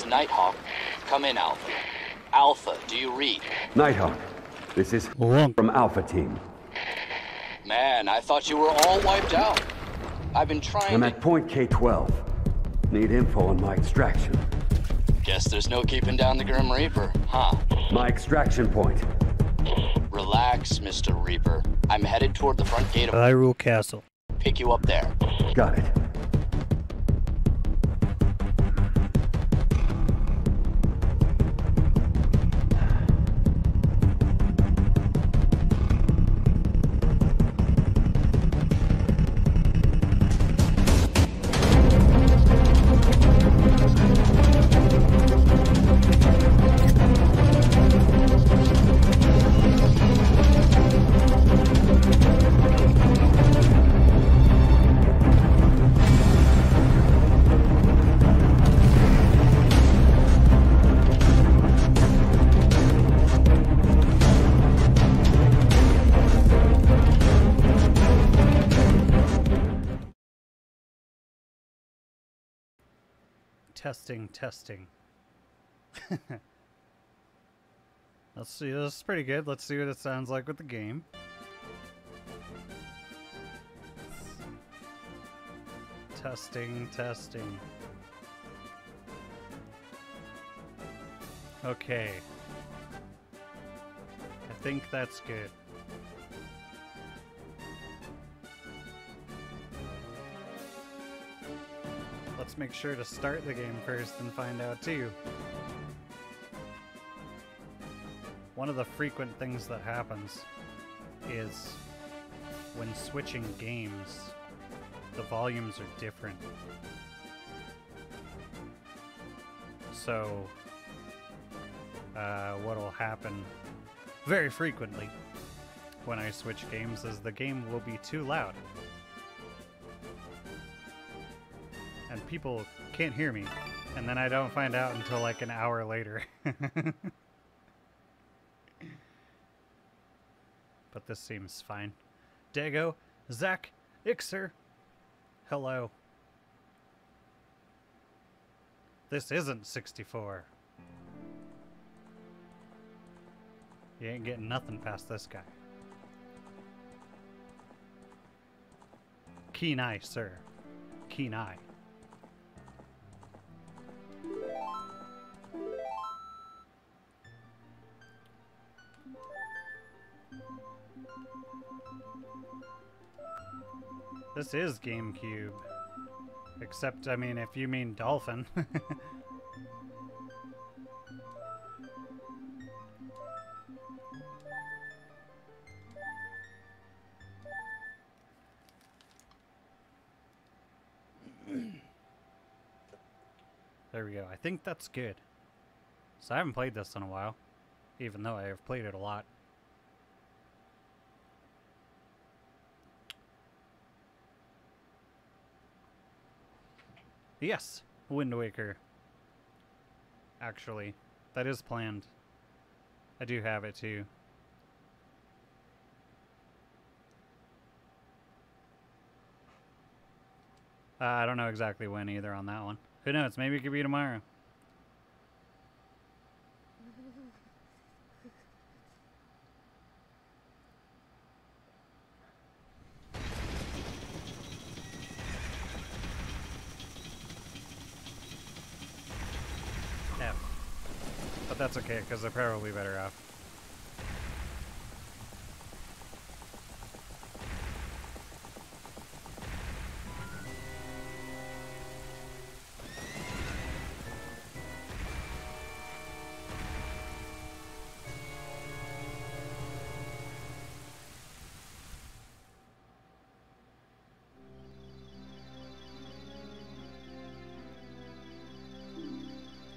Nighthawk. Come in, Alpha. Alpha, do you read? Nighthawk, this is Lunk from Alpha Team. Man, I thought you were all wiped out. I've been trying I'm to... at point K-12. Need info on my extraction. Guess there's no keeping down the Grim Reaper, huh? My extraction point. Relax, Mr. Reaper. I'm headed toward the front gate of Hyrule Castle. Pick you up there. Got it. Testing. Let's see, this is pretty good. Let's see what it sounds like with the game. Testing. Okay. I think that's good. Let's make sure to start the game first and find out too. One of the frequent things that happens is when switching games, the volumes are different. So, what'll happen very frequently when I switch games is the game will be too loud. And people can't hear me, and then I don't find out until like an hour later. But this seems fine. Dago, Zach, Ixer, hello. This isn't 64. You ain't getting nothing past this guy. Keen eye, sir. Keen eye. This is GameCube. Except, I mean, if you mean Dolphin. There we go. I think that's good. So I haven't played this in a while, even though I have played it a lot. Yes, Wind Waker. Actually, that is planned. I do have it too. I don't know exactly when either on that one. Who knows? Maybe it could be tomorrow. F. But that's okay, because they're probably better off.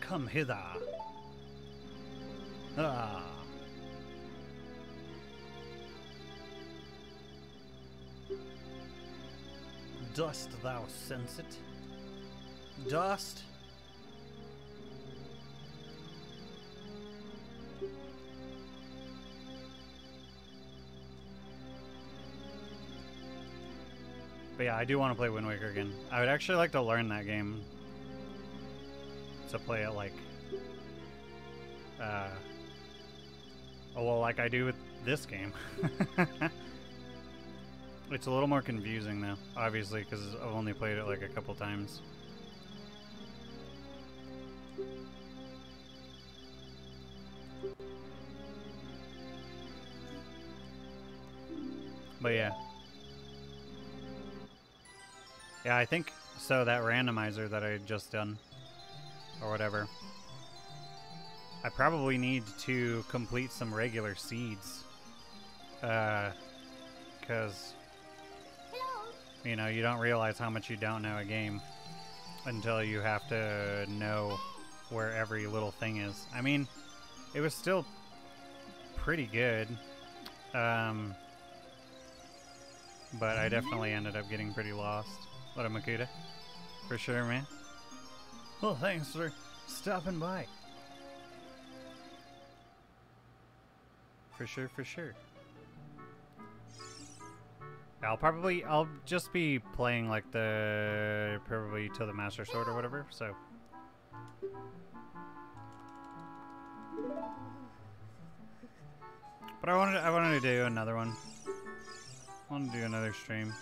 Come hither. Ah. Dost thou sense it? Dost? But yeah, I do want to play Wind Waker again. I would actually like to learn that game. to play it like, oh, well, like I do with this game. It's a little more confusing though, obviously, because I've only played it like a couple times. But yeah. Yeah, I think, so that randomizer that I had just done, or whatever, I probably need to complete some regular seeds. Because, you know, you don't realize how much you don't know a game until you have to know where every little thing is. I mean, it was still pretty good. But I definitely ended up getting pretty lost. What a Makuta. For sure, man. Well, thanks for stopping by. For sure, for sure. I'll just be playing like probably till the Master Sword or whatever, so. But I wanted to do another one. I want to do another stream.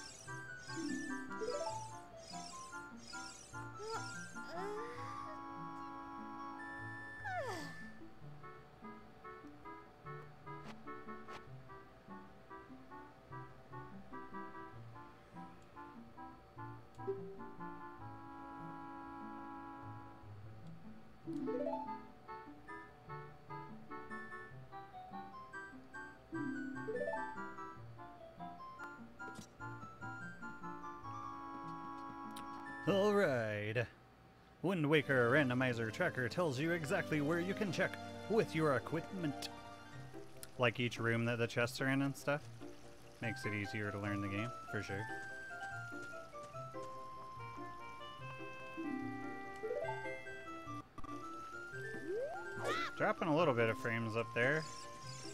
Alright. Wind Waker Randomizer Tracker tells you exactly where you can check with your equipment. Like each room that the chests are in and stuff. Makes it easier to learn the game, for sure. Dropping a little bit of frames up there,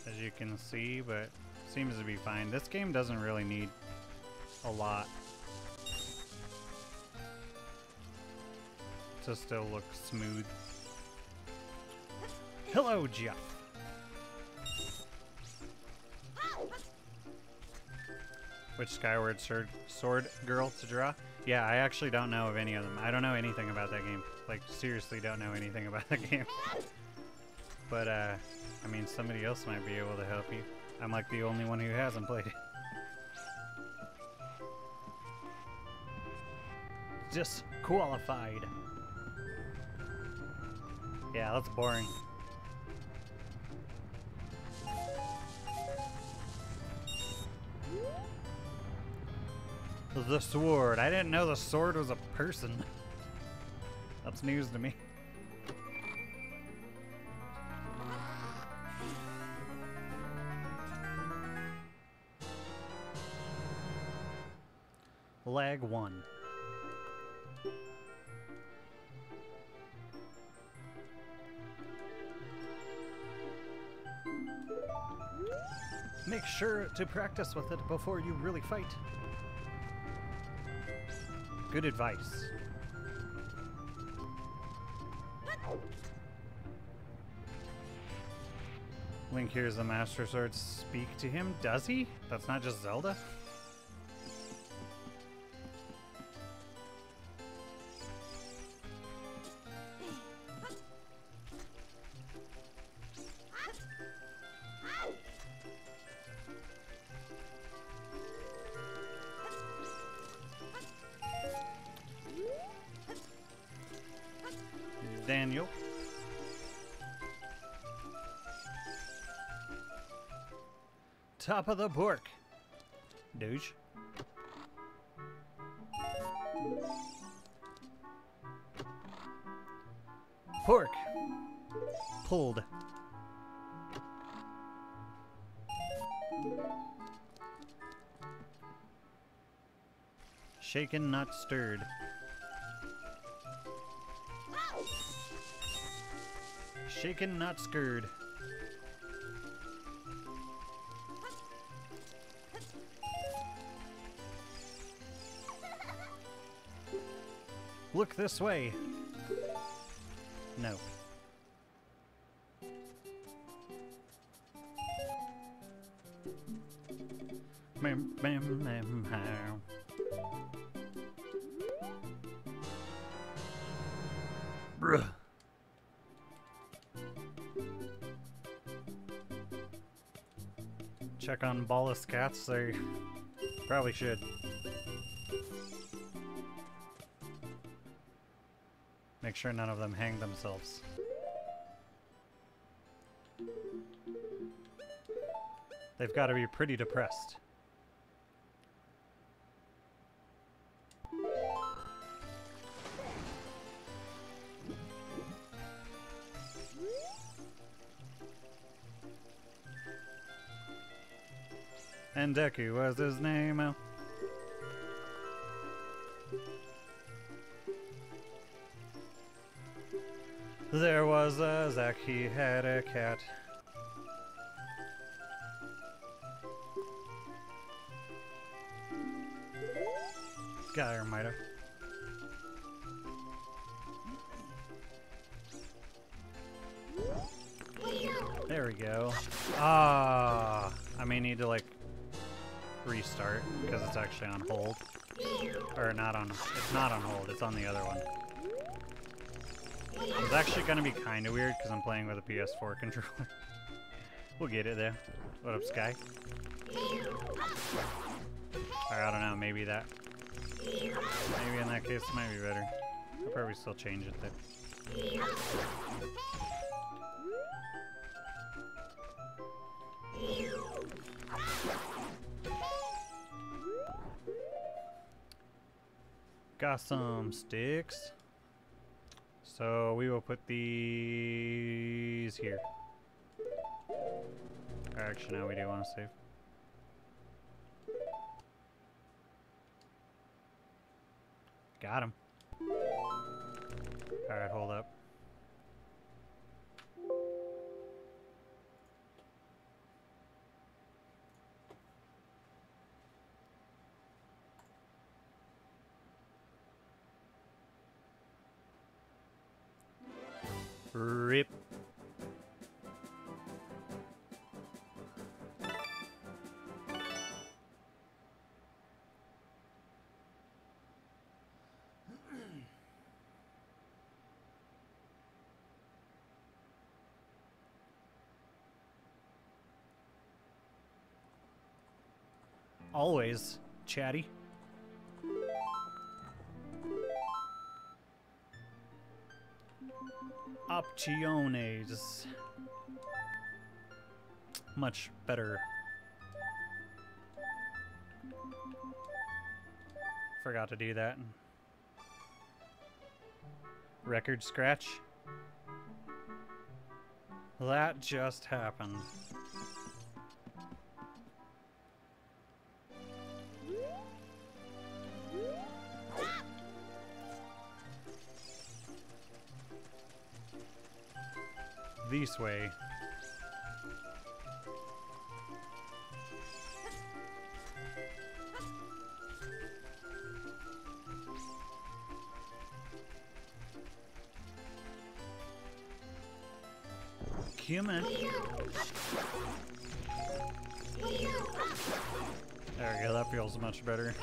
as you can see, but seems to be fine. This game doesn't really need a lot to still look smooth. Hello, Jeff. Which Skyward Sword girl to draw? Yeah, I actually don't know of any of them. I don't know anything about that game. Like, seriously don't know anything about that game. But, I mean, somebody else might be able to help you. I'm like the only one who hasn't played it. Disqualified. Yeah, that's boring. The sword. I didn't know the sword was a person. That's news to me. Lag 1. Make sure to practice with it before you really fight. Good advice. Link hears the Master Sword speak to him. Does he? That's not just Zelda? Daniel. Top of the pork. Douche. Pork. Pulled. Shaken, not stirred. Shaken, not stirred. Look this way. No. Bruh. Check on ballless cats, they probably should. Make sure none of them hang themselves. They've got to be pretty depressed. And Deku was his name. There was a Zack, he had a cat. Guy or might have. There we go. Ah, I may need to like restart because it's actually on hold. Or not on, it's not on hold, it's on the other one. It's actually gonna be kinda weird because I'm playing with a PS4 controller. We'll get it there. What up, Sky? Or I don't know, maybe that. Maybe in that case it might be better. I'll probably still change it though. Got some sticks. So we will put these here. Or actually, no, we do want to save. Got him. Alright, hold up. Rip. Always chatty. Optiones. Much better. Forgot to do that. Record scratch. That just happened. This way. Human. There we go, that feels much better.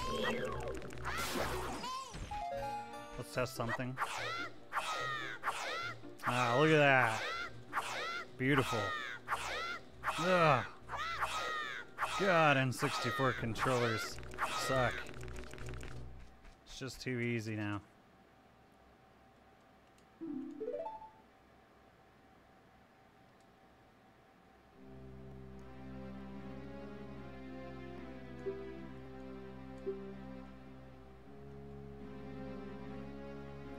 Let's test something. Ah, look at that. Beautiful. Ugh. God, N64 controllers suck. It's just too easy now.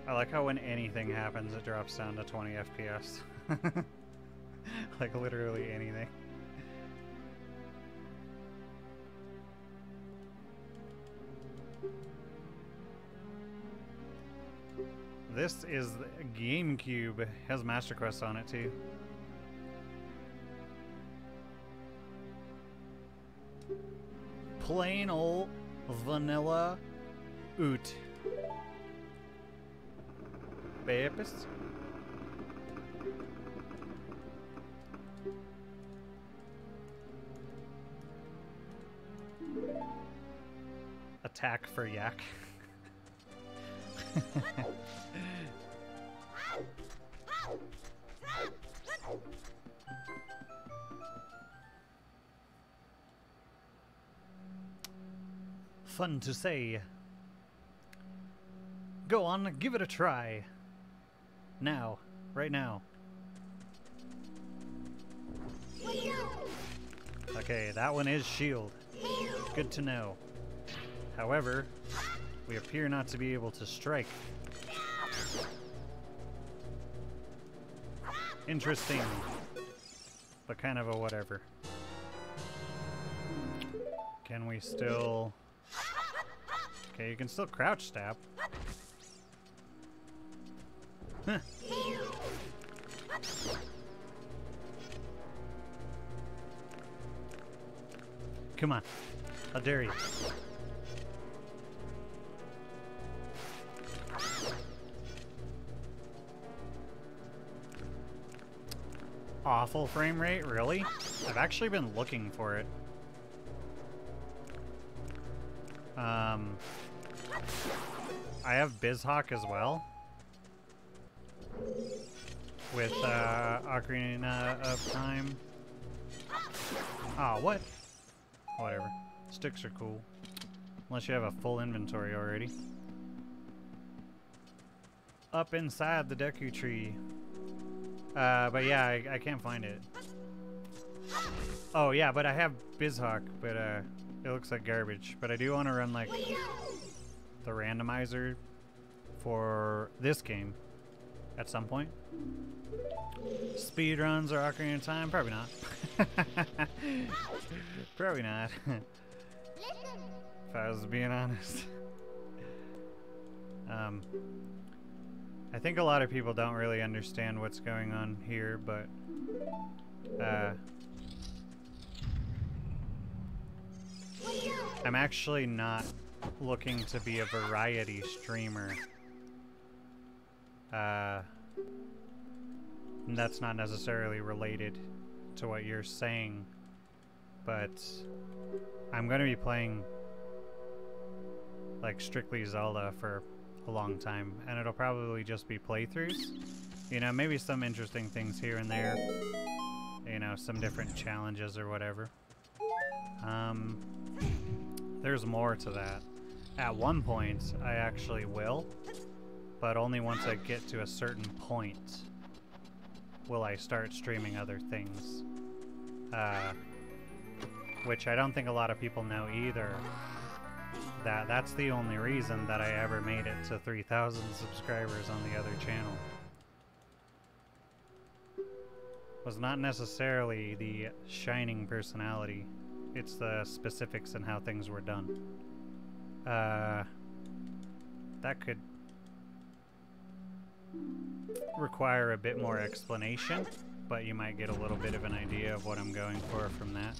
I like how when anything happens, it drops down to 20 FPS. Like literally anything. This is GameCube. Has Master Quest on it too. Plain old vanilla oot. Babes. attack for yak. Fun to say. Go on, give it a try. Now, right now. Okay, that one is shield. Good to know. However, we appear not to be able to strike. Interesting. But kind of a whatever. Can we still... Okay, you can still crouch stab. Huh. Come on. How dare you? Awful frame rate? Really? I've actually been looking for it. I have BizHawk as well. With Ocarina of Time. Ah, what? Whatever. Sticks are cool. Unless you have a full inventory already. Up inside the deku tree. But yeah, I can't find it. Oh yeah, but I have BizHawk, but it looks like garbage. But I do want to run like the randomizer for this game at some point. Speedruns or Ocarina of Time? Probably not. Probably not. If I was being honest. I think a lot of people don't really understand what's going on here, but I'm actually not looking to be a variety streamer. And that's not necessarily related to what you're saying, but I'm going to be playing like strictly Zelda for a long time, and it'll probably just be playthroughs. You know, maybe some interesting things here and there. You know, some different challenges or whatever. There's more to that. At one point, I actually will, but only once I get to a certain point will I start streaming other things. Which I don't think a lot of people know either. That's the only reason that I ever made it to 3,000 subscribers on the other channel. Was not necessarily the shining personality. It's the specifics and how things were done. That could require a bit more explanation, but you might get a little bit of an idea of what I'm going for from that.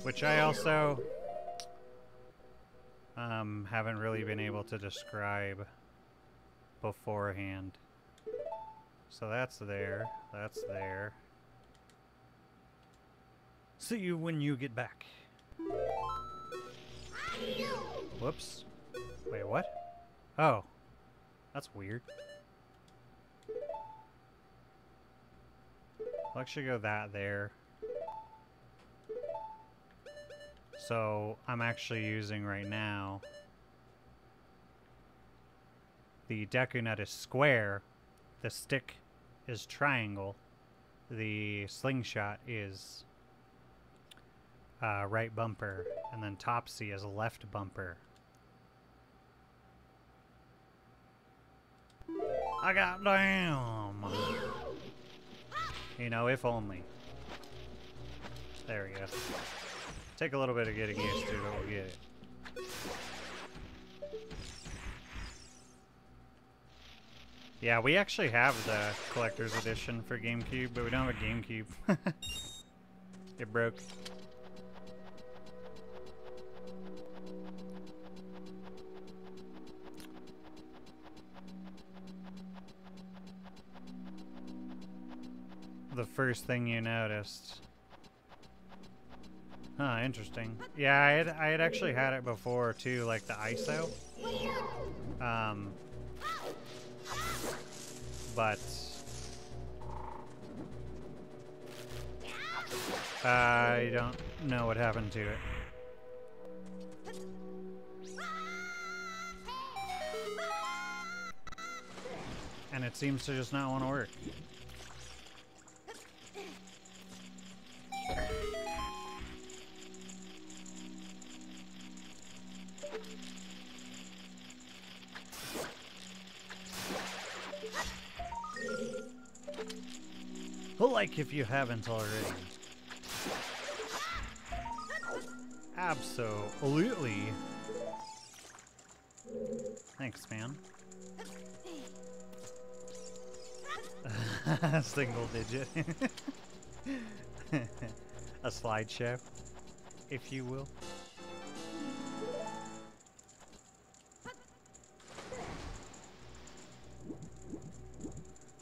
Which I also haven't really been able to describe beforehand. So that's there, that's there. See you when you get back. Whoops. Wait, what? Oh. That's weird. I'll actually go that there. So I'm actually using right now the deku nut is square, the stick is triangle, the slingshot is right bumper, and then Topsy is left bumper. I got damn. You know, if only. There we go. Take a little bit of getting used to, but we'll get it. Yeah, we actually have the collector's edition for GameCube, but we don't have a GameCube. It broke. the first thing you noticed. Huh, interesting. Yeah, I had actually had it before too, like the ISO. But I don't know what happened to it. And it seems to just not want to work. Like if you haven't already. Absolutely. Thanks, man. Single digit. A slideshow, if you will.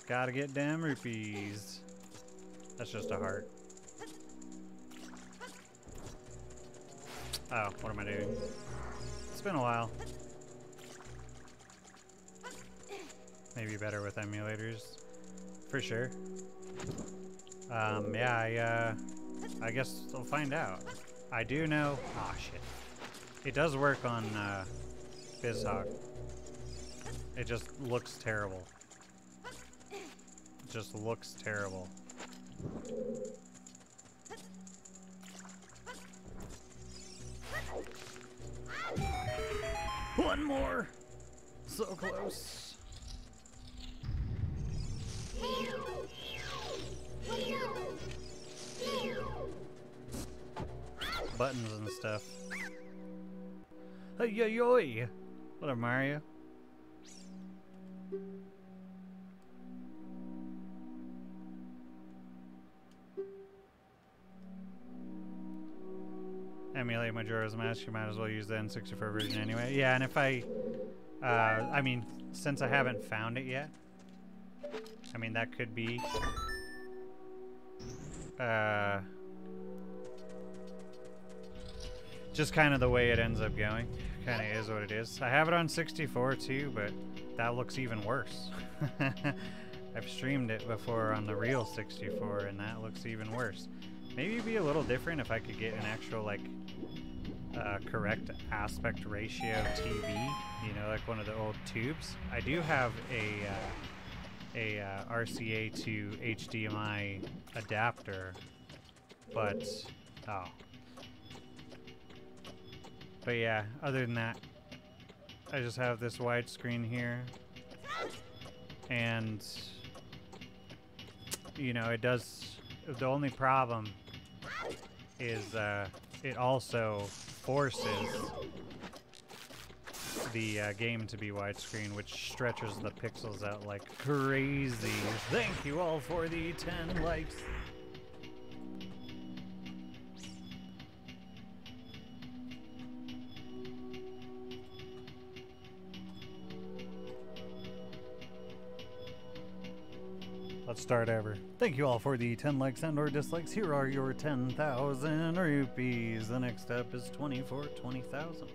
Gotta get them rupees. That's just a heart. Oh, what am I doing? It's been a while. Maybe better with emulators. For sure. Yeah, I guess I'll find out. I do know... Aw, shit. It does work on, BizHawk. It just looks terrible. It just looks terrible. One more! So close. Buttons and stuff. Hey, yo! What up, Mario? Emulate Majora's Mask, you might as well use the N64 version anyway. Yeah, and if I mean, since I haven't found it yet, I mean, that could be, just kind of the way it ends up going. Kind of is what it is. I have it on 64 too, but that looks even worse. I've streamed it before on the real 64, and that looks even worse. Maybe it'd be a little different if I could get an actual, like, correct aspect ratio TV, you know, like one of the old tubes. I do have a RCA to HDMI adapter, but, oh. But yeah, other than that, I just have this widescreen here, and, you know, it does, the only problem is it also forces the game to be widescreen, which stretches the pixels out like crazy. Thank you all for the 10 likes. Let's start over. Thank you all for the 10 likes and or dislikes. Here are your 10,000 rupees. The next step is 24, 20,000.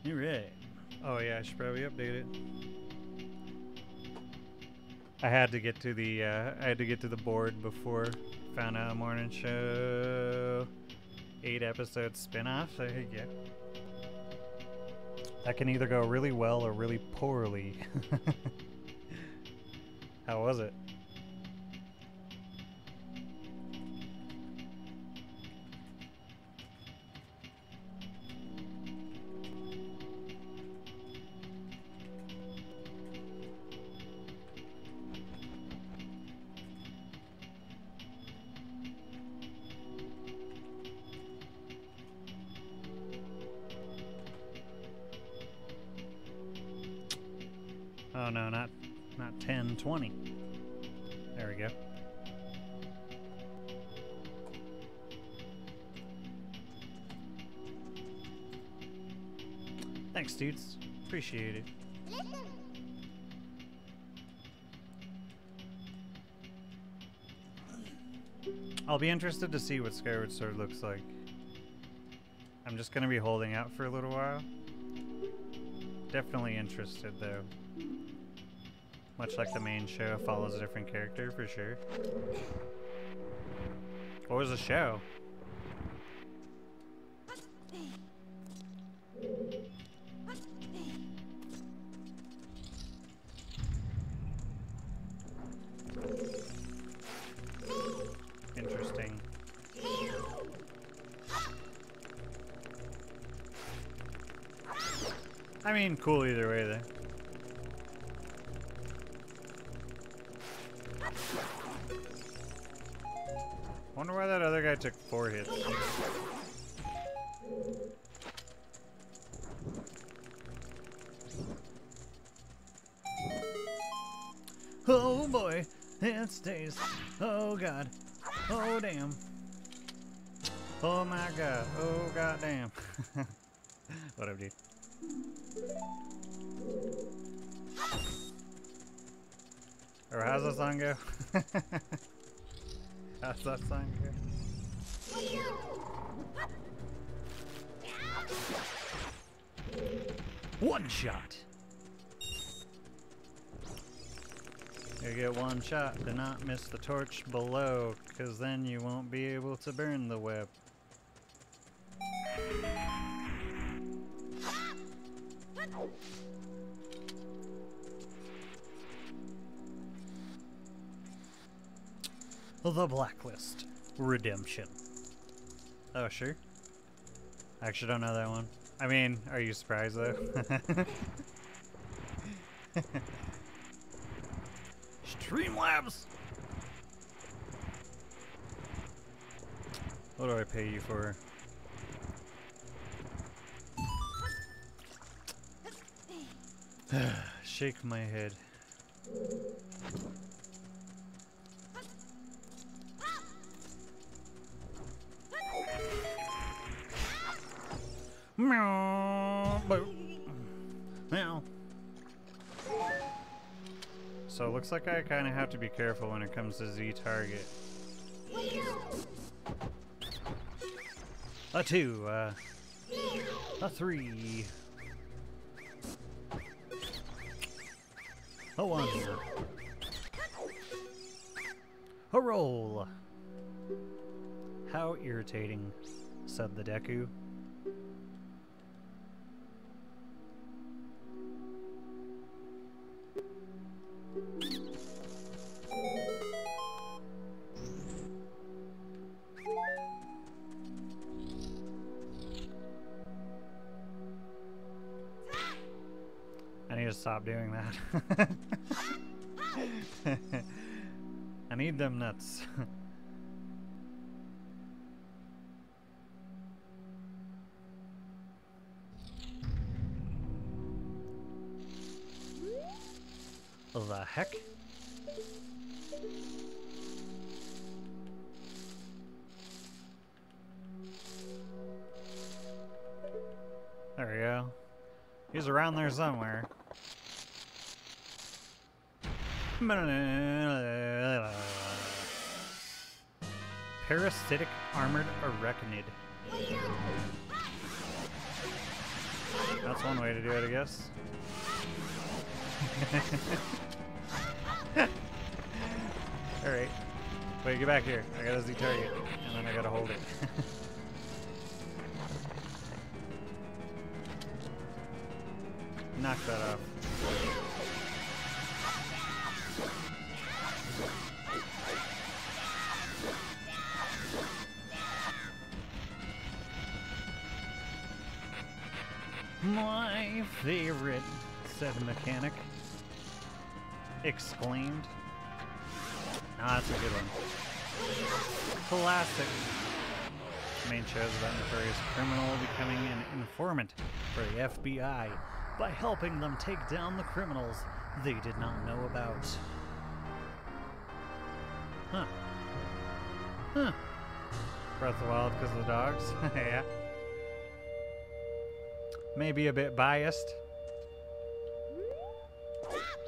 All right. Oh yeah, I should probably update it. I had to get to the board before. Found out a morning show, 8 episode spin-off. So yeah, that can either go really well or really poorly. How was it? Oh no, not 10, 20. There we go. Thanks, dudes. Appreciate it. I'll be interested to see what Skyward Sword looks like. I'm just gonna be holding out for a little while. Definitely interested though. Much like the main show, follows a different character for sure. What was the show? Interesting. I mean, cool either way though. Wonder why that other guy took 4 hits. Oh boy, it stays. Oh god. Oh damn. Oh my god. Oh god damn. What up, dude? Or how's that song go? How's that song go? One shot. You get one shot. Do not miss the torch below, because then you won't be able to burn the web. The Blacklist. Redemption. Oh, sure. I actually don't know that one. I mean, are you surprised though? Streamlabs! What do I pay you for? Shake my head. Meow. Meow. So it looks like I kind of have to be careful when it comes to Z target. A 2, a 3, a 1, a roll. How irritating, said the Deku. I need to stop doing that. I need them nuts. The heck? There we go. He's around there somewhere. Parasitic armored arachnid. That's one way to do it, I guess. Alright. Wait, get back here. I gotta Z target. And then I gotta hold it. Knock that off. My favorite, said the mechanic. Exclaimed. Ah, that's a good one. Classic. The main show is about a notorious criminal becoming an informant for the FBI by helping them take down the criminals they did not know about. Huh. Huh. Breath of the Wild because of the dogs? Yeah. Maybe a bit biased.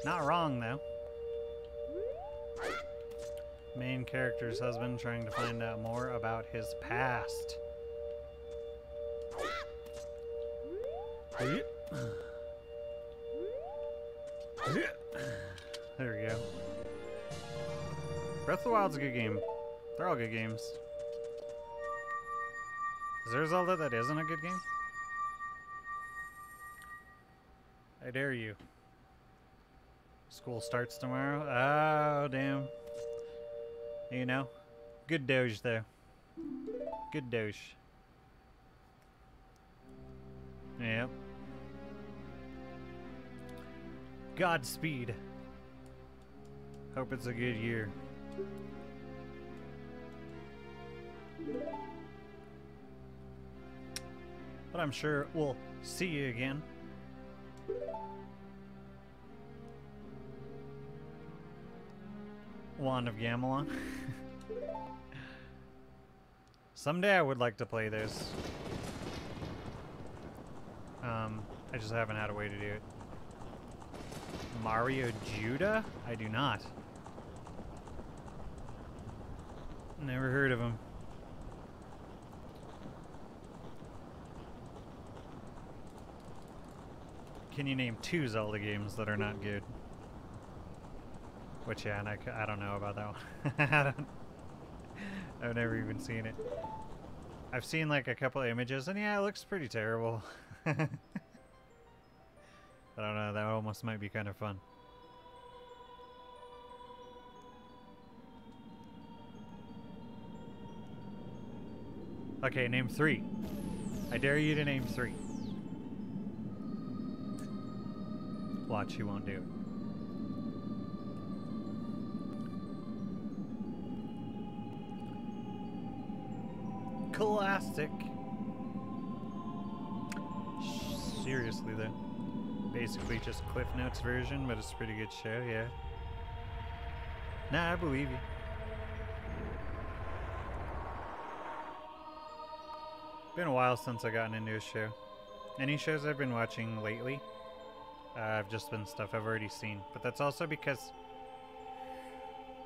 Not wrong, though. Main character's husband trying to find out more about his past. There we go. Breath of the Wild's a good game. They're all good games. Is there a Zelda that isn't a good game? I dare you. School starts tomorrow. Oh, damn. You know? Good doge, though. Good doge. Yep. Godspeed. Hope it's a good year. But I'm sure we'll see you again. Wand of Gamelon. Someday I would like to play this. I just haven't had a way to do it. Mario Judah? I do not. Never heard of him. Can you name 2 Zelda games that are not good? Which, yeah, and I don't know about that one. I've never even seen it. I've seen like a couple images, and yeah, it looks pretty terrible. I don't know, that almost might be kind of fun. Okay, name 3. I dare you to name 3. Watch, he won't do it. Classic. Seriously though. Basically just Cliff Notes version, but it's a pretty good show, yeah. Nah, I believe you. Been a while since I've gotten into a show. Any shows I've been watching lately, I've just been stuff I've already seen. But that's also because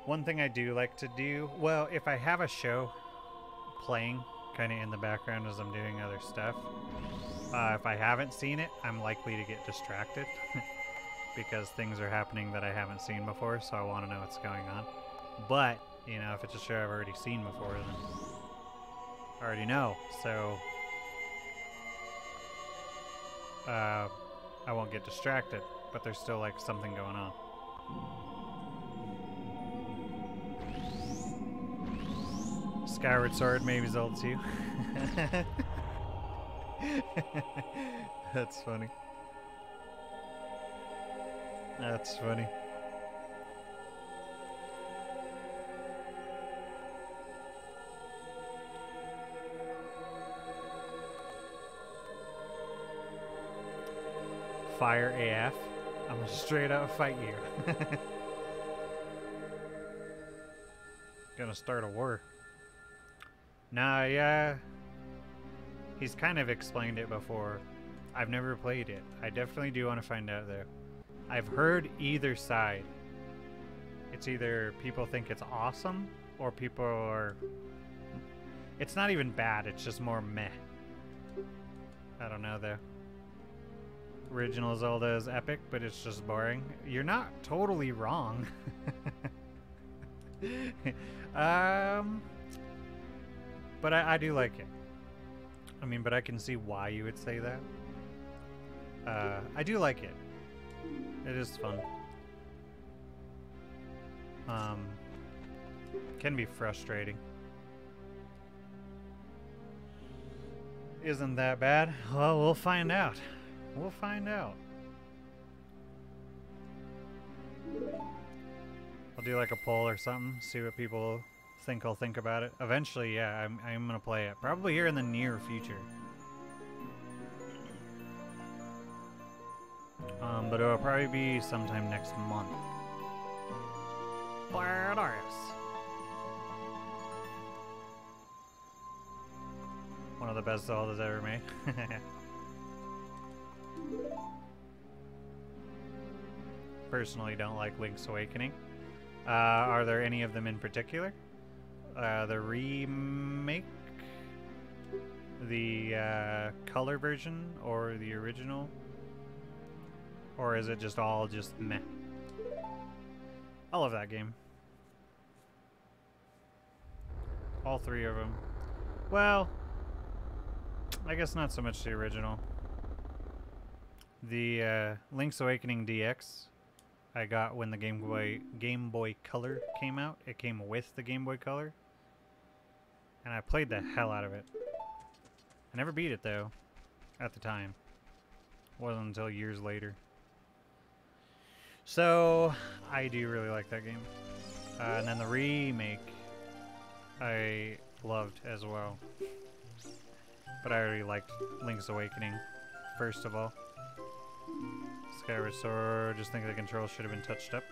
one thing I do like to do, well, if I have a show playing kind of in the background as I'm doing other stuff, if I haven't seen it, I'm likely to get distracted because things are happening that I haven't seen before, so I want to know what's going on. But, you know, if it's a show I've already seen before, then I already know, so I won't get distracted, but there's still like something going on. Skyward Sword, maybe Zelda 2. That's funny. That's funny. Fire AF. I'm gonna straight up fight you. Gonna start a war. Nah, yeah. He's kind of explained it before. I've never played it. I definitely do want to find out though. I've heard either side. It's either people think it's awesome or people are... It's not even bad, it's just more meh. I don't know though. Original Zelda is epic, but it's just boring. You're not totally wrong. But I do like it. I mean, but I can see why you would say that. I do like it. It is fun. Can be frustrating. Isn't that bad? Well, we'll find out. We'll find out. I'll do like a poll or something, see what people think I'll think about it. Eventually, yeah, I'm gonna play it. Probably here in the near future. But it'll probably be sometime next month. Badass. One of the best Zeldas ever made. personally don't like Link's Awakening. Are there any of them in particular? The remake? The color version? Or the original? Or is it just all just meh? I love that game. All three of them. Well, I guess not so much the original. The Link's Awakening DX I got when the Game Boy Color came out. It came with the Game Boy Color. And I played the hell out of it. I never beat it though, at the time. Wasn't until years later. So, I do really like that game. And then the remake, I loved as well. But I already liked Link's Awakening, first of all. Skyward Sword, just think the controls should have been touched up.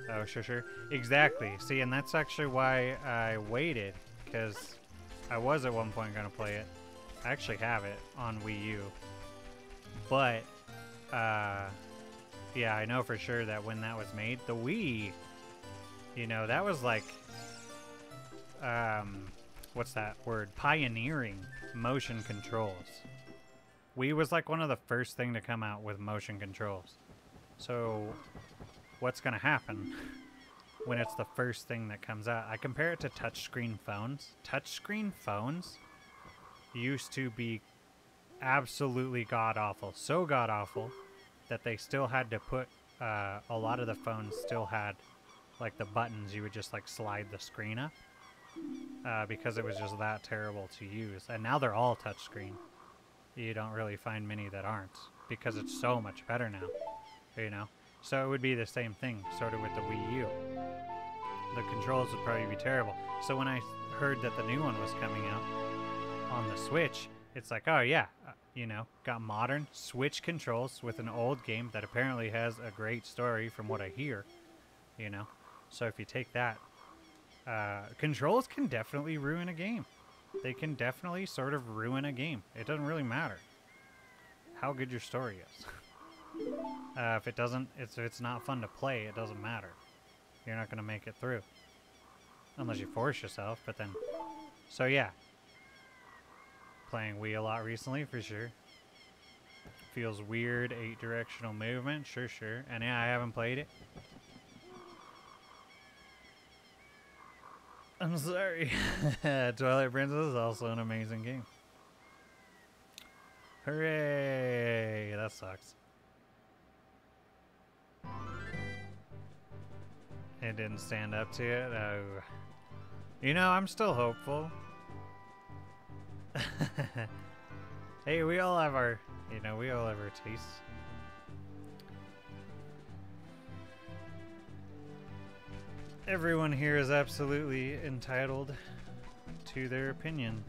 Oh, sure. Exactly. See, and that's actually why I waited, because I was at one point going to play it. I actually have it on Wii U. But, yeah, I know for sure that when that was made, the Wii, you know, that was like, what's that word? Pioneering motion controls. Wii was like one of the first thing to come out with motion controls. So, what's gonna happen when it's the first thing that comes out? I compare it to touchscreen phones. Touchscreen phones used to be absolutely god-awful. So god-awful that they still had to put, a lot of the phones still had, like, the buttons. You would just, like, slide the screen up. Because it was just that terrible to use. And now they're all touchscreen. You don't really find many that aren't, because it's so much better now, you know? So it would be the same thing, sort of with the Wii U. The controls would probably be terrible. So when I heard that the new one was coming out on the Switch, it's like, oh yeah, you know, got modern Switch controls with an old game that apparently has a great story from what I hear, you know? So if you take that, controls can definitely ruin a game. They can definitely sort of ruin a game. It doesn't really matter how good your story is. If it's not fun to play, it doesn't matter. You're not going to make it through. Unless you force yourself, but then... So yeah. Playing Wii a lot recently, for sure. Feels weird, 8-directional movement, sure. And yeah, I haven't played it. I'm sorry. Twilight Princess is also an amazing game. Hooray! That sucks. It didn't stand up to it. Oh. You know, I'm still hopeful. Hey, we all have our, we all have our tastes. Everyone here is absolutely entitled to their opinion.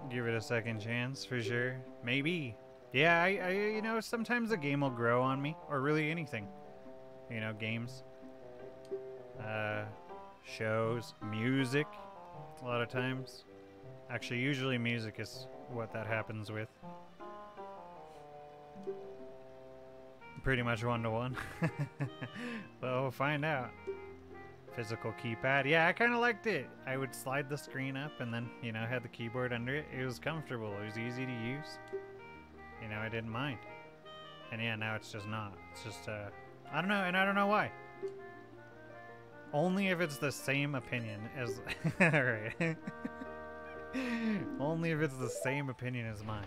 Give it a second chance, for sure. Maybe. Yeah, I sometimes a game will grow on me, or really anything. Games. Shows, music, a lot of times. Actually, usually music is what that happens with. Pretty much one-to-one. Well, we'll find out. Physical keypad. Yeah, I kind of liked it. I would slide the screen up and then, had the keyboard under it. It was comfortable. It was easy to use. I didn't mind. And yeah, now it's just not. It's just, I don't know, and I don't know why. Only if it's the same opinion as... Alright. Only if it's the same opinion as mine.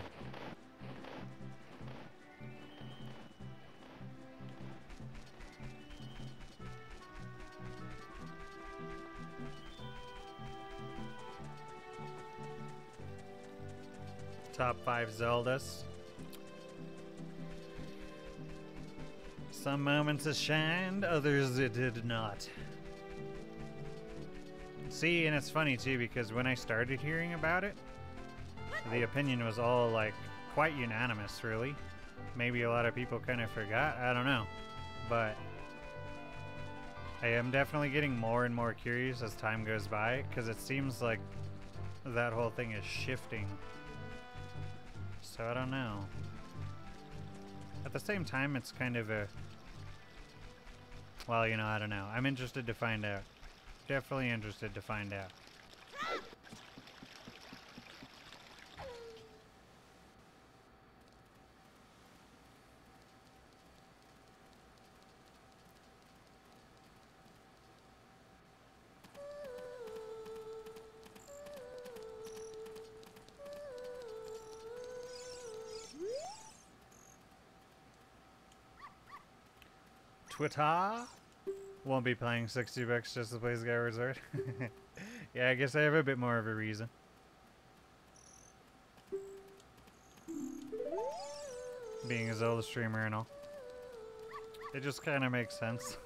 Top 5 Zeldas. Some moments it shined, others it did not. See, and it's funny too, because when I started hearing about it, the opinion was all like quite unanimous, really. Maybe a lot of people kind of forgot, I don't know. But I am definitely getting more and more curious as time goes by, because it seems like that whole thing is shifting. So I don't know. At the same time, it's kind of a... Well, you know, I don't know. I'm interested to find out. Definitely interested to find out. Twitter won't be playing 60 bucks just to play Skyward Sword. Yeah, I guess I have a bit more of a reason. Being a Zelda streamer and all. It just kind of makes sense.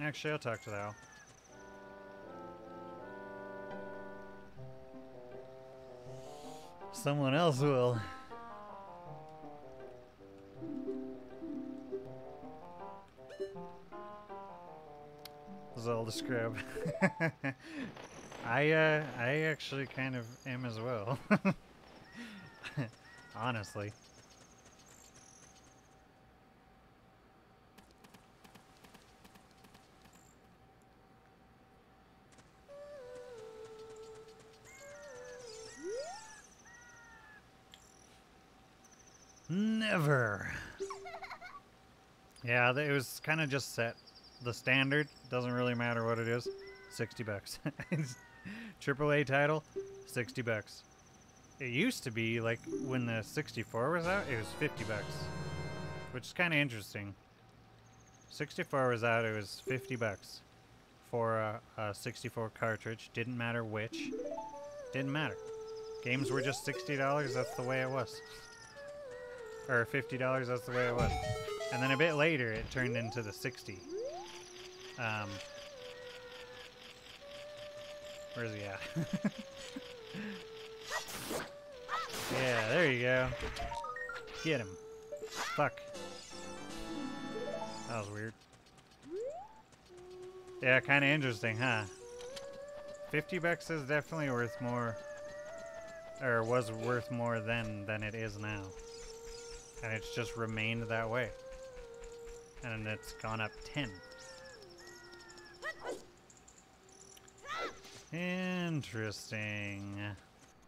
Actually, I'll talk to the owl. Someone else will. Zelda scrub. I actually kind of am as well. Honestly. Never. Yeah, it was kind of just set. The standard doesn't really matter what it is. 60 bucks. AAA title, 60 bucks. It used to be like when the 64 was out, it was 50 bucks, which is kind of interesting. 64 was out, it was 50 bucks for a 64 cartridge. Didn't matter which. Didn't matter. Games were just $60. That's the way it was. Or $50, that's the way it was. And then a bit later, it turned into the 60. Where's he at? Yeah, there you go. Get him. Fuck. That was weird. Yeah, kind of interesting, huh? 50 bucks is definitely worth more, or was worth more then than it is now. And it's just remained that way. And it's gone up 10. Interesting.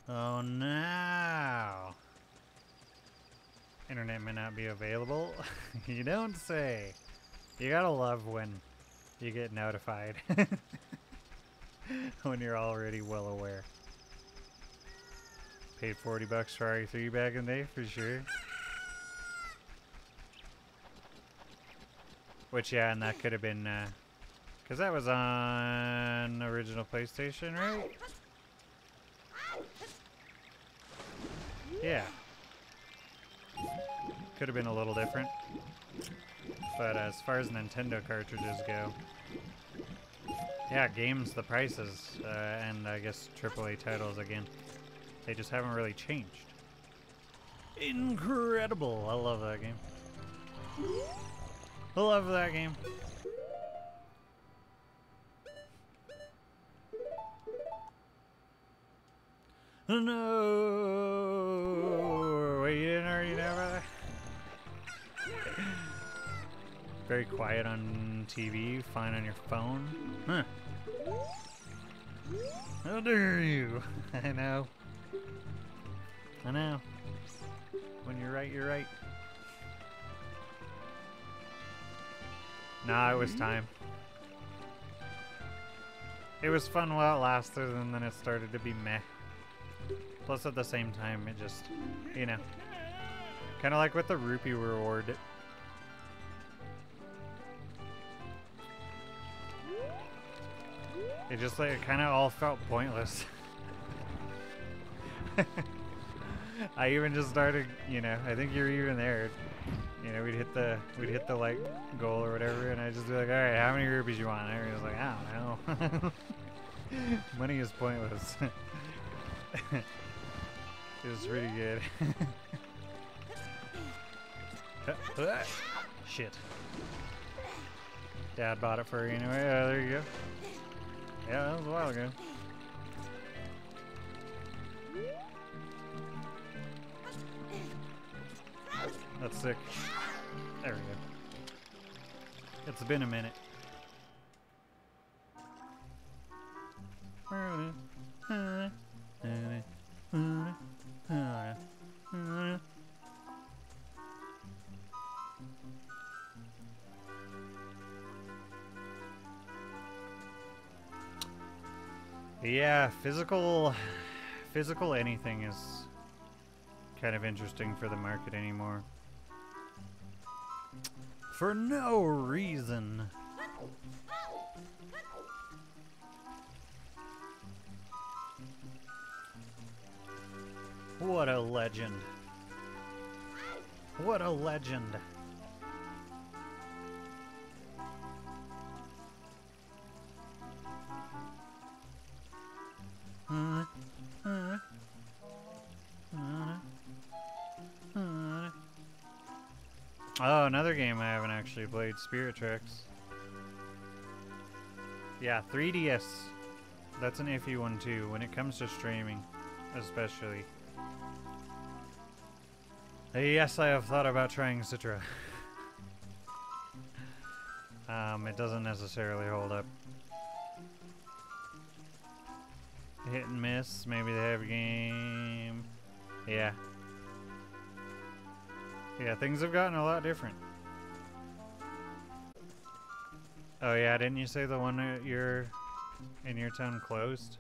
Oh no. Internet may not be available. You don't say. You gotta love when you get notified. When you're already well aware. Paid 40 bucks for RE3 back in the day, for sure. Which, yeah, and that could have been, because that was on original PlayStation, right? Yeah. Could have been a little different. But as far as Nintendo cartridges go, yeah, games, the prices, and I guess AAA titles again, they just haven't really changed. Incredible! I love that game. I love that game. No! Wait, you didn't already know about that? Very quiet on TV, fine on your phone. Huh. How dare you? I know. I know. When you're right, you're right. Nah, it was time. It was fun while it lasted, and then it started to be meh. Plus, at the same time, it just, you know, kind of like with the rupee reward. It just, like, it kind of all felt pointless. I even just started, you know, I think you were even there. You know, we'd hit the like goal or whatever, and I'd just be like, all right, how many rupees you want? And everybody was like, I don't know. Money is pointless. It was pretty good. Shit. Dad bought it for you anyway. There you go. Yeah, that was a while ago. That's sick. There we go. It's been a minute. Yeah, physical anything is kind of interesting for the market anymore. For no reason. What a legend. What a legend. Oh, another game I haven't actually played, Spirit Tracks. Yeah, 3DS. That's an iffy one too, when it comes to streaming, especially. Yes, I have thought about trying Citra. It doesn't necessarily hold up. Hit and miss, maybe they have a game. Yeah. Yeah, things have gotten a lot different. Oh yeah, didn't you say the one in your town closed?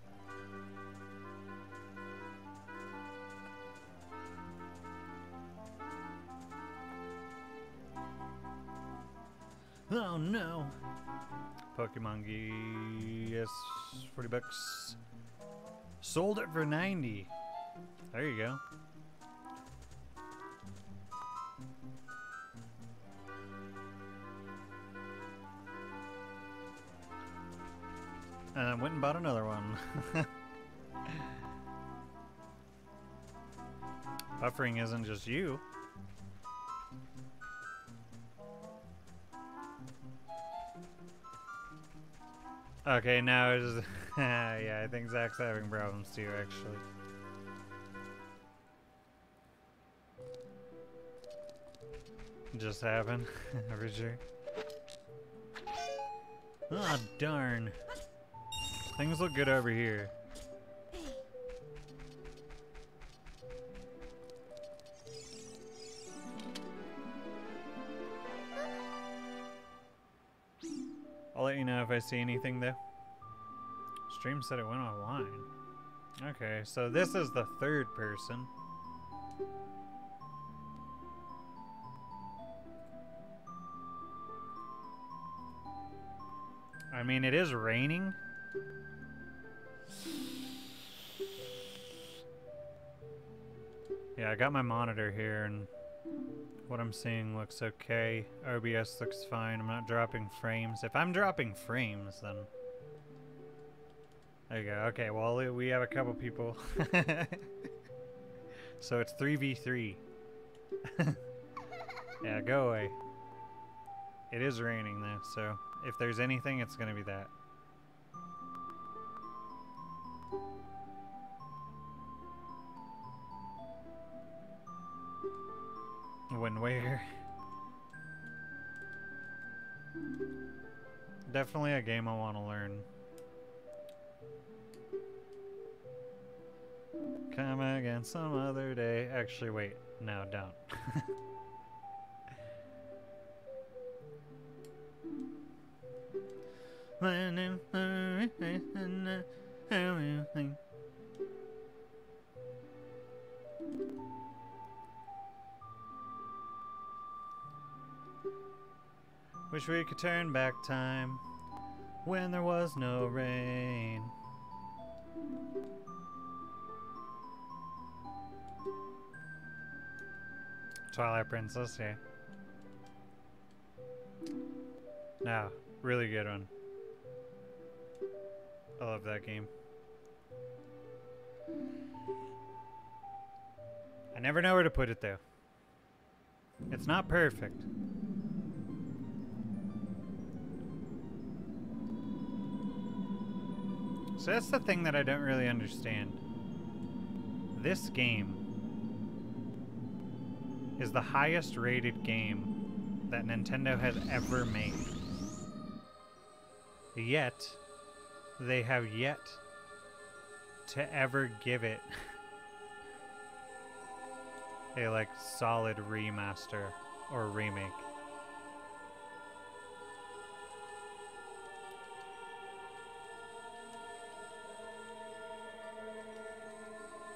Oh no! Pokemon yes, 40 bucks. Sold it for 90. There you go. And I went and bought another one. Buffering isn't just you. Okay, now it's yeah, I think Zach's having problems too, actually. Just happened, for sure. Ah, darn. Things look good over here. I'll let you know if I see anything though. Stream said it went online. Okay, so this is the third person. I mean, it is raining. Yeah, I got my monitor here and what I'm seeing looks okay. OBS looks fine. I'm not dropping frames. If I'm dropping frames, then... There you go. Okay, well, we have a couple people. So it's 3v3. Yeah, go away. It is raining though, so if there's anything, it's gonna be that. When where? Definitely a game I want to learn. Come again some other day. Actually, wait. No, don't. Wish we could turn back time when there was no rain. Twilight Princess, yeah. No, really good one. I love that game. I never know where to put it though. It's not perfect. So that's the thing that I don't really understand. This game is the highest rated game that Nintendo has ever made. Yet, they have yet to ever give it a like solid remaster or remake.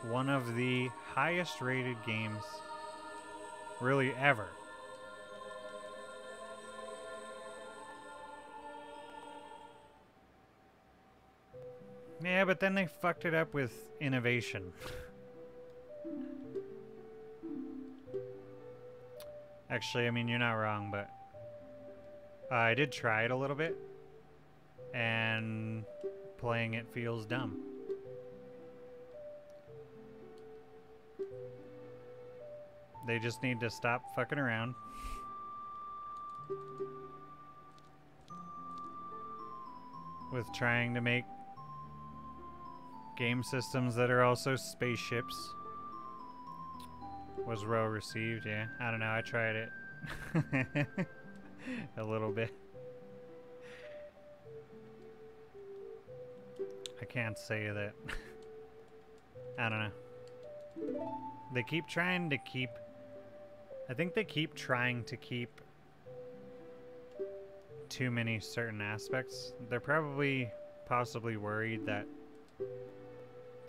One of the highest rated games really ever. Yeah, but then they fucked it up with innovation. Actually, I mean, you're not wrong, but I did try it a little bit, and playing it feels dumb. They just need to stop fucking around. With trying to make game systems that are also spaceships. Was well received, yeah. I don't know, I tried it. A little bit. I can't say that. I don't know. They keep trying to keep... I think they keep trying to keep too many certain aspects. They're probably possibly worried that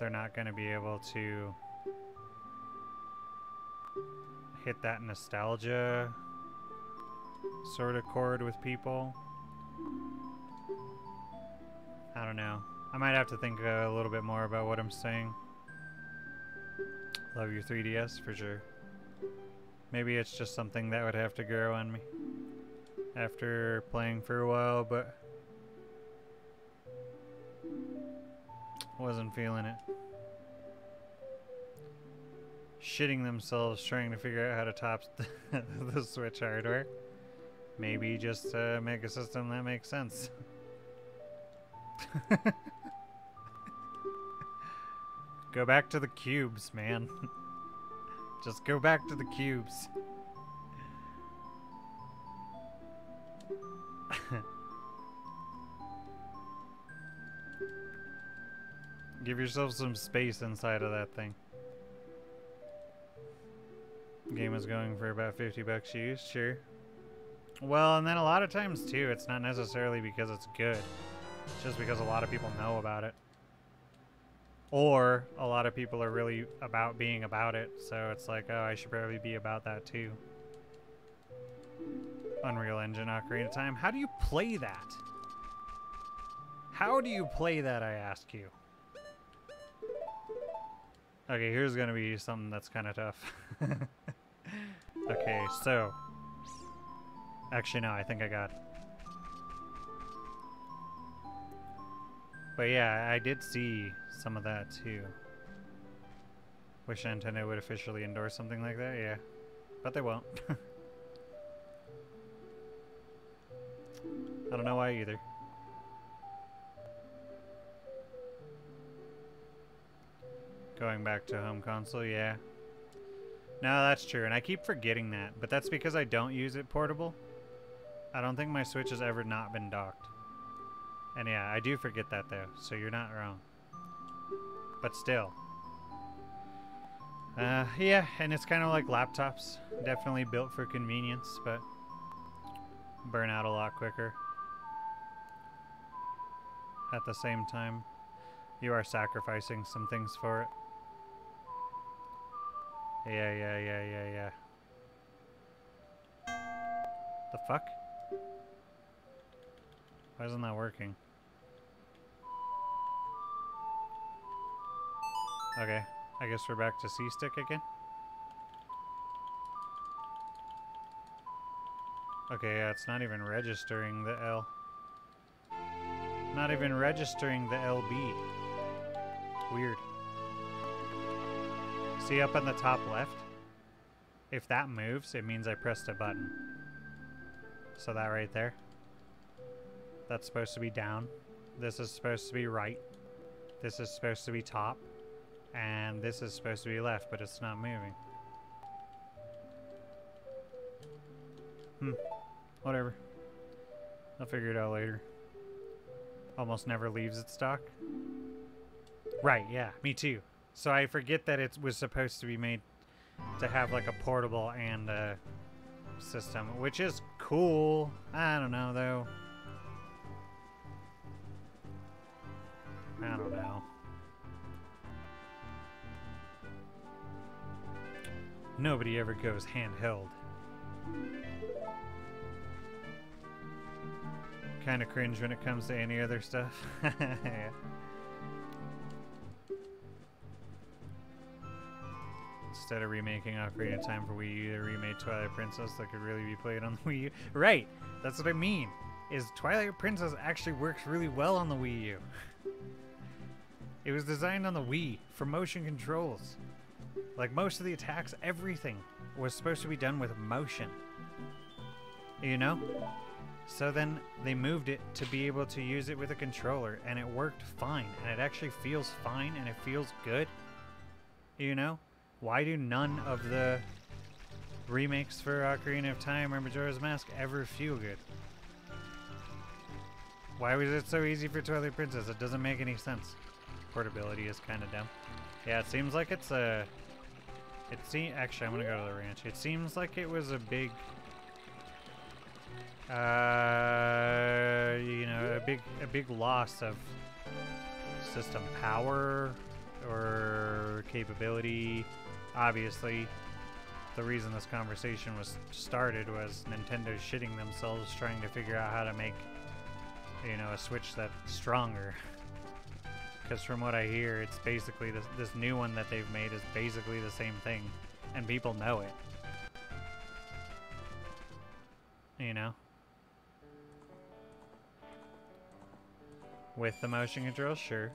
they're not going to be able to hit that nostalgia sort of chord with people. I don't know. I might have to think a little bit more about what I'm saying. Love your 3DS for sure. Maybe it's just something that would have to grow on me after playing for a while, but wasn't feeling it. Shitting themselves trying to figure out how to top the Switch hardware. Maybe just make a system that makes sense. Go back to the cubes, man. Just go back to the cubes. Give yourself some space inside of that thing. Game is going for about $50 used, sure. Well, and then a lot of times too, it's not necessarily because it's good. It's just because a lot of people know about it. Or a lot of people are really about being about it, so it's like, oh, I should probably be about that too. Unreal Engine Ocarina of Time. How do you play that? How do you play that, I ask you? Okay, here's gonna be something that's kind of tough. Okay, so... Actually, no, I think I got it. But yeah, I did see some of that too. Wish Nintendo would officially endorse something like that, yeah. But they won't. I don't know why either. Going back to home console, yeah. No, that's true, and I keep forgetting that, but that's because I don't use it portable. I don't think my Switch has ever not been docked. And yeah, I do forget that though, so you're not wrong. But still. Yeah, and it's kind of like laptops. Definitely built for convenience, but burn out a lot quicker. At the same time, you are sacrificing some things for it. Yeah. The fuck? Why isn't that working? Okay, I guess we're back to C-stick again. Okay, yeah, it's not even registering the L. Not even registering the LB. Weird. See up in the top left? if that moves, it means I pressed a button. So that right there, that's supposed to be down. This is supposed to be right. This is supposed to be top. And this is supposed to be left, but it's not moving. Whatever. I'll figure it out later. Almost never leaves its dock. Right, yeah, me too. So I forget that it was supposed to be made to have like a portable and a system, which is cool. I don't know though. I don't know. Nobody ever goes handheld. Kind of cringe when it comes to any other stuff. Yeah. Instead of remaking Ocarina of Time for Wii U, they remade Twilight Princess that could really be played on the Wii U. Right! That's what I mean. Is Twilight Princess actually works really well on the Wii U. It was designed on the Wii for motion controls. Like most of the attacks, everything was supposed to be done with motion. You know? So then they moved it to be able to use it with a controller, and it worked fine. And it actually feels fine, and it feels good. You know? Why do none of the remakes for Ocarina of Time or Majora's Mask ever feel good? Why was it so easy for Twilight Princess? It doesn't make any sense. Portability is kind of dumb. Yeah, it seems like it's a... Actually, I'm gonna go to the ranch. It seems like it was a big... you know, a big loss of system power or capability. Obviously, the reason this conversation was started was Nintendo shitting themselves trying to figure out how to make, you know, a Switch that's stronger. Because from what I hear, it's basically this new one that they've made is basically the same thing, and people know it. You know? With the motion control, sure.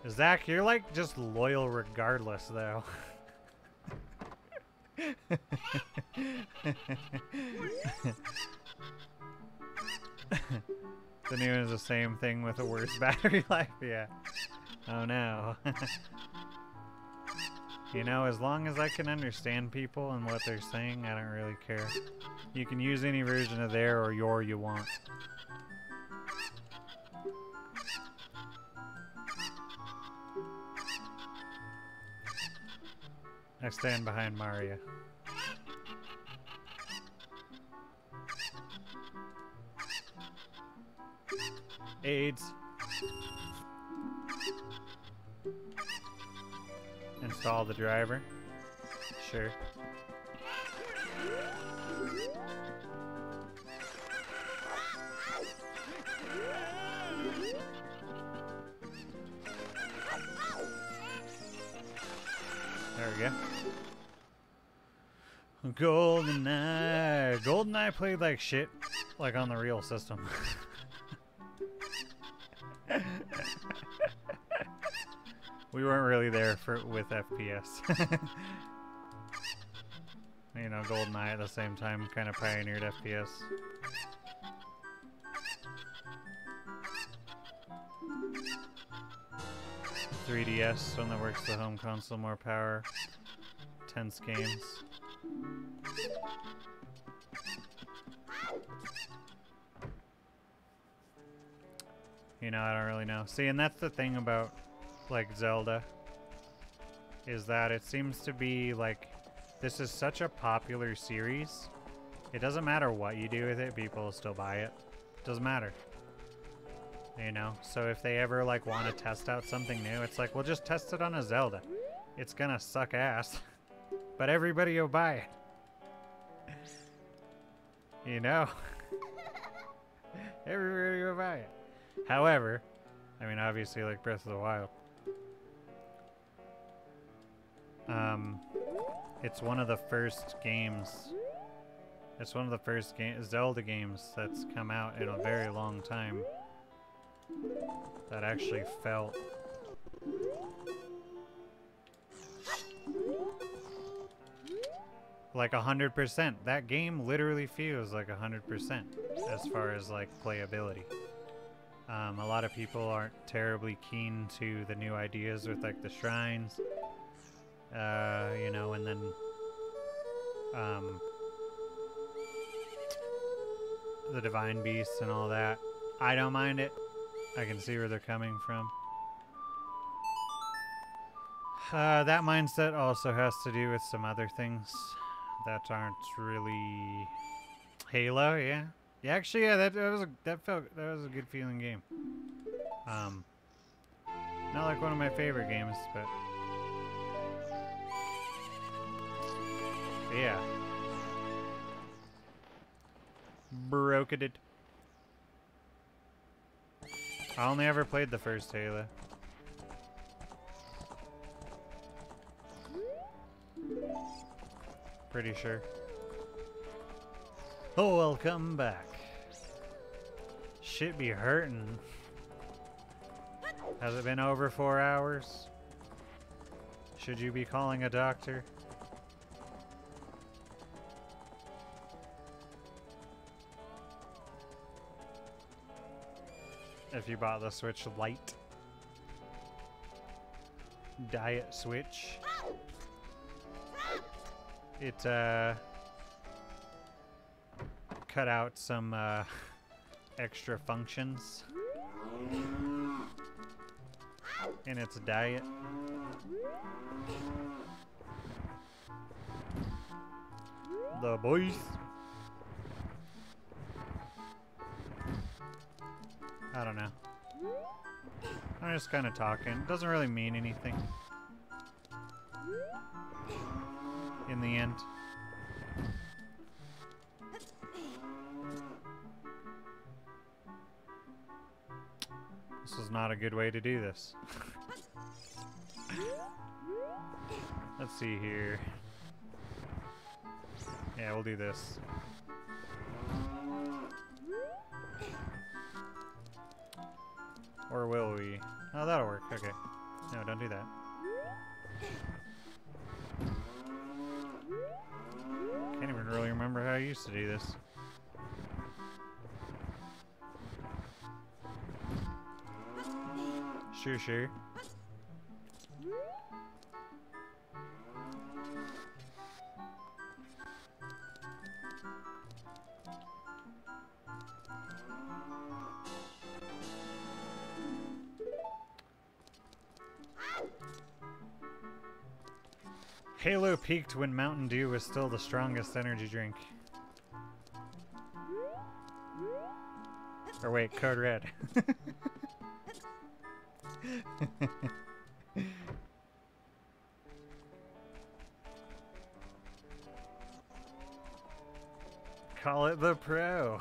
Zach, you're like just loyal regardless, though. The new one is the same thing with a worse battery life, yeah. Oh no. You know, as long as I can understand people and what they're saying, I don't really care. You can use any version of their or your you want. I stand behind Mario. AIDS. Install the driver. Sure. There we go. GoldenEye. GoldenEye played like shit, like on the real system. We weren't really there with FPS. You know, GoldenEye at the same time kind of pioneered FPS. .3DS, one that works the home console, more power. Tense games. You know, I don't really know. See, and that's the thing about, like, Zelda, is that it seems to be, like, this is such a popular series. It doesn't matter what you do with it, people will still buy it. Doesn't matter. You know? So if they ever, like, want to test out something new, it's like, well, just test it on a Zelda. It's gonna suck ass. But everybody will buy it. You know? Everybody will buy it. However, I mean, obviously, like Breath of the Wild. It's one of the first games. It's one of the first Zelda games that's come out in a very long time that actually felt Like 100%. That game literally feels like 100% as far as like playability. A lot of people aren't terribly keen to the new ideas with like the shrines, you know, and then the divine beasts and all that. I don't mind it. I can see where they're coming from. That mindset also has to do with some other things that aren't really Halo. Yeah, yeah. Actually, yeah. That was a good feeling game. Not like one of my favorite games, but yeah. Broke it. I only ever played the first Halo. Pretty sure. Oh, welcome back. Shit be hurting. Has it been over 4 hours? Should you be calling a doctor? If you bought the Switch Lite. Diet Switch. It cut out some extra functions in its diet. The boys. I don't know. I'm just kind of talking. It doesn't really mean anything. In the end. This is not a good way to do this. Let's see here. Yeah, we'll do this. Or will we? Oh, that'll work. Okay. No, don't do that. Can't even really remember how I used to do this. Sure, sure. Halo peaked when Mountain Dew was still the strongest energy drink. Or wait, Code Red. Call it the Pro.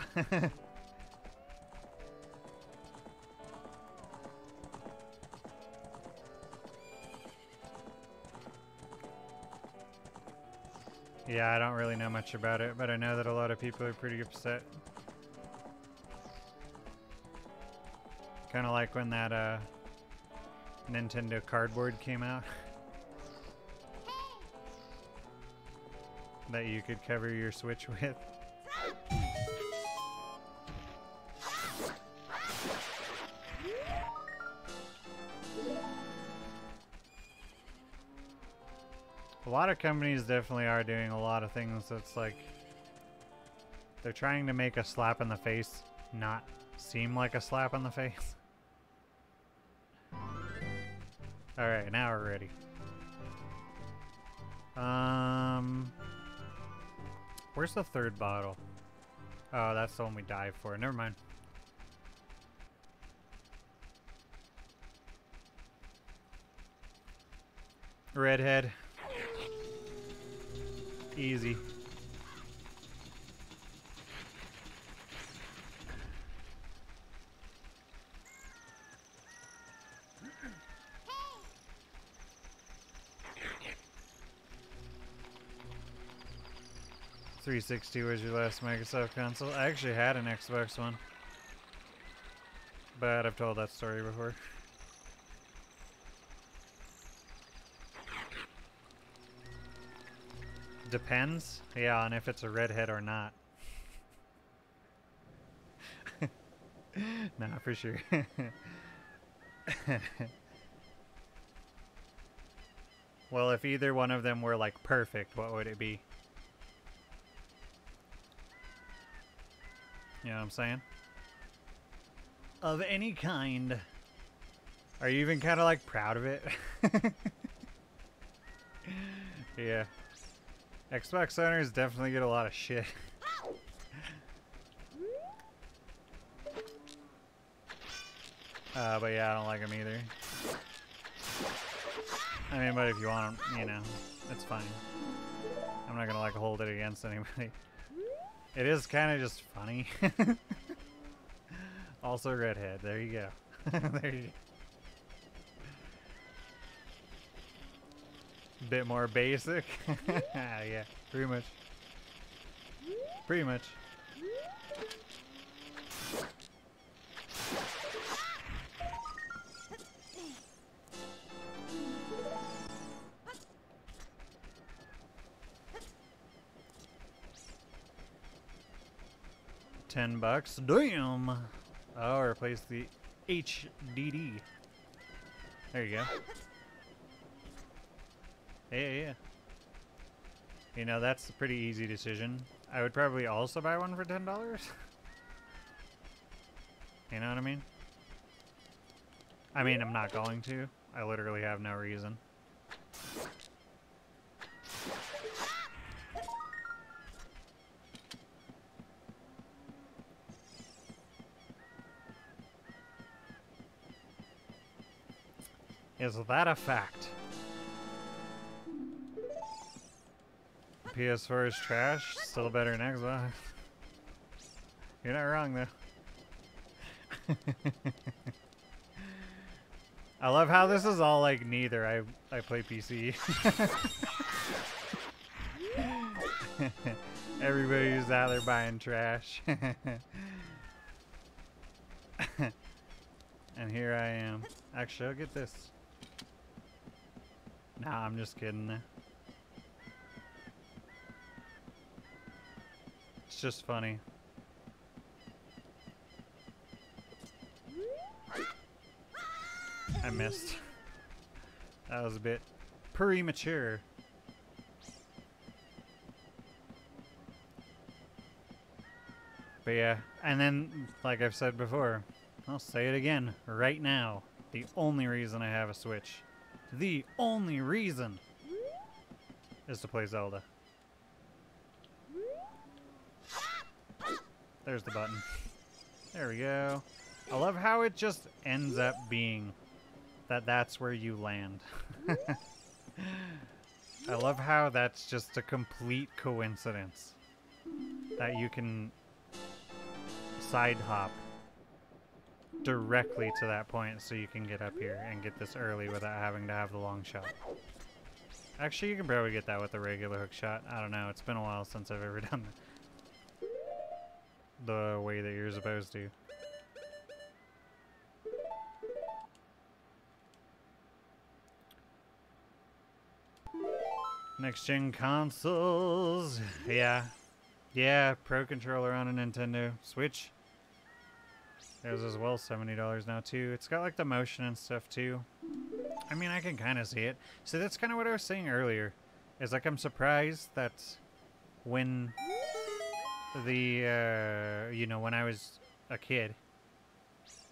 Yeah, I don't really know much about it, but I know that a lot of people are pretty upset. Kind of like when that Nintendo cardboard came out. That you could cover your Switch with. A lot of companies definitely are doing a lot of things that's like they're trying to make a slap in the face not seem like a slap in the face. Alright, now we're ready. Where's the third bottle? Oh, that's the one we dive for. Never mind. Redhead. Easy. .360 was your last Microsoft console. I actually had an Xbox One, but I've told that story before. Depends, yeah, on if it's a redhead or not. Nah, for sure. Well, if either one of them were like perfect, what would it be? You know what I'm saying? Of any kind. Are you even kind of like proud of it? Yeah. Xbox owners definitely get a lot of shit. But yeah, I don't like them either. I mean, but if you want them, you know, it's fine. I'm not gonna like hold it against anybody. It is kind of just funny. Also redhead, there you go. There you go. Bit more basic. Yeah, pretty much. Pretty much. $10. Damn! Oh, replace the HDD. There you go. Yeah. You know, that's a pretty easy decision. I would probably also buy one for $10. You know what I mean? I mean, I'm not going to. I literally have no reason. Is that a fact? PS4 is trash, still better than Xbox. You're not wrong though. I love how this is all like neither. I play PC. Everybody's out there buying trash. And here I am. Actually, I'll get this. Nah, I'm just kidding there. It's just funny. I missed. That was a bit premature. But yeah, and then, like I've said before, I'll say it again right now. The only reason I have a Switch, the only reason, is to play Zelda. There's the button. There we go. I love how it just ends up being that that's where you land. I love how that's just a complete coincidence that you can side hop directly to that point so you can get up here and get this early without having to have the long shot. Actually, you can probably get that with a regular hook shot. I don't know, it's been a while since I've ever done the way that you're supposed to. Next gen consoles. Yeah, Pro Controller on a Nintendo Switch. There's as well $70 now too. It's got like the motion and stuff too. I mean, I can kind of see it. So that's kind of what I was saying earlier. Is like I'm surprised that when the you know, when I was a kid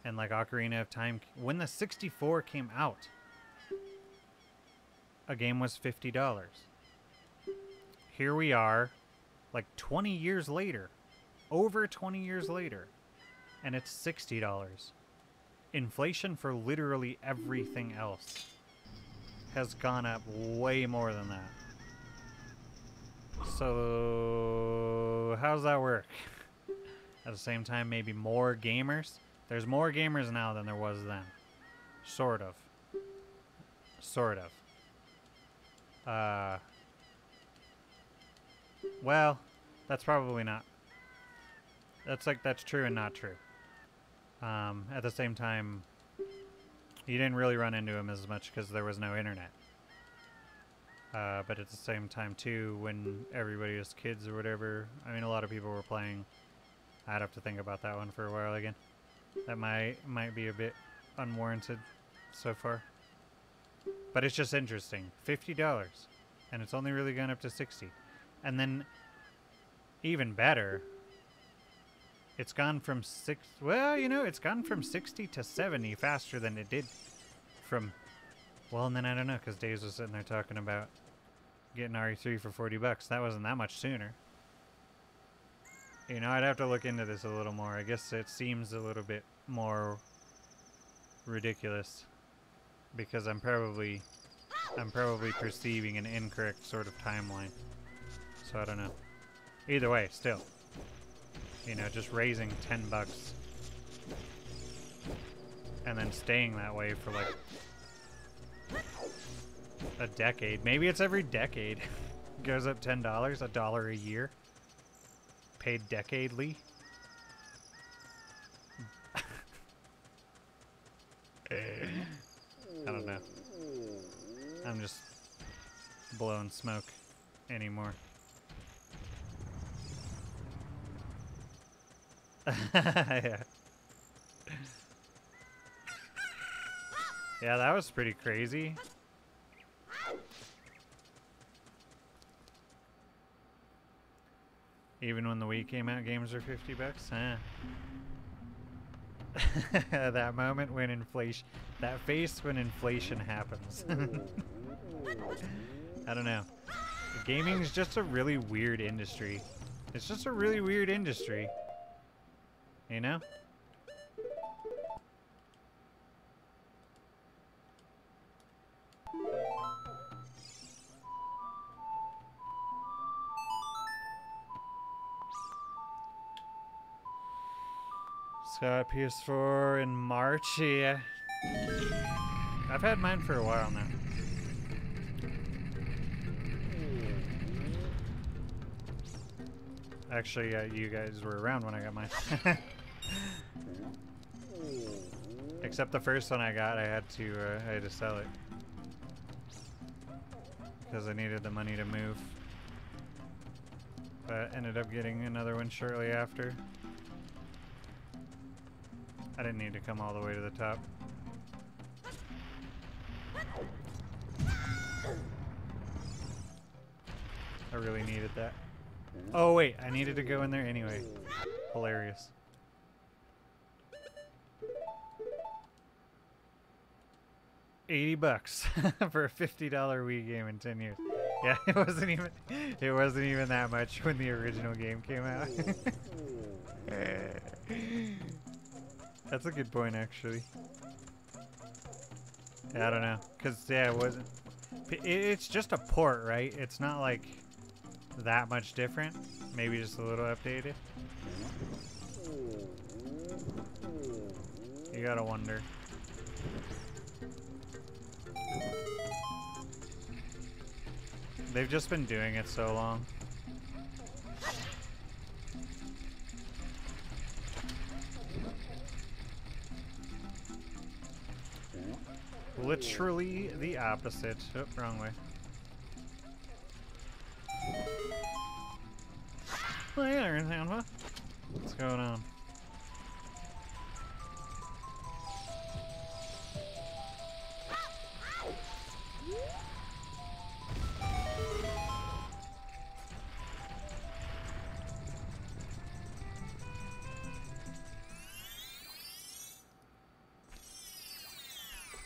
and like Ocarina of Time, when the 64 came out, a game was $50. Here we are, like 20 years later, over 20 years later, and it's $60. Inflation for literally everything else has gone up way more than that. So, how does that work? At the same time, maybe more gamers? There's more gamers now than there was then. Sort of. Sort of. Well, that's probably not. That's true and not true. At the same time, you didn't really run into him as much because there was no internet. But at the same time, too, when everybody was kids or whatever, I mean, a lot of people were playing. I'd have to think about that one for a while again. That might be a bit unwarranted so far. But it's just interesting. $50. And it's only really gone up to 60. And then, even better, it's gone from it's gone from 60 to 70 faster than it did from, well, and then I don't know, because Days was sitting there talking about getting RE3 for $40. That wasn't that much sooner. You know, I'd have to look into this a little more. I guess it seems a little bit more ridiculous because I'm probably perceiving an incorrect sort of timeline. So I don't know. Either way, still. You know, just raising $10 and then staying that way for like a decade. Maybe it's every decade. Goes up $10, $1 a year. Paid decadely. I don't know. I'm just blowing smoke anymore. Yeah. Yeah, that was pretty crazy. Even when the Wii came out, games were $50, huh? That moment when inflation, that face when inflation happens. I don't know. Gaming is just a really weird industry. It's just a really weird industry. You know? Got PS4 in March, yeah. I've had mine for a while now. Actually, you guys were around when I got mine. Except the first one I got, I had to sell it. Because I needed the money to move. But ended up getting another one shortly after. I didn't need to come all the way to the top. I really needed that. Oh wait, I needed to go in there anyway. Hilarious. $80 for a $50 Wii game in 10 years. Yeah, it wasn't even that much when the original game came out. That's a good point, actually. Yeah, I don't know, cause yeah, it wasn't. It's just a port, right? It's not like that much different. Maybe just a little updated. You gotta wonder. They've just been doing it so long. Literally the opposite. Oh, wrong way. Oh yeah, there is huh? What's going on?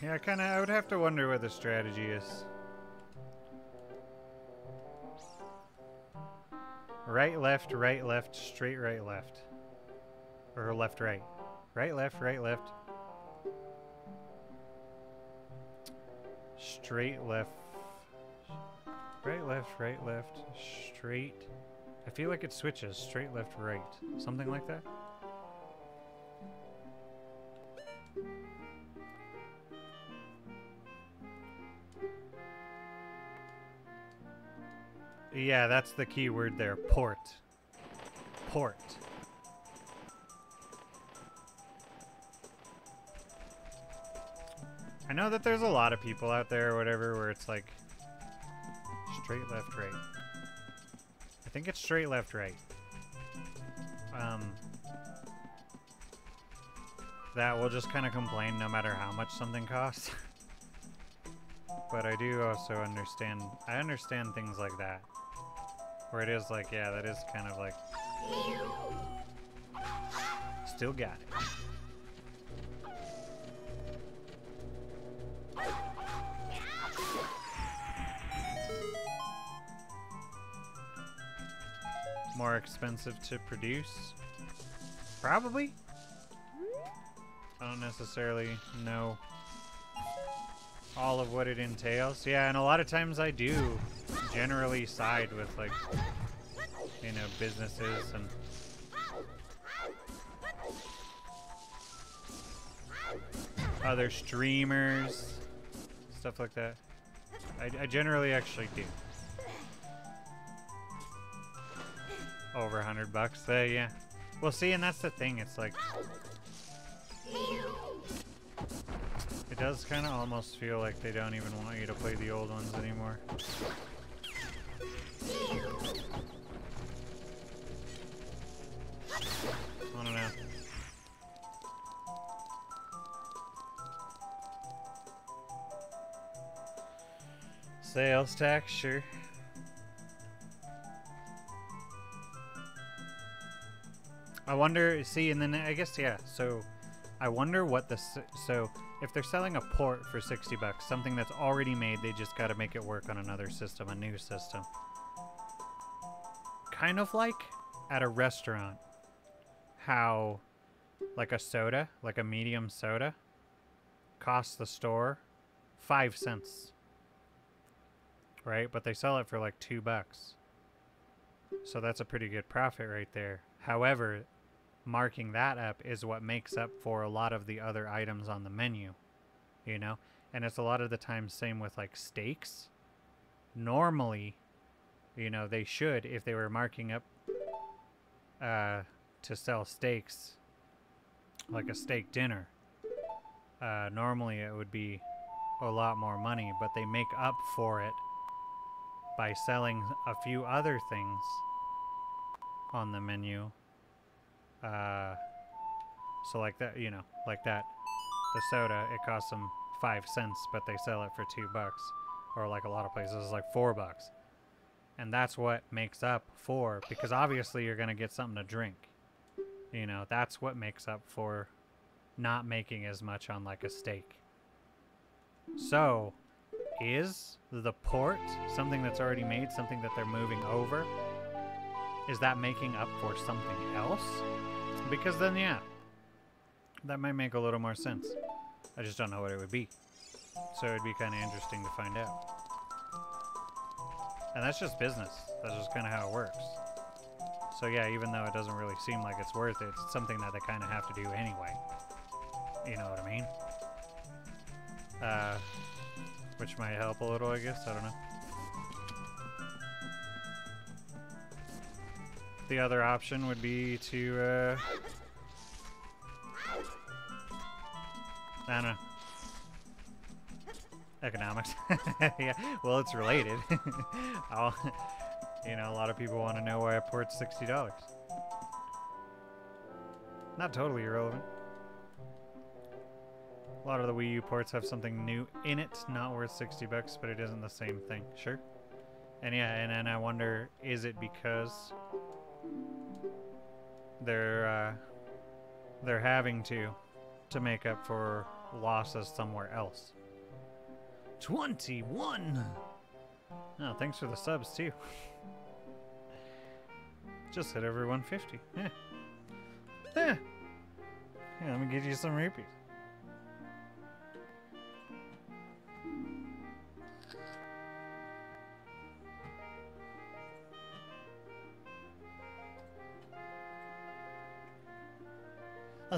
Yeah, I would have to wonder what the strategy is. Right, left, straight, right, left. Or left, right. Right, left, straight, left. Right, left, straight. I feel like it switches. Straight, left, right. Something like that. Yeah, that's the key word there. Port. Port. I know that there's a lot of people out there or whatever where it's like Straight, left, right. I think it's straight, left, right. That will just kind of complain no matter how much something costs. But I do also understand, I understand things like that. Where it is like, yeah, that is kind of like... Still got it. More expensive to produce? Probably? I don't necessarily know all of what it entails. Yeah, and a lot of times I do generally side with, like, you know, businesses and other streamers, stuff like that. I generally actually do. Over $100, yeah. Well, see, and that's the thing. It's like, it does kind of almost feel like they don't even want you to play the old ones anymore. I don't know. Sales tax, sure. I wonder, see, and then I guess, yeah, so I wonder what the, so if they're selling a port for $60, something that's already made, they just got to make it work on another system, a new system. Kind of like at a restaurant, how like a soda, like a medium soda, costs the store 5 cents, right? But they sell it for like $2. So that's a pretty good profit right there. However, marking that up is what makes up for a lot of the other items on the menu, you know? And it's a lot of the time same with like steaks. Normally, you know, they should, if they were marking up to sell steaks, like a steak dinner, normally it would be a lot more money, but they make up for it by selling a few other things on the menu. So like that, you know, like that, the soda, it costs them 5 cents, but they sell it for $2, or like a lot of places, like $4. And that's what makes up for, because obviously you're gonna get something to drink. You know, that's what makes up for not making as much on like a steak. So, is the port something that's already made, something that they're moving over? Is that making up for something else? Because then, yeah, that might make a little more sense. I just don't know what it would be. So it'd be kind of interesting to find out. And that's just business. That's just kind of how it works. So yeah, even though it doesn't really seem like it's worth it, it's something that they kind of have to do anyway. You know what I mean? Which might help a little, I guess. I don't know. The other option would be to, I don't know. Economics. Yeah, well, it's related. You know, a lot of people want to know why a port's $60. Not totally irrelevant. A lot of the Wii U ports have something new in it, not worth $60, but it isn't the same thing. Sure. And yeah, and I wonder, is it because they're having to make up for losses somewhere else? 21. Oh, thanks for the subs too. Just hit over 150. Yeah. Yeah. Yeah, let me get you some rupees.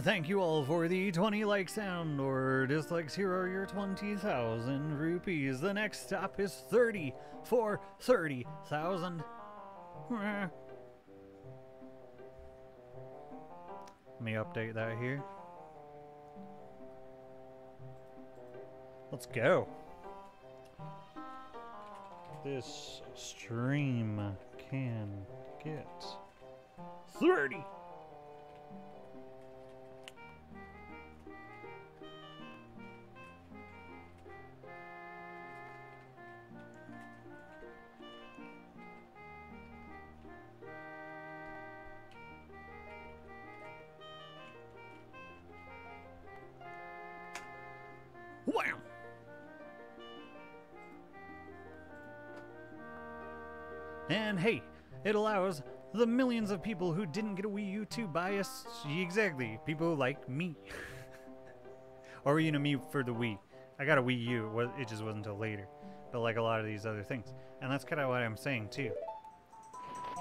Thank you all for the 20 like sound or dislikes. Here are your 20,000 rupees. The next stop is 30 for 30,000. Let me update that here. Let's go. this stream can get 30. Wham! And hey, it allows the millions of people who didn't get a Wii U to buy us, exactly, people like me. Or, you know, me for the Wii. I got a Wii U, it just wasn't until later. But like a lot of these other things. And that's kind of what I'm saying too.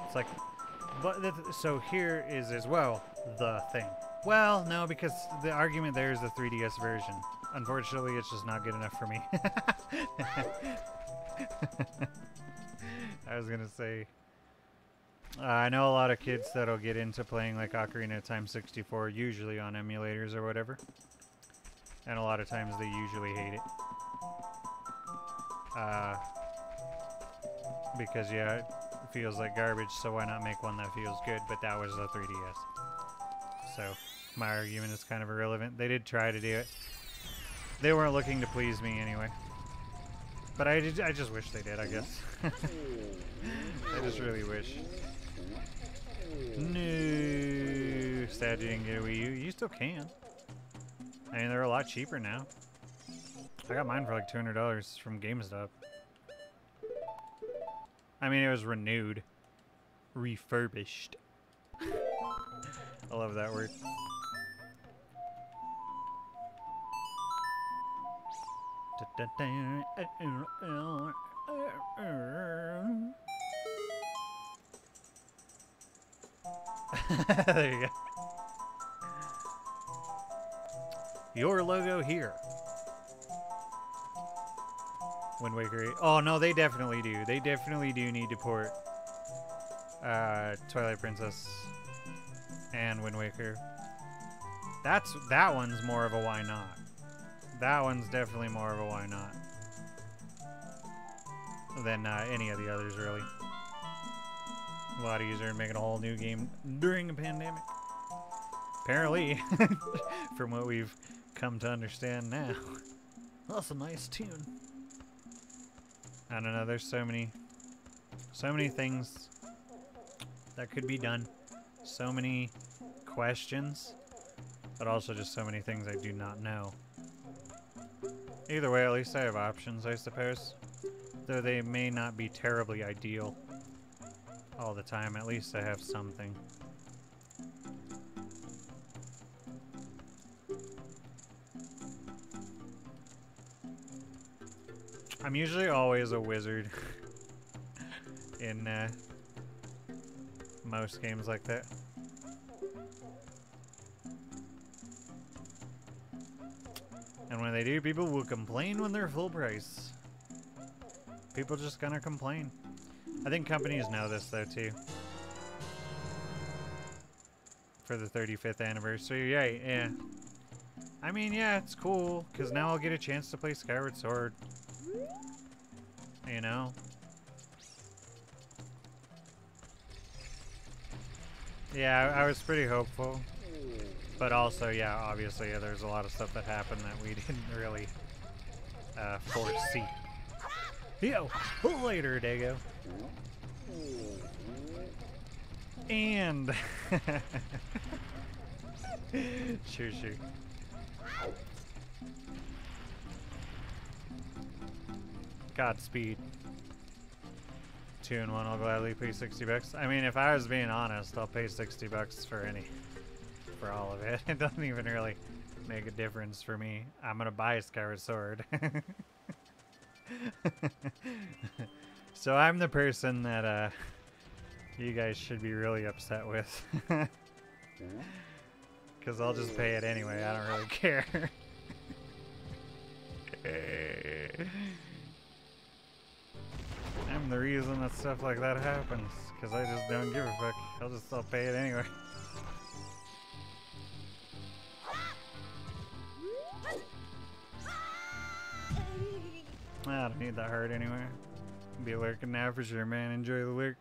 It's like, but so here is as well the thing. Well, no, because the argument there is the 3DS version. Unfortunately, it's just not good enough for me. I was gonna say, I know a lot of kids that'll get into playing like Ocarina of Time 64, usually on emulators or whatever. And a lot of times they usually hate it. Because yeah, it feels like garbage, so why not make one that feels good? But that was the 3DS. So my argument is kind of irrelevant. They did try to do it. They weren't looking to please me anyway. But I just wish they did, I guess. I just really wish. No, sad you didn't get a Wii U. You still can. I mean, they're a lot cheaper now. I got mine for like $200 from GameStop. I mean, it was renewed. Refurbished. I love that word. There you go. Your logo here. Wind Waker 8. Oh no, they definitely do. They definitely do need to port Twilight Princess and Wind Waker. That one's more of a why not. That one's definitely more of a why not than any of the others, really. A lot easier than making a whole new game during a pandemic. Apparently, from what we've come to understand now. That's a nice tune. I don't know, there's so many things that could be done. So many questions, but also just so many things I do not know. Either way, at least I have options, I suppose. Though they may not be terribly ideal all the time, at least I have something. I'm usually always a wizard in most games like that. And when they do, people will complain when they're full price. People just gonna complain. I think companies know this though too. For the 35th anniversary, yeah. I mean, yeah, it's cool, because now I'll get a chance to play Skyward Sword. You know? Yeah, I was pretty hopeful. But also, yeah, obviously, there's a lot of stuff that happened that we didn't really foresee. Yo, later, Dago. And... Sure. Godspeed. 2 and 1, I'll gladly pay $60. I mean, if I was being honest, I'll pay $60 for all of it. It doesn't even really make a difference for me. I'm gonna buy Skyward Sword. So I'm the person that you guys should be really upset with. Because I'll just pay it anyway, I don't really care. I'm the reason that stuff like that happens, because I just don't give a fuck. I'll pay it anyway. I don't need that heart anyway. Be lurking now for sure, man. Enjoy the lurk.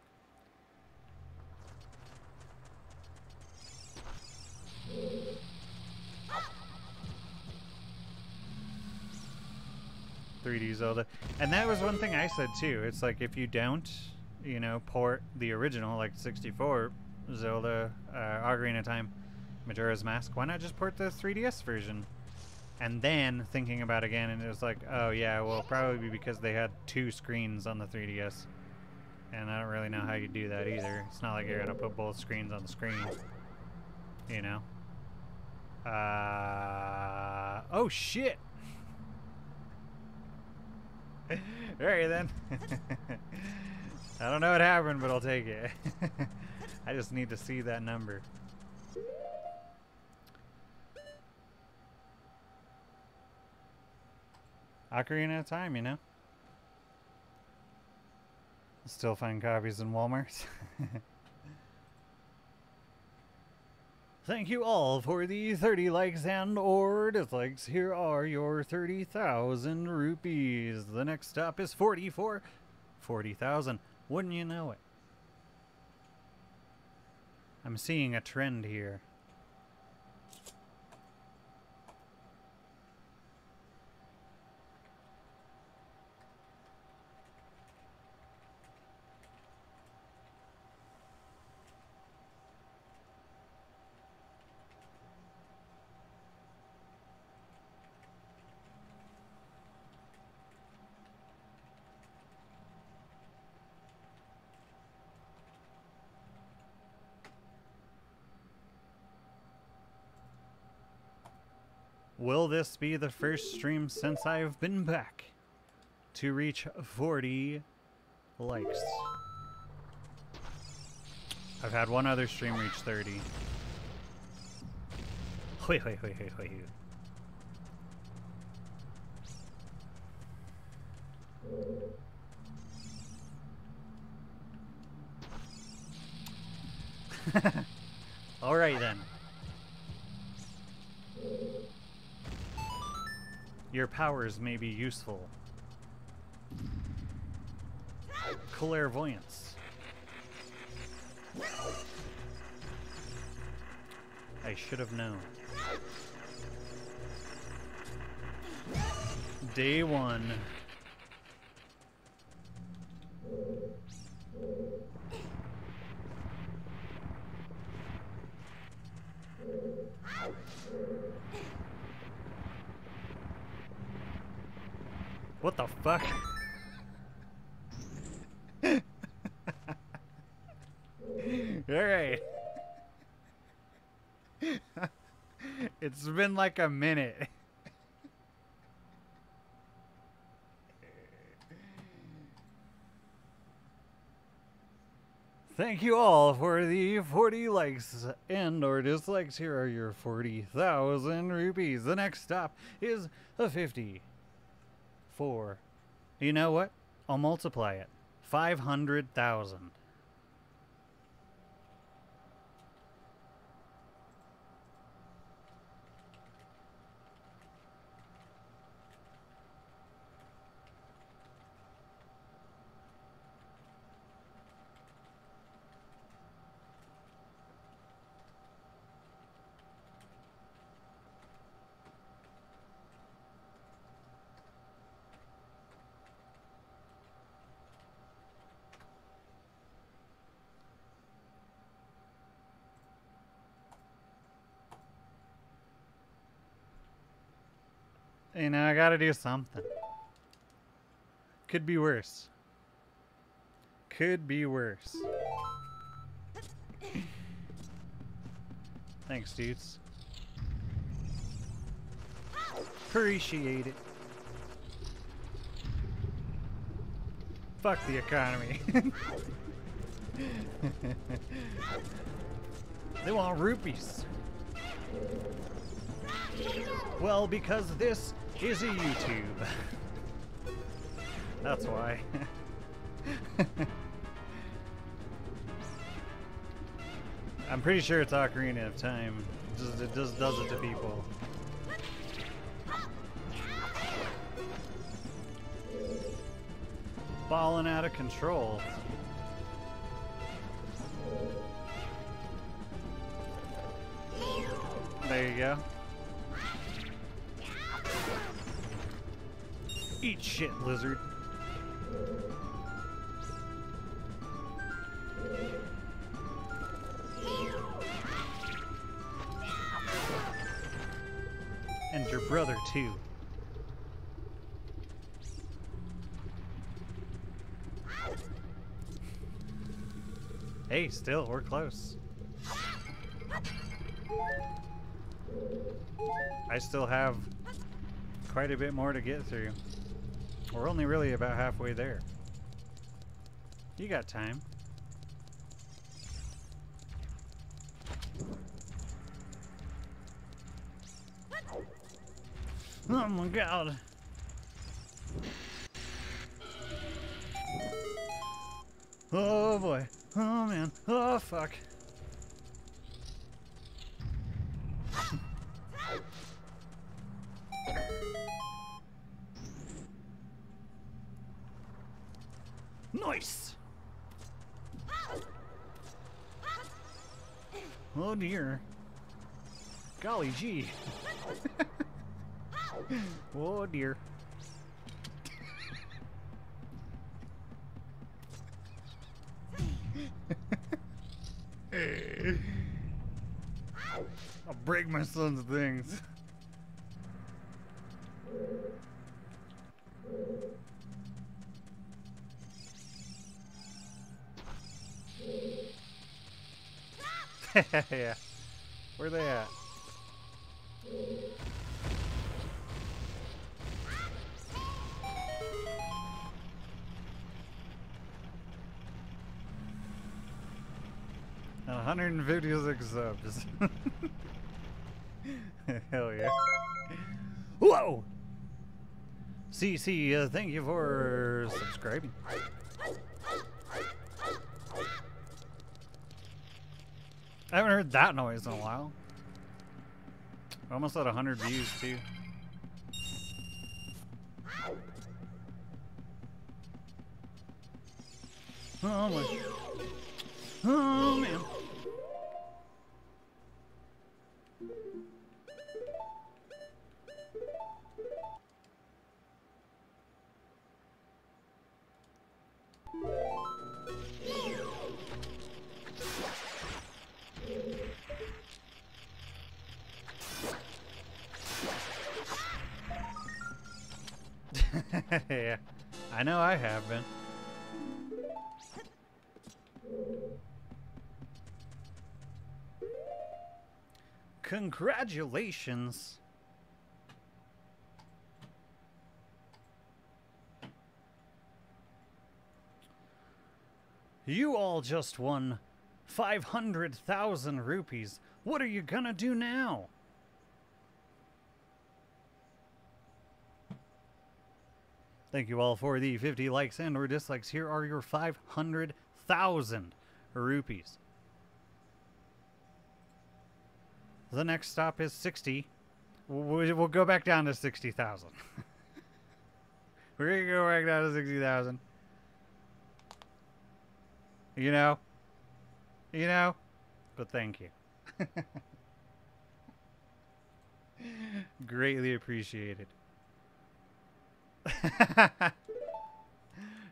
.3D Zelda. And that was one thing I said too. It's like if you don't, you know, port the original, like 64 Zelda, Ocarina of Time, Majora's Mask, why not just port the 3DS version? And then thinking about it again, and it was like, oh yeah, well, probably because they had 2 screens on the 3DS. And I don't really know how you do that either. It's not like you're gonna put both screens on the screen, you know? Oh shit! Alright then. I don't know what happened, but I'll take it. I just need to see that number. Ocarina of Time, you know? Still find copies in Walmart. Thank you all for the 30 likes and or dislikes. Here are your 30,000 rupees. The next stop is 40,000. Wouldn't you know it? I'm seeing a trend here. Will this be the first stream since I've been back to reach 40 likes? I've had one other stream reach 30. Wait. All right then. Your powers may be useful. Clairvoyance. I should have known. Day 1. What the fuck? Alright. It's been like a minute. Thank you all for the 40 likes and or dislikes. Here are your 40,000 rupees. The next stop is a 50. 4. You know what? I'll multiply it. 500,000. You know, I gotta do something. Could be worse. Could be worse. Thanks, dudes. Appreciate it. Fuck the economy. They want rupees. Well, because this is a YouTube. That's why. I'm pretty sure it's Ocarina of Time. It just does it to people. balling out of control. There you go. Eat shit, lizard. And your brother, too. Hey, still, we're close. I still have quite a bit more to get through. We're only really about halfway there. You got time. Oh my god. Oh boy. Oh man. Oh fuck. Nice. Oh dear. Golly gee. Oh dear. I'll break my son's things. Yeah. Where they at? And 156 subs. Hell yeah. Whoa! CC, thank you for subscribing. I haven't heard that noise in a while. Almost at 100 views too. Oh my. Oh man. Yeah, I know I have been. Congratulations. You all just won 500,000 rupees. What are you gonna do now? Thank you all for the 50 likes and or dislikes. Here are your 500,000 rupees. The next stop is 60. We'll go back down to 60,000. We're going to go back down to 60,000. You know? You know? But thank you. Greatly appreciated.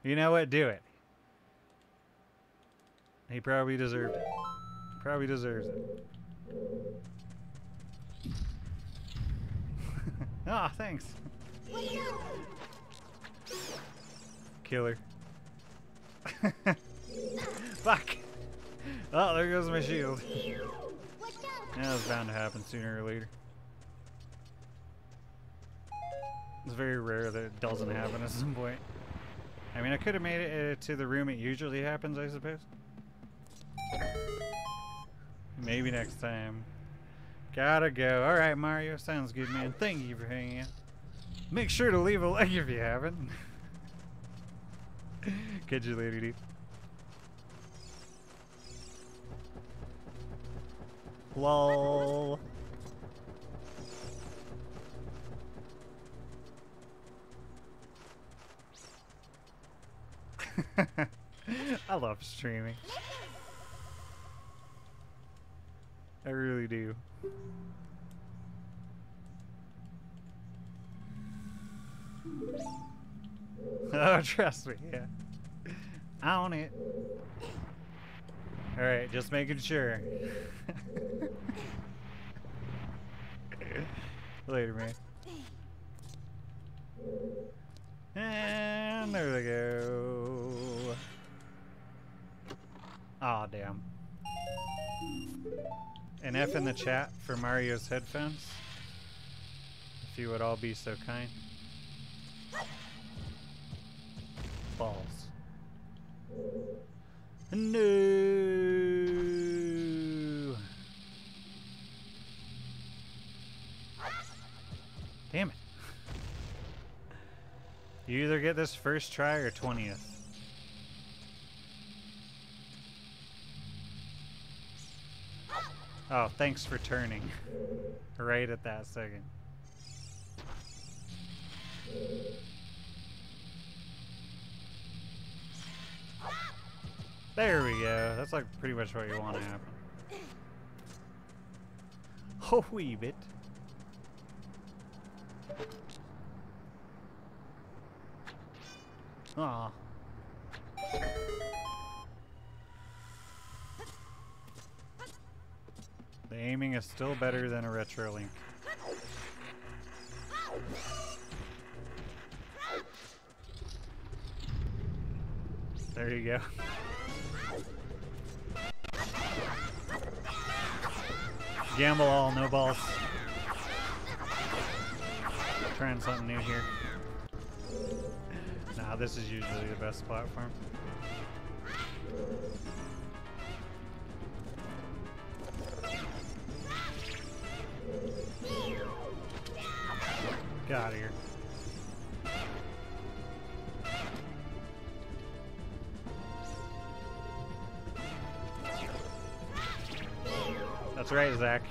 You know what? Do it. He probably deserved it. Probably deserves it. Ah, oh, thanks. Killer. Fuck. Oh, there goes my shield. Yeah, it's bound to happen sooner or later. It's very rare that it doesn't happen at some point. I mean, I could have made it to the room it usually happens, I suppose. Maybe next time. Gotta go. Alright, Mario. Sounds good, man. Thank you for hanging out. Make sure to leave a like if you haven't. Catch you later, dude. LOL. I love streaming. I really do. Oh, trust me, yeah. On it. Alright, just making sure. Later, man. And there we go. Aw, damn. An F in the chat for Mario's headphones. If you would all be so kind. Balls. No. Damn it. You either get this first try or 20th. Oh, thanks for turning. Right at that second. There we go. That's like pretty much what you want to happen. A wee bit. Aw. The aiming is still better than a retro Link. There you go. Gamble all, no balls. Trying something new here. Nah, this is usually the best platform. Get out of here. That's right, Zach.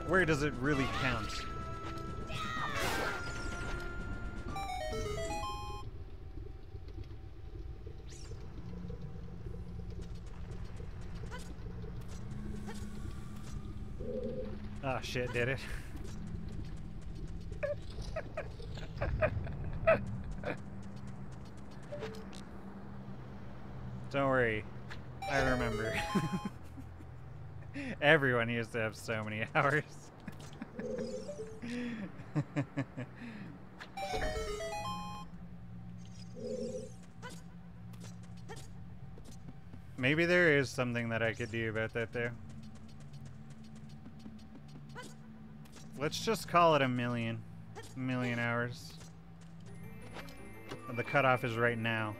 Where does it really count? Oh shit, did it? Don't worry, I remember. Everyone used to have so many hours. Maybe there is something that I could do about that though. Let's just call it a million hours. The cutoff is right now.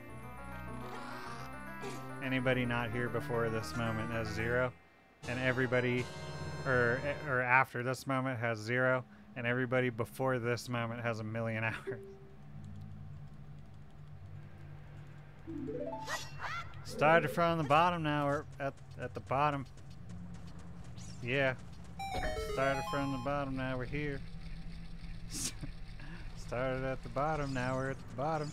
Anybody not here before this moment has 0, and everybody, or after this moment has 0, and everybody before this moment has 1,000,000 hours. Started from the bottom now, we're at the bottom. Yeah. Started from the bottom, now we're here. Started at the bottom, now we're at the bottom.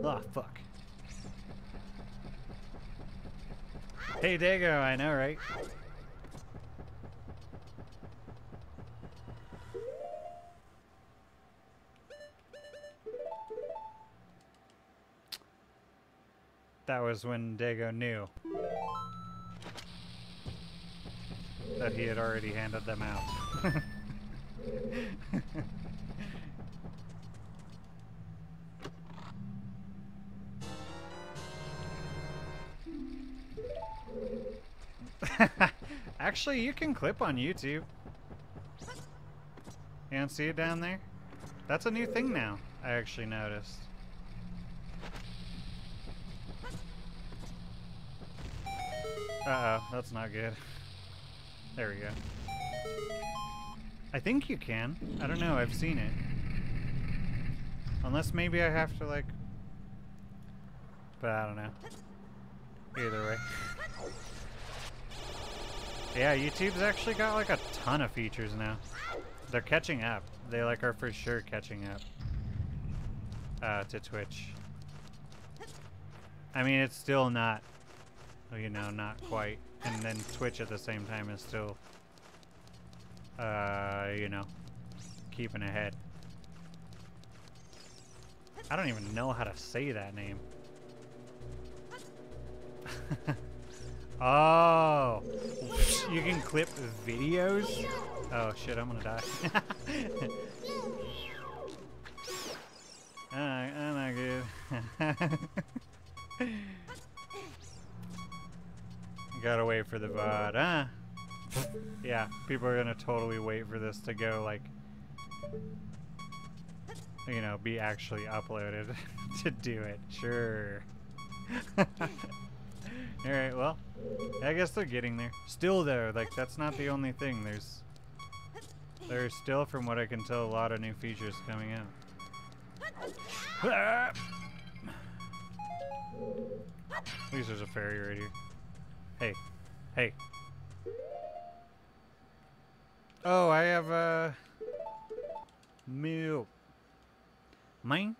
Oh, fuck. Hey, Dago, I know, right? That was when Dago knew that he had already handed them out. Actually, you can clip on YouTube. You don't see it down there? That's a new thing now, I actually noticed. Uh-oh, that's not good. There we go. I think you can. I don't know, I've seen it. Unless maybe I have to, like... But I don't know. Either way. Yeah, YouTube's actually got like a ton of features now. They're catching up. They like are for sure catching up to Twitch. I mean, it's still not, you know, not quite. And then Twitch at the same time is still, you know, keeping ahead. I don't even know how to say that name. Oh, you can clip videos? Oh shit, I'm gonna die. I'm not good. Gotta wait for the VOD, huh? Yeah, people are gonna totally wait for this to go, like, you know, be actually uploaded to do it. Sure. Alright, well, I guess they're getting there. Still though, like, that's not the only thing. There's still, from what I can tell, a lot of new features coming out. At least there's a fairy right here. Hey. Hey. Oh, I have, milk. Mine?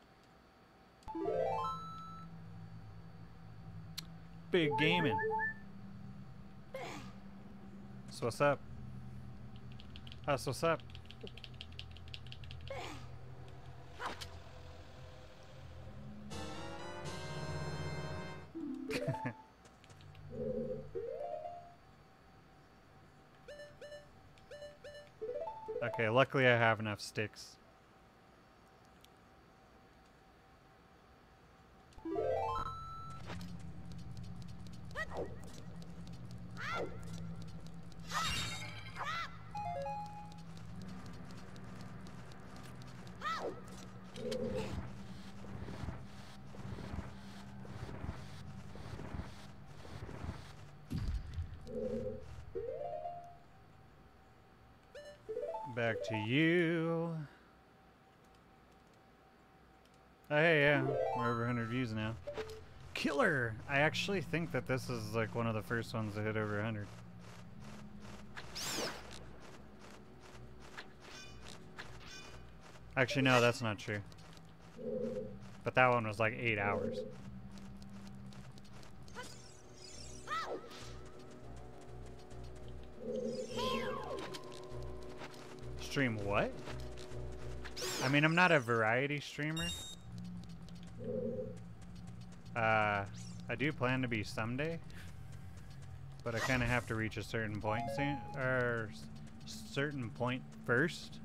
Big gaming. So what's up? That's what's up. Okay, luckily I have enough sticks. Back to you. Oh, hey, yeah, we're over 100 views now. Killer! I actually think that this is like one of the first ones to hit over 100. Actually, no, that's not true. But that one was like 8 hours. Stream what? I mean, I'm not a variety streamer. I do plan to be someday, but I kind of have to reach a certain point soon, or certain point first.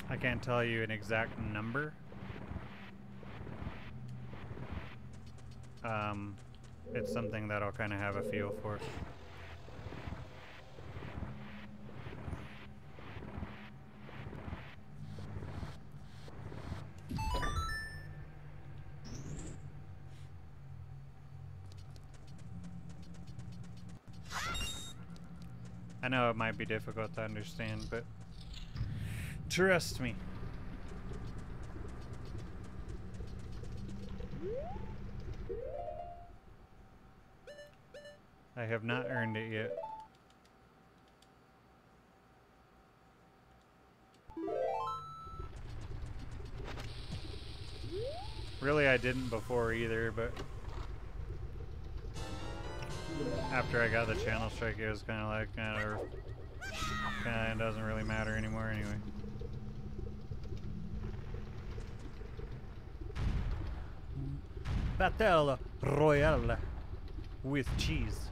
I can't tell you an exact number. It's something that I'll kind of have a feel for. I know it might be difficult to understand, but trust me. I have not earned it yet. Really, I didn't before either, but after I got the channel strike, it was kind of like, it doesn't really matter anymore anyway. Battle Royale with cheese.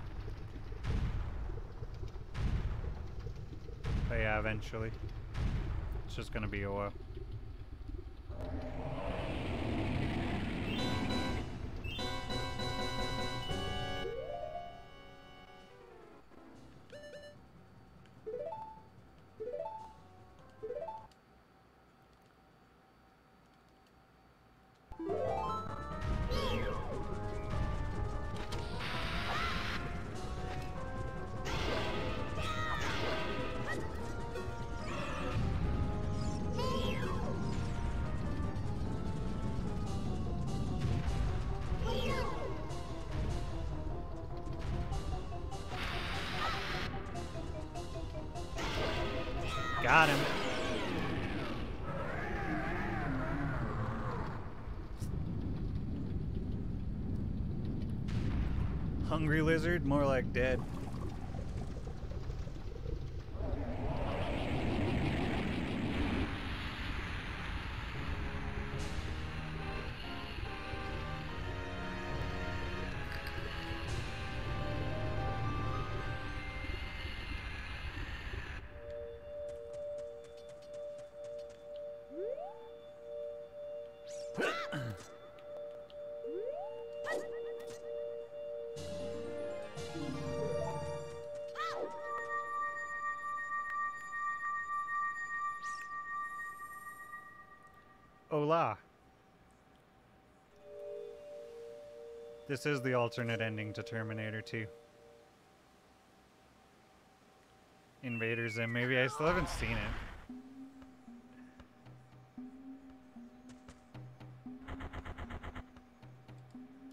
But yeah, eventually. It's just gonna be a while. Got him. Hungry lizard, more like dead. Hola. This is the alternate ending to Terminator 2. Invader Zim, maybe. I still haven't seen it.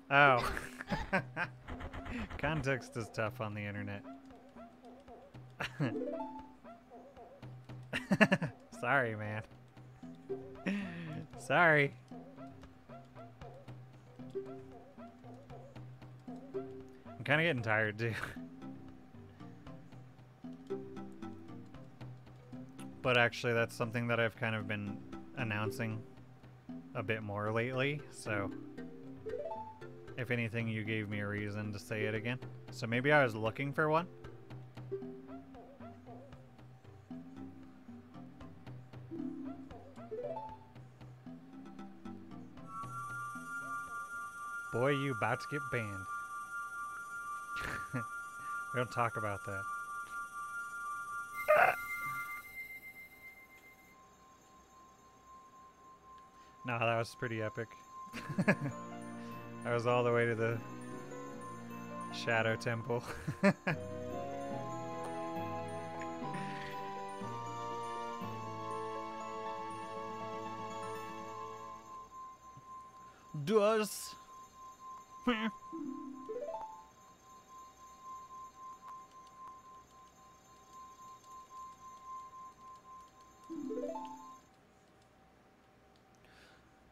Oh. Context is tough on the internet. Sorry, man. Sorry. I'm kind of getting tired, too. But actually, that's something that I've kind of been announcing a bit more lately, so if anything, you gave me a reason to say it again. So maybe I was looking for one? Boy, you about to get banned. We don't talk about that. No, that was pretty epic. I was all the way to the Shadow Temple. Does.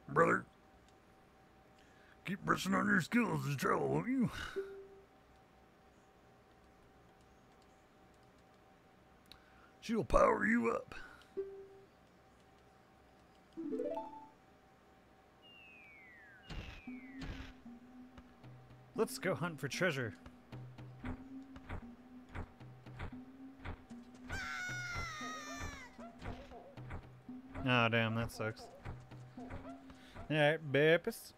Brother, keep pressing on your skills as you travel, won't you? She'll power you up. Let's go hunt for treasure. Oh, damn, that sucks. Alright, Beppis.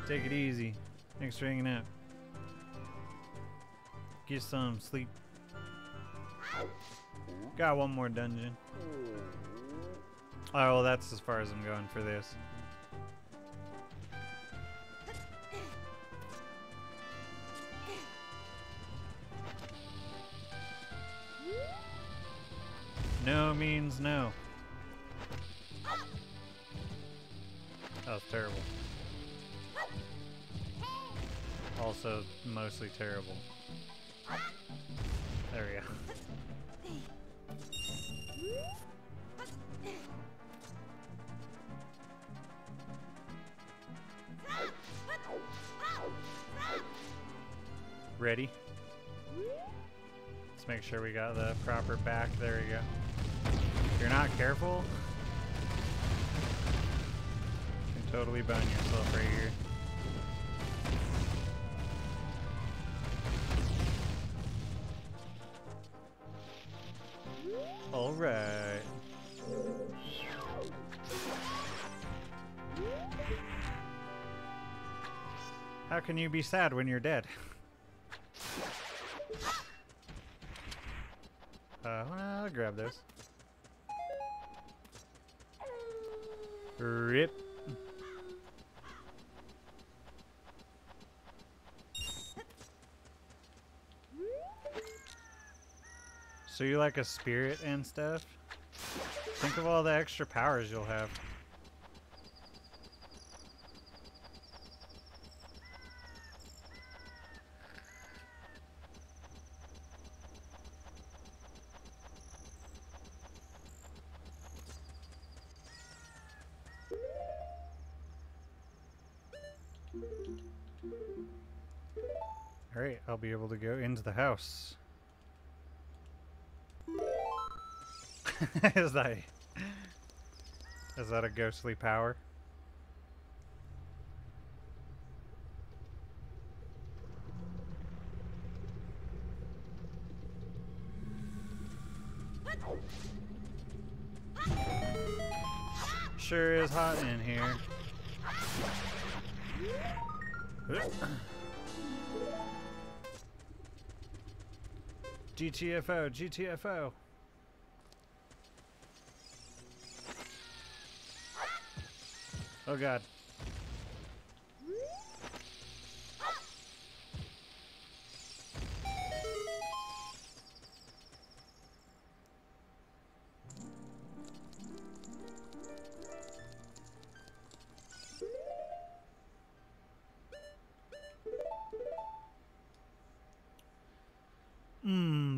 Take it easy. Thanks for hanging out. Get some sleep. Got one more dungeon. Oh, well, that's as far as I'm going for this. No means no. That was terrible. Also, mostly terrible. There we go. Ready? Let's make sure we got the proper back. There we go. If you're not careful, you can totally bone yourself right here. All right. How can you be sad when you're dead? I'll grab those. Rip. So you like a spirit and stuff? Think of all the extra powers you'll have. Alright, I'll be able to go into the house. Is that a ghostly power? Sure is hot in here. GTFO, GTFO. Oh god.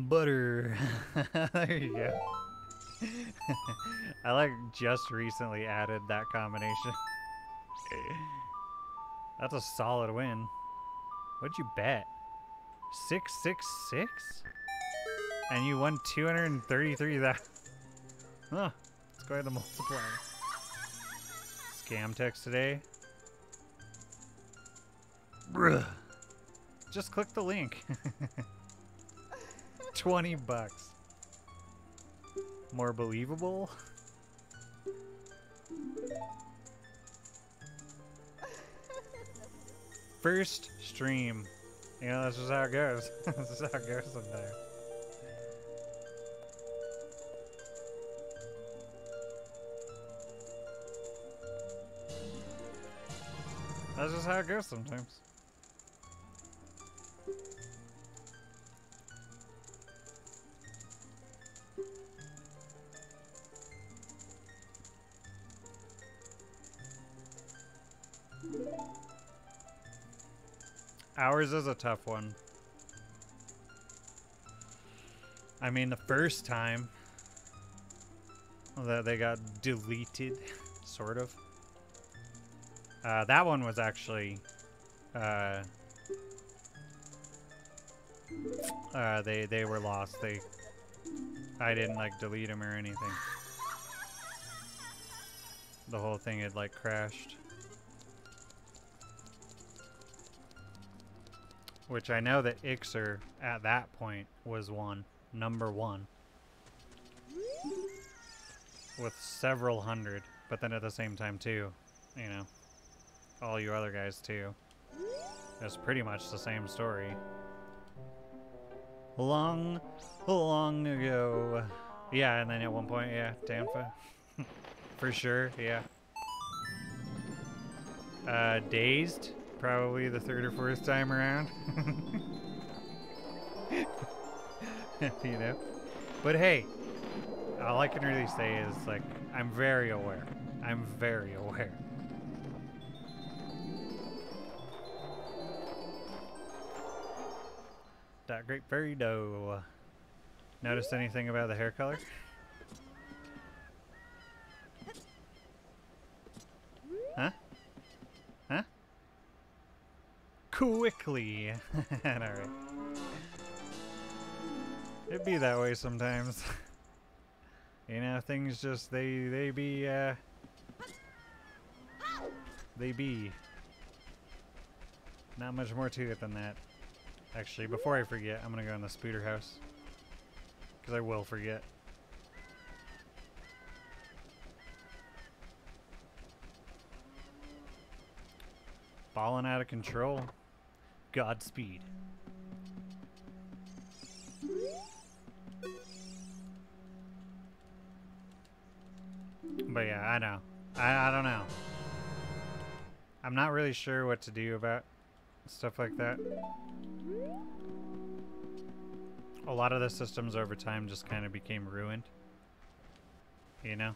Butter. There you go. I like just recently added that combination. That's a solid win. What'd you bet? 666? And you won 233,000. Huh. Let's go ahead and multiply. Scam text today. Bruh. Just click the link. 20 bucks. More believable? First stream. You know, that's just how it goes. This is how it goes sometimes. That's just how it goes sometimes. Ours is a tough one. I mean, the first time that they got deleted, sort of. That one was actually, they were lost. I didn't like delete them or anything. The whole thing had like crashed. Which I know that Ixer at that point was number one. With several hundred, but then at the same time too, you know, all you other guys too. It's pretty much the same story. Long ago. Yeah, and then at one point, yeah, Danfa. For sure, yeah. Dazed. Probably the third or fourth time around. You know? But hey, all I can really say is, like, I'm very aware. I'm very aware. That great fairy dough. Noticed anything about the hair color? Huh? Huh? Quickly. Alright. It'd be that way sometimes. You know, things just, they be. Not much more to it than that. Actually, before I forget, I'm gonna go in the Spooter house. Because I will forget. Falling out of control. Godspeed. But yeah, I know. I don't know. I'm not really sure what to do about stuff like that. A lot of the systems over time just kind of became ruined. You know?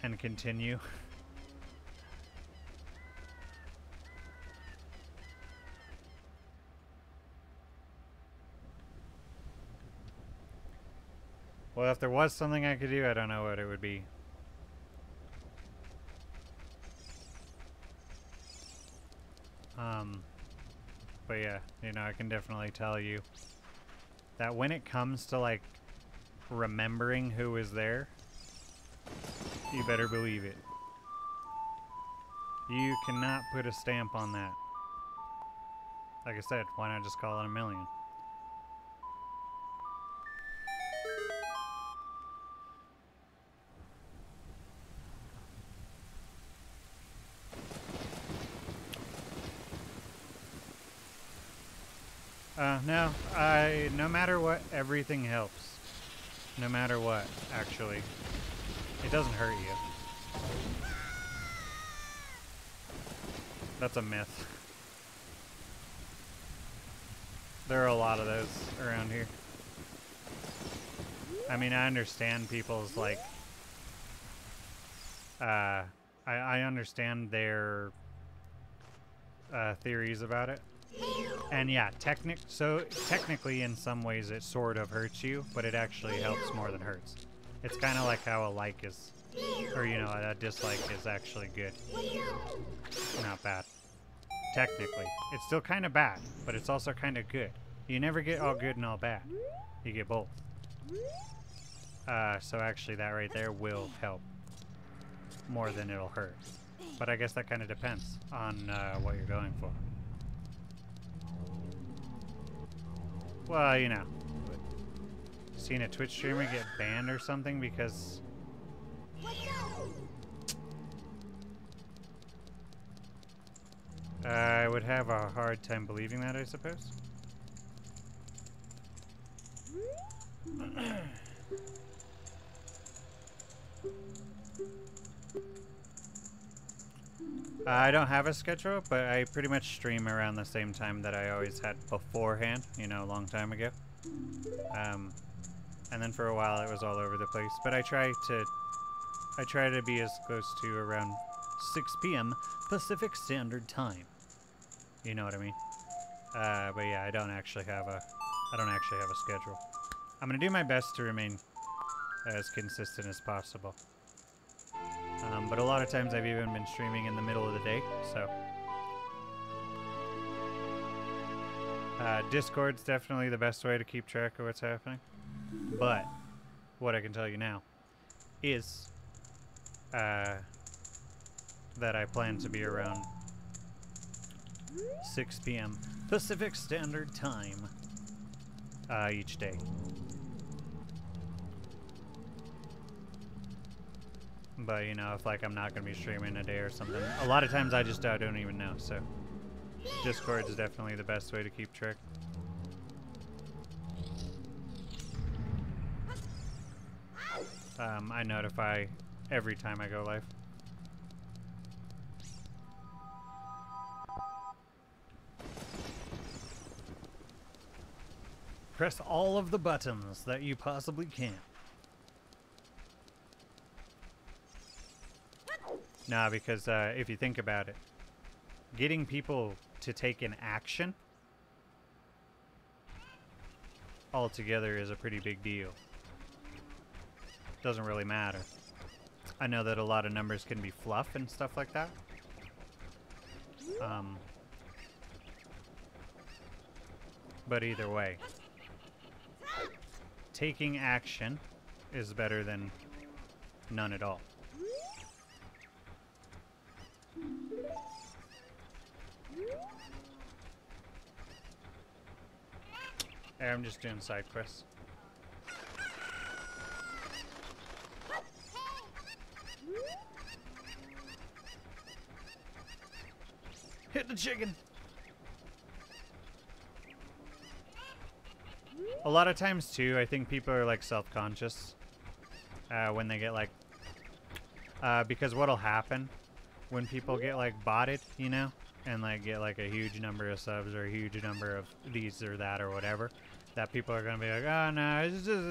And continue. Well, if there was something I could do, I don't know what it would be. But yeah, you know, I can definitely tell you that when it comes to, like, remembering who was there, you better believe it. You cannot put a stamp on that. Like I said, why not just call it a million? No, no matter what, everything helps. No matter what, actually. It doesn't hurt you. That's a myth. There are a lot of those around here. I mean, I understand people's, like, I understand their theories about it. And yeah, technically in some ways it sort of hurts you, but it actually helps more than hurts. It's kind of like how a like is, or you know, a dislike is actually good. Not bad. Technically. It's still kind of bad, but it's also kind of good. You never get all good and all bad. You get both. So actually that right there will help more than it'll hurt. But I guess that kind of depends on what you're going for. Well, you know, seeing a Twitch streamer get banned or something because... I would have a hard time believing that, I suppose. I don't have a schedule, but I pretty much stream around the same time that I always had beforehand, you know, a long time ago. And then for a while it was all over the place, but I try to be as close to around 6 p.m. Pacific Standard Time. You know what I mean? But yeah, I don't actually have a schedule. I'm gonna do my best to remain as consistent as possible. But a lot of times I've even been streaming in the middle of the day, so. Discord's definitely the best way to keep track of what's happening. But what I can tell you now is that I plan to be around 6 p.m. Pacific Standard Time each day. But, you know, if, like, I'm not going to be streaming a day or something, a lot of times I just don't even know, so Discord is definitely the best way to keep track. I notify every time I go live. Press all of the buttons that you possibly can. Nah, because if you think about it, getting people to take an action altogether is a pretty big deal. Doesn't really matter. I know that a lot of numbers can be fluff and stuff like that. But either way, taking action is better than none at all. I'm just doing side quests. Hit the chicken! A lot of times too, I think people are like self-conscious when they get like because what'll happen when people get like botted, you know, and like get like a huge number of subs or a huge number of these or that or whatever, that people are gonna be like, oh no, it's just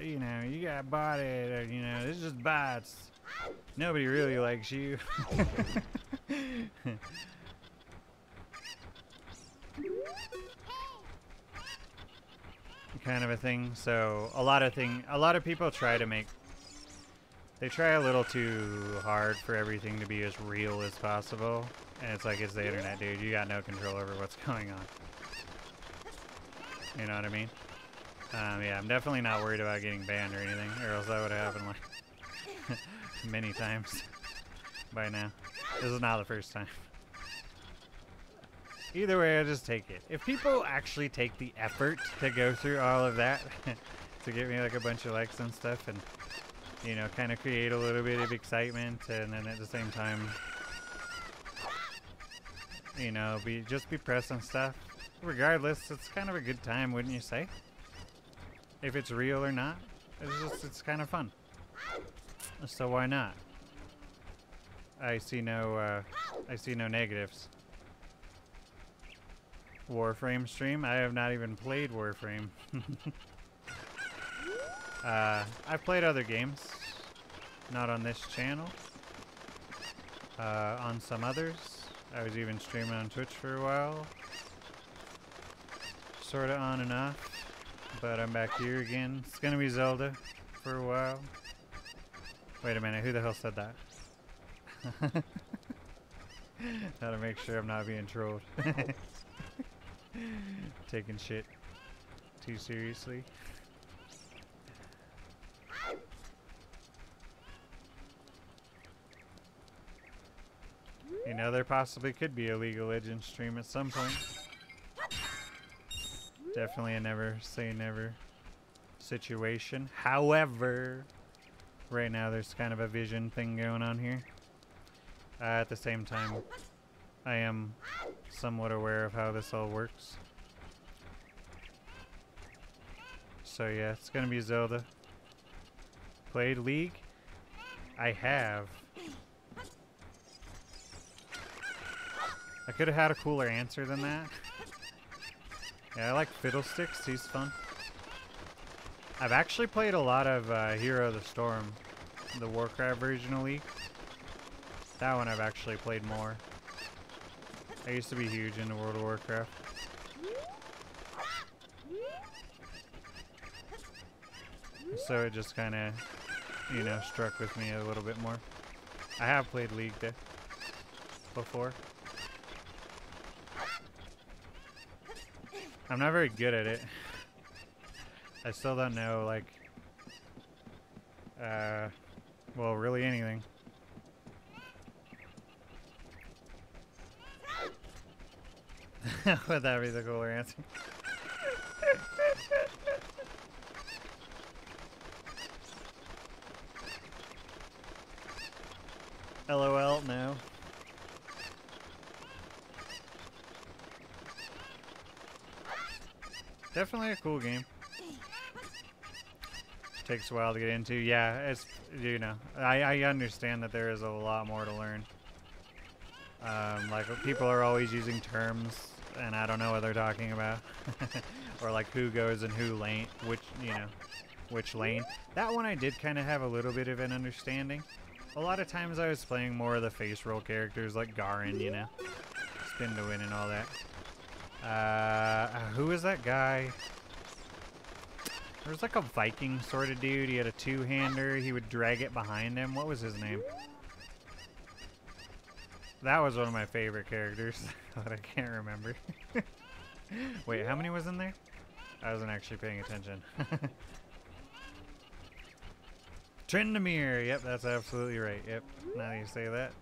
you got botted, or you know, it's just bots. Nobody really likes you. kind of a thing. So a lot of people try to make, they try a little too hard for everything to be as real as possible. And it's like, it's the internet, dude. You got no control over what's going on. You know what I mean? Yeah, I'm definitely not worried about getting banned or anything, or else that would have happened like many times by now. This is not the first time. Either way, I just take it. If people actually take the effort to go through all of that to get me like a bunch of likes and stuff, and you know, kind of create a little bit of excitement, and then at the same time, you know, just be pressing stuff. Regardless, it's kind of a good time, wouldn't you say? If it's real or not, it's kind of fun. So why not? I see no negatives. Warframe stream? I have not even played Warframe. I've played other games, not on this channel. On some others. I was even streaming on Twitch for a while. Sorta on and off. But I'm back here again. It's gonna be Zelda for a while. Wait a minute, who the hell said that? Gotta make sure I'm not being trolled. Taking shit too seriously. You know, there possibly could be a League of Legends stream at some point. Definitely a never say never situation. However, right now there's kind of a vision thing going on here. At the same time, I am somewhat aware of how this all works. So yeah, it's gonna be Zelda. Played League? I have. I could have had a cooler answer than that. Yeah, I like Fiddlesticks, he's fun. I've actually played a lot of Hero of the Storm, the Warcraft version of League. That one I've actually played more. I used to be huge into World of Warcraft. So it just kind of, you know, struck with me a little bit more. I have played League before. I'm not very good at it. I still don't know, like, well, really anything. Would that be the cooler answer? LOL, no. Definitely a cool game. Takes a while to get into. Yeah, it's, you know, I understand that there is a lot more to learn. Like, people are always using terms, and I don't know what they're talking about. Or like who goes and who lane, which, you know, which lane. That one I did kind of have a little bit of an understanding. A lot of times I was playing more of the face roll characters like Garin, you know. Spin to win and all that. Who is that guy? There was like a Viking sort of dude. He had a two-hander. He would drag it behind him. What was his name? That was one of my favorite characters, but I can't remember. Wait, how many was in there? I wasn't actually paying attention. Trindamere. Yep, that's absolutely right. Yep, now that you say that.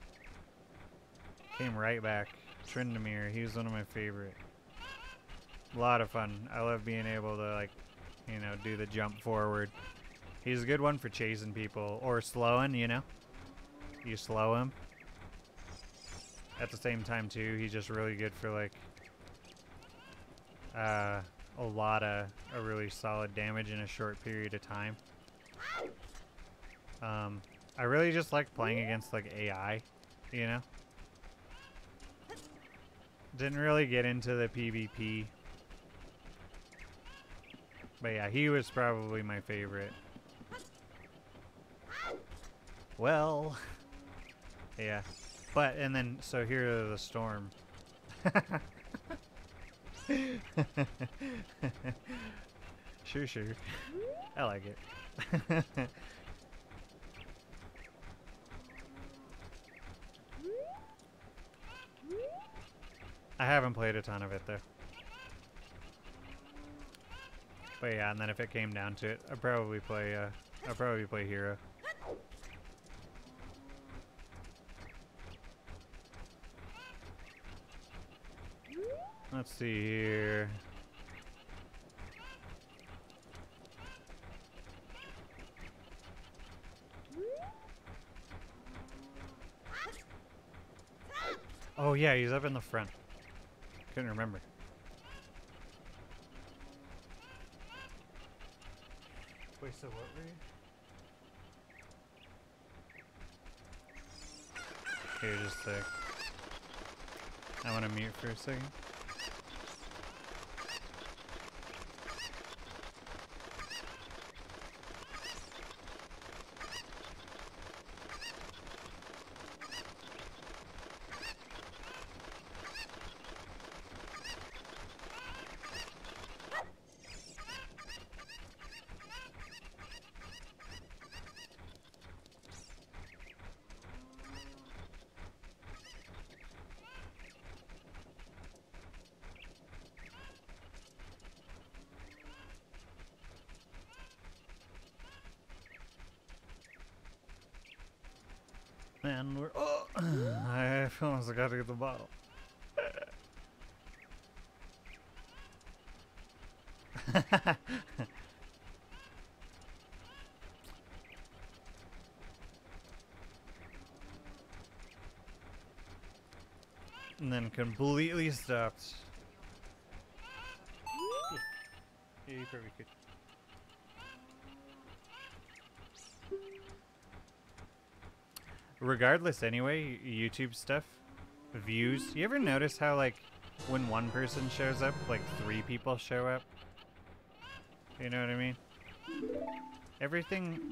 Came right back. Trindamere. He was one of my favorite. A lot of fun. I love being able to, like, you know, do the jump forward. He's a good one for chasing people or slowing, you know. You slow him. At the same time, too, he's just really good for, like, a lot of really solid damage in a short period of time. I really just like playing against, like, AI, you know. Didn't really get into the PvP. But yeah, he was probably my favorite. Well, yeah. But, and then, so Hero of the Storm. Sure, sure. I like it. I haven't played a ton of it though. But yeah, and then if it came down to it, I'd probably play Hero. Let's see here. Oh yeah, he's up in the front. Couldn't remember. Wait, so what were you? Here, just a sec. I want to mute for a second. And we're I almost got to get the bottle. And then completely stopped. Yeah, you probably could. Regardless anyway, YouTube stuff, views. You ever notice how like when one person shows up, like 3 people show up? You know what I mean?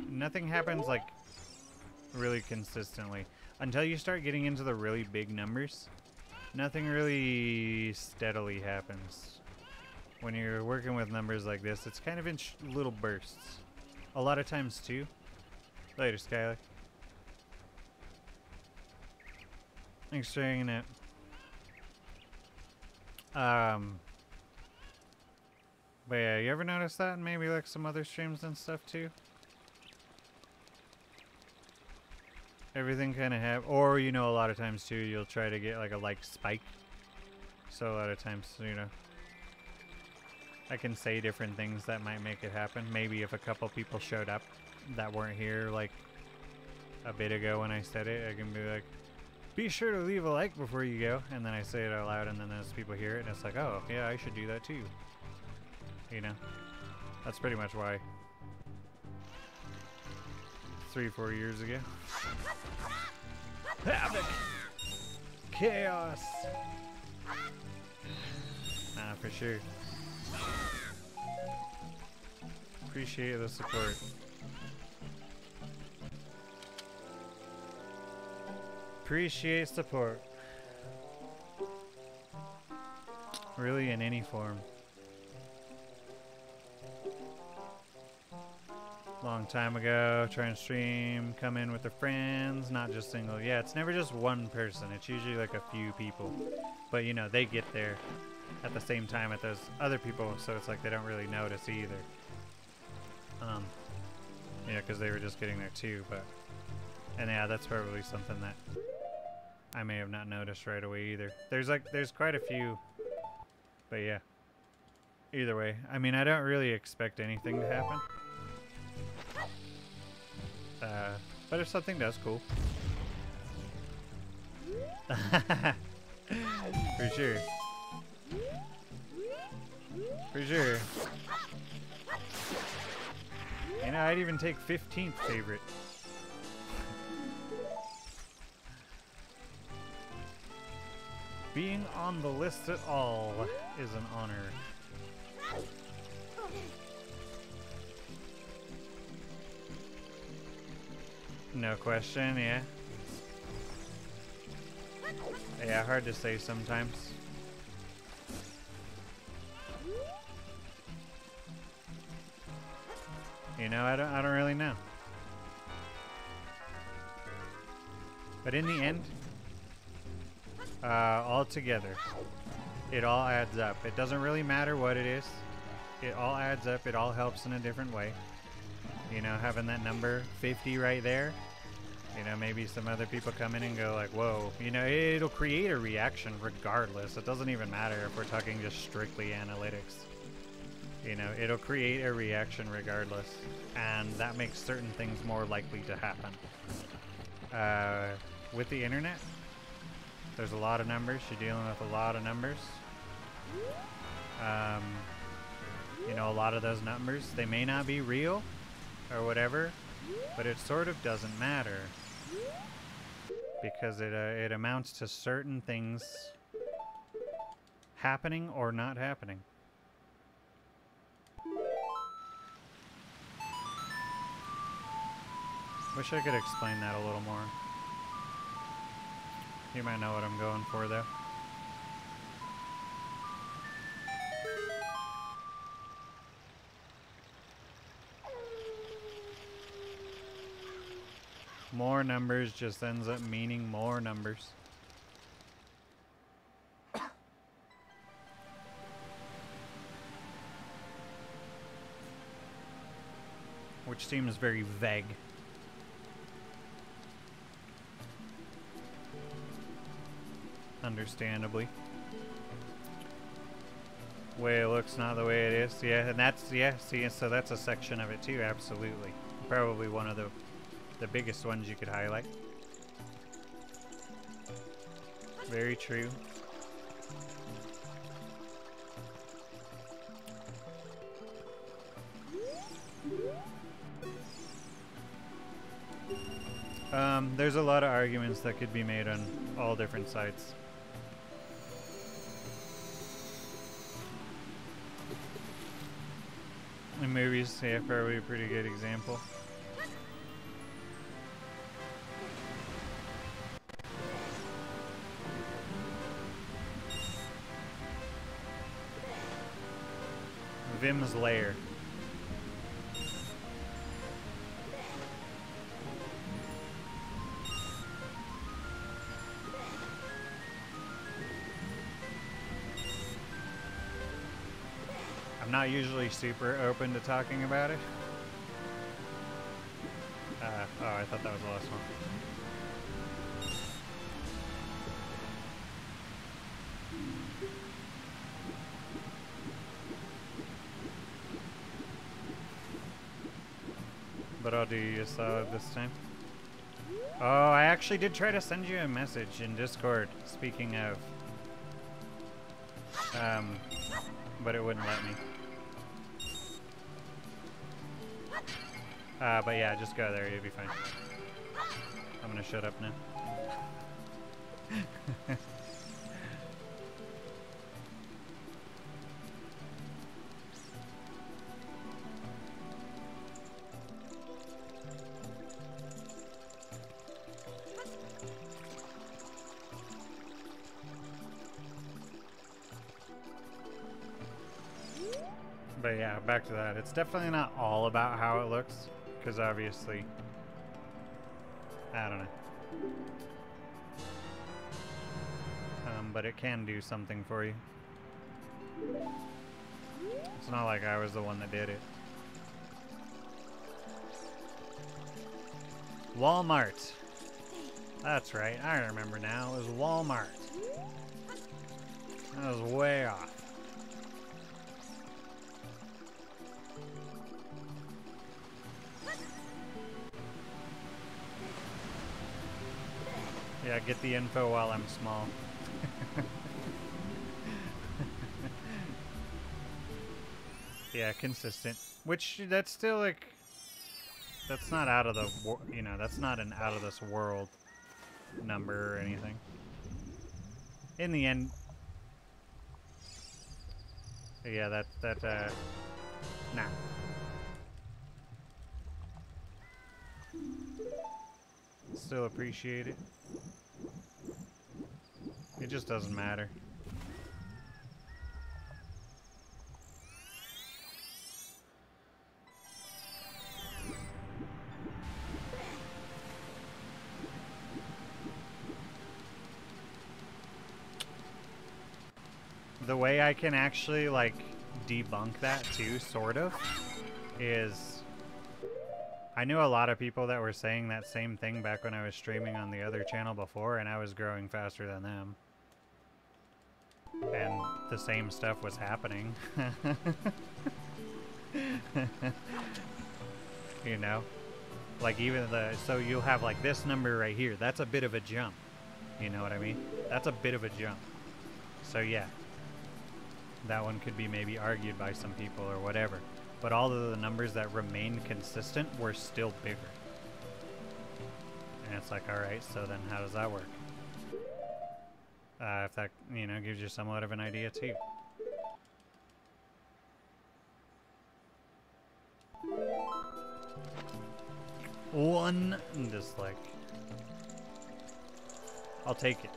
Nothing happens like really consistently. Until you start getting into the really big numbers, nothing really steadily happens. When you're working with numbers like this, it's kind of in little bursts. A lot of times too. Later, Skylar. Thanks for hanging out. But yeah, you ever notice that in maybe like some other streams and stuff too? Everything kind of or you know, a lot of times too, you'll try to get like a like spike. So a lot of times, you know, I can say different things that might make it happen. Maybe if a couple people showed up that weren't here like a bit ago when I said it, I can be like, be sure to leave a like before you go, and then I say it out loud, and then those people hear it, and it's like, oh, yeah, I should do that too. You know? That's pretty much why. 3-4 years ago. Havoc! Chaos! Nah, for sure. Appreciate the support. Appreciate support. Really, in any form. Long time ago, try and stream, come in with their friends, not just single. Yeah, it's never just one person. It's usually like a few people. But you know, they get there at the same time at those other people, so it's like they don't really notice either. Yeah, because they were just getting there too, but... And yeah, that's probably something that I may have not noticed right away either. There's quite a few, but yeah. Either way, I mean, I don't really expect anything to happen. But if something does, cool. For sure. For sure. You know, I'd even take 15th favorite. Being on the list at all is an honor. No question, yeah. Yeah, hard to say sometimes. You know, I don't really know. But in the end, all together, it all adds up. It doesn't really matter what it is. It all adds up. It all helps in a different way. You know, having that number 50 right there, you know, maybe some other people come in and go like, whoa, you know, it'll create a reaction regardless. It doesn't even matter if we're talking just strictly analytics. You know, it'll create a reaction regardless, and that makes certain things more likely to happen. With the internet, there's a lot of numbers. You're dealing with a lot of numbers. You know, a lot of those numbers, they may not be real or whatever, but it sort of doesn't matter because it amounts to certain things happening or not happening. Wish I could explain that a little more. You might know what I'm going for, though. More numbers just ends up meaning more numbers. Which seems very vague. Understandably. Way it looks, not the way it is. Yeah, and that's, yeah, see, so that's a section of it too, absolutely. Probably one of the biggest ones you could highlight. Very true. There's a lot of arguments that could be made on all different sides. In movies, yeah, probably a pretty good example. Vim's Lair. I'm not usually super open to talking about it. Oh, I thought that was the last one. But I'll do you a solid this time. Oh, I actually did try to send you a message in Discord, speaking of. But it wouldn't let me. But yeah, just go there, you'll be fine. I'm gonna shut up now. But yeah, back to that. It's definitely not all about how it looks, because obviously, I don't know. But it can do something for you. It's not like I was the one that did it. Walmart. That's right, I remember now. It was Walmart. I was way off. Yeah, get the info while I'm small. Yeah, consistent. Which, that's still like... That's not out of the... You know, that's not an out of this world number or anything. In the end... Yeah, nah. Still appreciate it. It just doesn't matter. The way I can actually, like, debunk that, too, sort of, is... I knew a lot of people that were saying that same thing back when I was streaming on the other channel before, and I was growing faster than them. And the same stuff was happening. You know? Like, even so you'll have, like, this number right here. That's a bit of a jump. You know what I mean? That's a bit of a jump. So, yeah. That one could be maybe argued by some people or whatever. But all of the numbers that remained consistent were still bigger. And it's like, alright, so then how does that work? If that, you know, gives you somewhat of an idea, too. One dislike. I'll take it.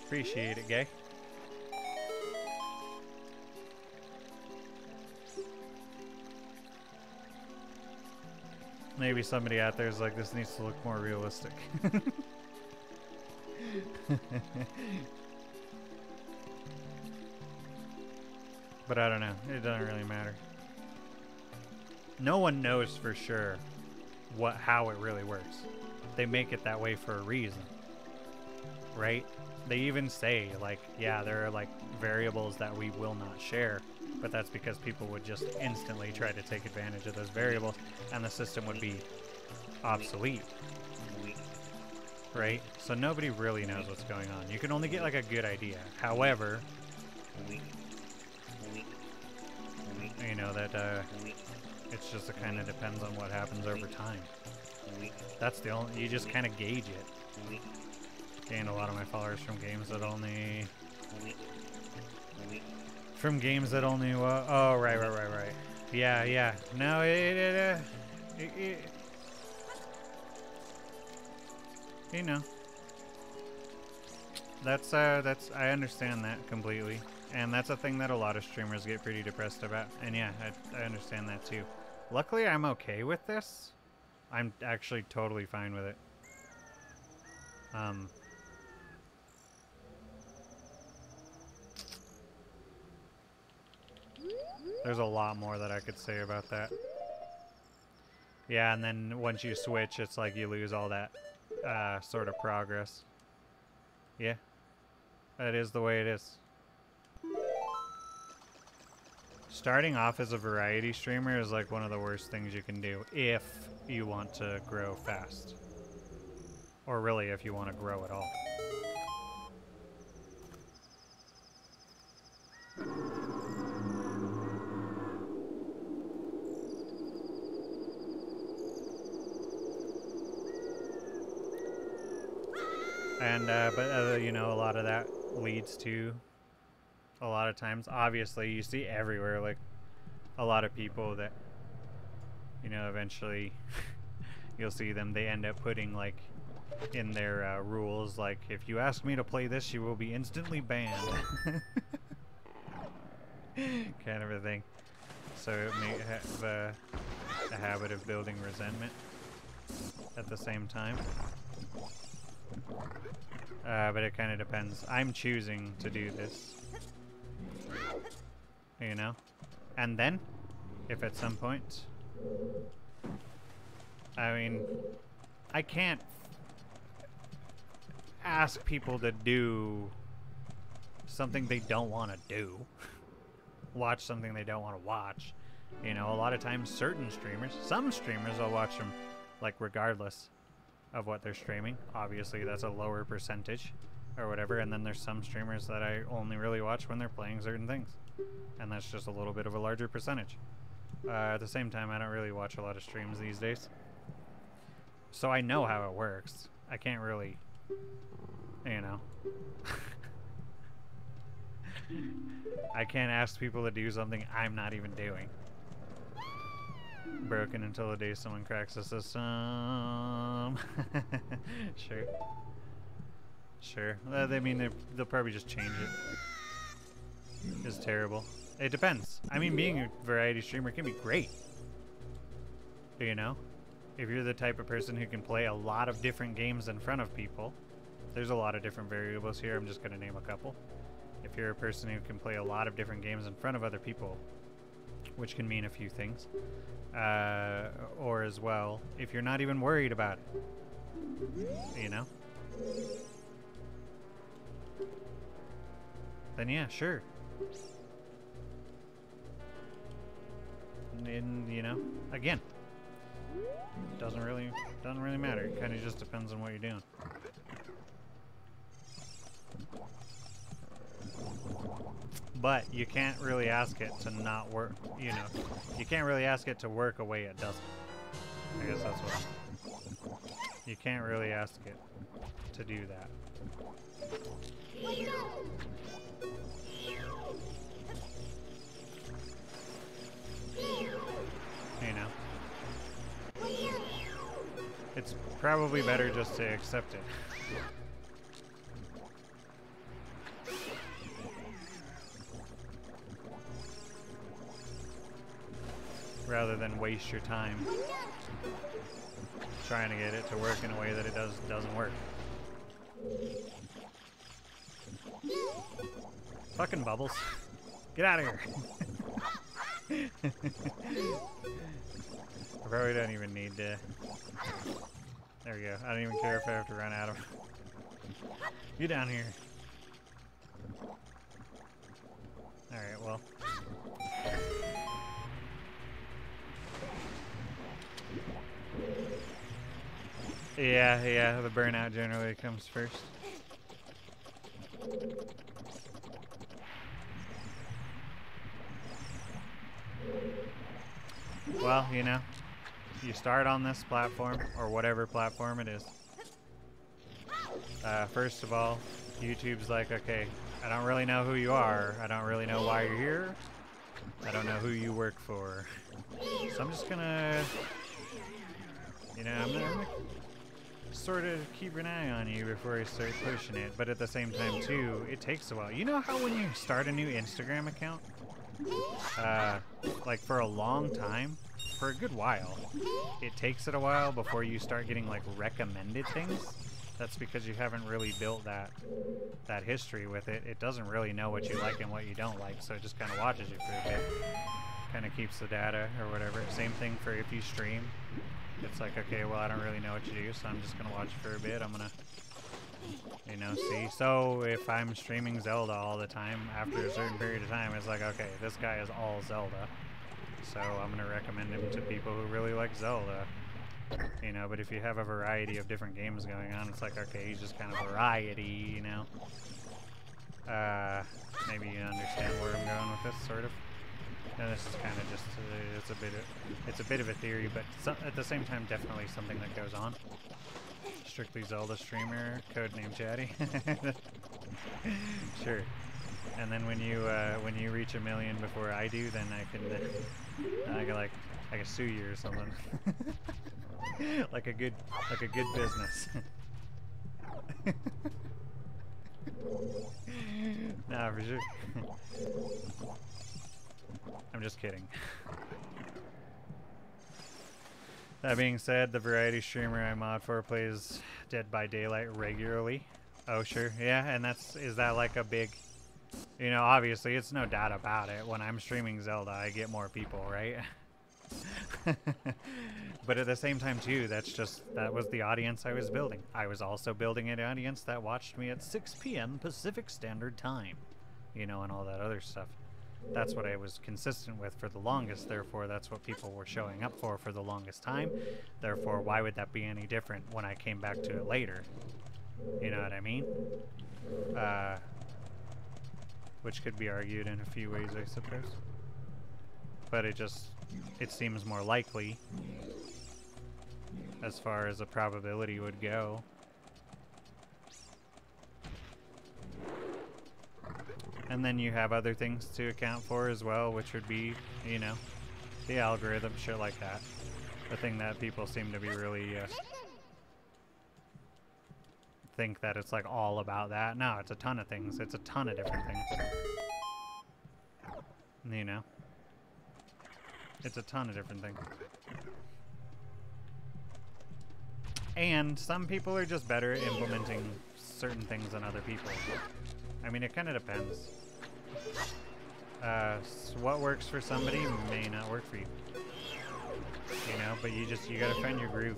Appreciate it, gay. Maybe somebody out there is like, this needs to look more realistic. But I don't know. It doesn't really matter. No one knows for sure how it really works. They make it that way for a reason. Right? They even say, like, yeah, there are, like, variables that we will not share. But that's because people would just instantly try to take advantage of those variables, and the system would be obsolete. Right? So nobody really knows what's going on. You can only get, like, a good idea. However, you know, that, it's just, it kind of depends on what happens over time. That's the only, you just kind of gauge it. Gained a lot of my followers from games that only... From games that only, oh, right. Yeah. No, you know. That's, I understand that completely. And that's a thing that a lot of streamers get pretty depressed about. And yeah, I understand that too. Luckily, I'm okay with this. I'm actually totally fine with it. There's a lot more that I could say about that. Yeah, and then once you switch, it's like you lose all that sort of progress. Yeah, that is the way it is. Starting off as a variety streamer is like one of the worst things you can do if you want to grow fast. Or really, if you want to grow at all. And, but you know, a lot of that leads to, a lot of times, obviously, you see everywhere, like, a lot of people that, you know, eventually, you'll see them, they end up putting, like, in their rules, like, if you ask me to play this, you will be instantly banned. Kind of a thing. So it may have a habit of building resentment at the same time. But it kind of depends. I'm choosing to do this. You know? And then, if at some point... I mean, I can't ask people to do something they don't want to do. Watch something they don't want to watch. You know, a lot of times certain streamers, some streamers I'll watch them, like, regardless of what they're streaming. Obviously, that's a lower percentage or whatever, and then there's some streamers that I only really watch when they're playing certain things. And that's just a little bit of a larger percentage. At the same time, I don't really watch a lot of streams these days. So I know how it works. I can't really, you know. I can't ask people to do something I'm not even doing. Broken until the day someone cracks the system. Sure. Sure. I mean, they'll probably just change it. It's terrible. It depends. I mean, being a variety streamer can be great. You know? If you're the type of person who can play a lot of different games in front of people, there's a lot of different variables here. I'm just going to name a couple. If if you're a person who can play a lot of different games in front of other people, which can mean a few things, or as well, if you're not even worried about it, you know, then yeah, sure. And you know, again, doesn't really matter. It kind of just depends on what you're doing. But you can't really ask it to not work, you know. You can't really ask it to work a way it doesn't. I guess that's what. You can't really ask it to do that. You know. It's probably better just to accept it. Rather than waste your time trying to get it to work in a way that it doesn't work. Fucking bubbles. Get out of here. I probably don't even need to. There we go. I don't even care if I have to run out of. Get down here. Alright, well. Yeah, the burnout generally comes first. Well, you know, you start on this platform, or whatever platform it is. First of all, YouTube's like, okay, I don't really know who you are. I don't really know why you're here. I don't know who you work for. So I'm just gonna, you know, I'm gonna sort of keep an eye on you before I start pushing it. But at the same time, too, it takes a while. You know how when you start a new Instagram account, like for a long time, for a good while, it takes it a while before you start getting like recommended things? That's because you haven't really built that history with it. It doesn't really know what you like and what you don't like, so it just kind of watches you for a bit. Kind of keeps the data or whatever. Same thing for if you stream. It's like, okay, well, I don't really know what you do, so I'm just going to watch for a bit. I'm going to, you know, see. So if I'm streaming Zelda all the time, after a certain period of time, it's like, okay, this guy is all Zelda. So I'm going to recommend him to people who really like Zelda. You know, but if you have a variety of different games going on, it's like, okay, he's just kind of variety, you know. Maybe you understand where I'm going with this, sort of. And this is kind of just, it's a bit of a theory, but at the same time, definitely something that goes on. Strictly Zelda streamer, codename Chatty. Sure. And then when you reach 1 million before I do, then I can sue you or something. like a good business. Nah, for sure. I'm just kidding. That being said, the variety streamer I mod for plays Dead by Daylight regularly. Oh, sure. Yeah, and is that like a big, you know, obviously it's no doubt about it. When I'm streaming Zelda, I get more people, right? But at the same time, too, that was the audience I was building. I was also building an audience that watched me at 6 p.m. Pacific Standard Time, you know, and all that other stuff. That's what I was consistent with for the longest, therefore that's what people were showing up for the longest time. Therefore, why would that be any different when I came back to it later? You know what I mean? Which could be argued in a few ways, I suppose. But it seems more likely as far as a probability would go. And then you have other things to account for as well, which would be, you know, the algorithm, shit like that. The thing that people seem to be really think that it's like all about that. No, it's a ton of things. It's a ton of different things. You know? It's a ton of different things. And some people are just better at implementing certain things than other people. I mean, it kind of depends. What works for somebody may not work for you. You know, but you gotta find your groove.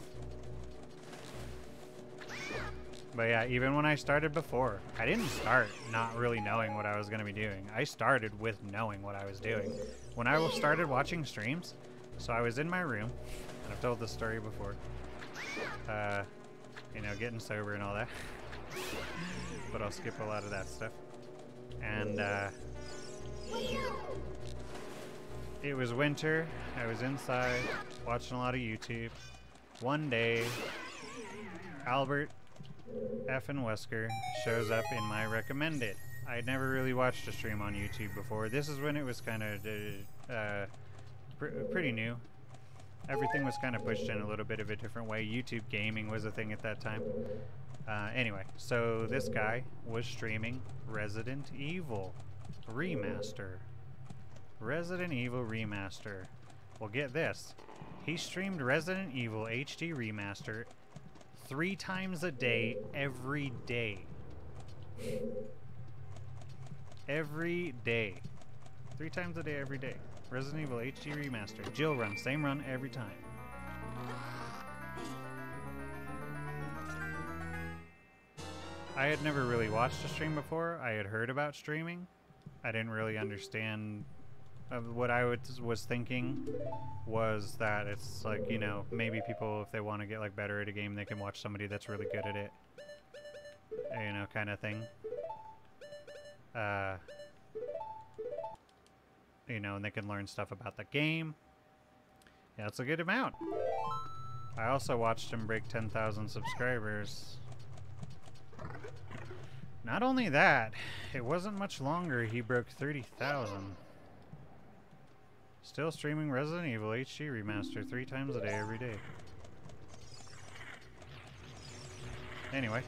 But yeah, even when I started before, I didn't start not really knowing what I was gonna be doing. I started with knowing what I was doing. When I started watching streams, so I was in my room, and I've told this story before, you know, getting sober and all that, but I'll skip a lot of that stuff. And, it was winter, I was inside, watching a lot of YouTube. One day, Albert F. and Wesker shows up in my recommended. I had never really watched a stream on YouTube before. This is when it was kind of pretty new. Everything was kind of pushed in a little bit of a different way. YouTube gaming was a thing at that time. Anyway, so this guy was streaming Resident Evil Remaster. Resident Evil Remaster. Well, get this. He streamed Resident Evil HD Remaster 3 times a day, every day. Every day. 3 times a day, every day. Resident Evil HD Remaster. Jill run. Same run every time. I had never really watched a stream before. I had heard about streaming. I didn't really understand. What I was thinking was that it's like, you know, maybe people, if they want to get like better at a game, they can watch somebody that's really good at it. You know, kind of thing. You know, and they can learn stuff about the game. Yeah, that's a good amount. I also watched him break 10,000 subscribers. Not only that, it wasn't much longer he broke 30,000. Still streaming Resident Evil HD Remaster 3 times a day, every day. Anyway,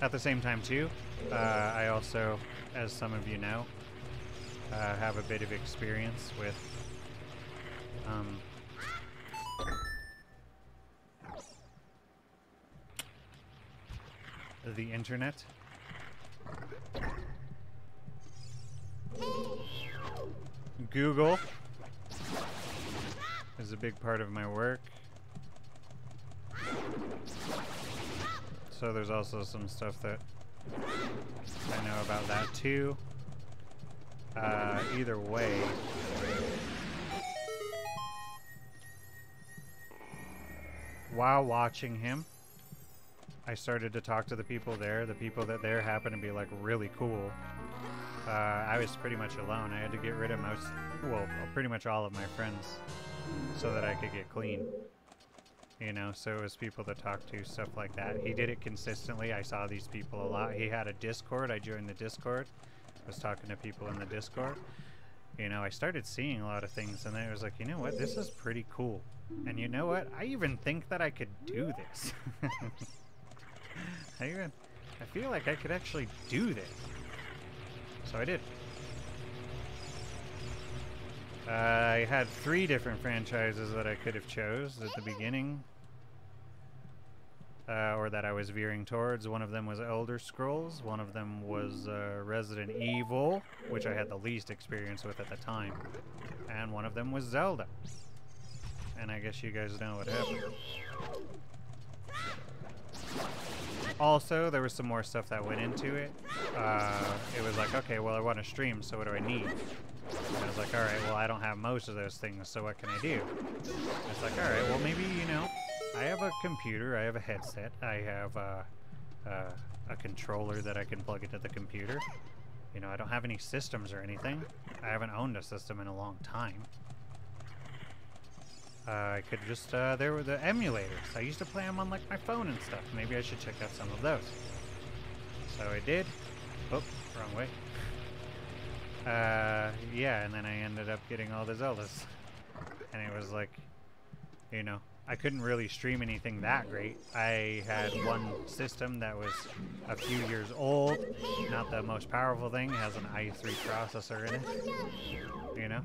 at the same time too, I also, as some of you know, have a bit of experience with the internet. Google is a big part of my work. So there's also some stuff that I know about that too. Either way, while watching him, I started to talk to the people there. The people that there happened to be like really cool. I was pretty much alone. I had to get rid of pretty much all of my friends so that I could get clean. You know, so it was people to talk to, stuff like that. He did it consistently. I saw these people a lot. He had a Discord. I joined the Discord. Was talking to people in the Discord. You know, I started seeing a lot of things, and then it was like, you know what, this is pretty cool. And you know what, I even think that I could do this. I feel like I could actually do this. So I did. I had 3 different franchises that I could have chose at the beginning. Or that I was veering towards. One of them was Elder Scrolls. One of them was Resident Evil, which I had the least experience with at the time. And one of them was Zelda. And I guess you guys know what happened. Also, there was some more stuff that went into it. It was like, okay, well, I want to stream, so what do I need? And I was like, alright, well, I don't have most of those things, so what can I do? It's like, alright, well, maybe, you know, I have a computer, I have a headset, I have a controller that I can plug into the computer. You know, I don't have any systems or anything. I haven't owned a system in a long time. I could just, there were the emulators. I used to play them on, like, my phone and stuff. Maybe I should check out some of those. So I did. Oh, wrong way. Yeah, and then I ended up getting all the Zeldas. And it was like, you know, I couldn't really stream anything that great. I had one system that was a few years old, not the most powerful thing. It has an i3 processor in it, you know?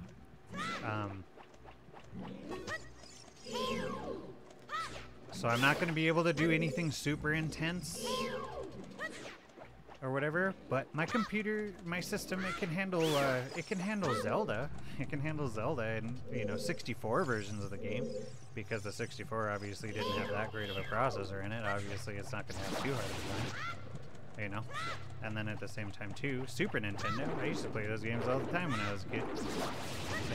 So I'm not going to be able to do anything super intense. or whatever, but my computer, my system, it can handle Zelda. It can handle Zelda and, you know, 64 versions of the game, because the 64 obviously didn't have that great of a processor in it. Obviously, it's not going to have too hard of a time, you know. And then at the same time, too, Super Nintendo. I used to play those games all the time when I was a kid,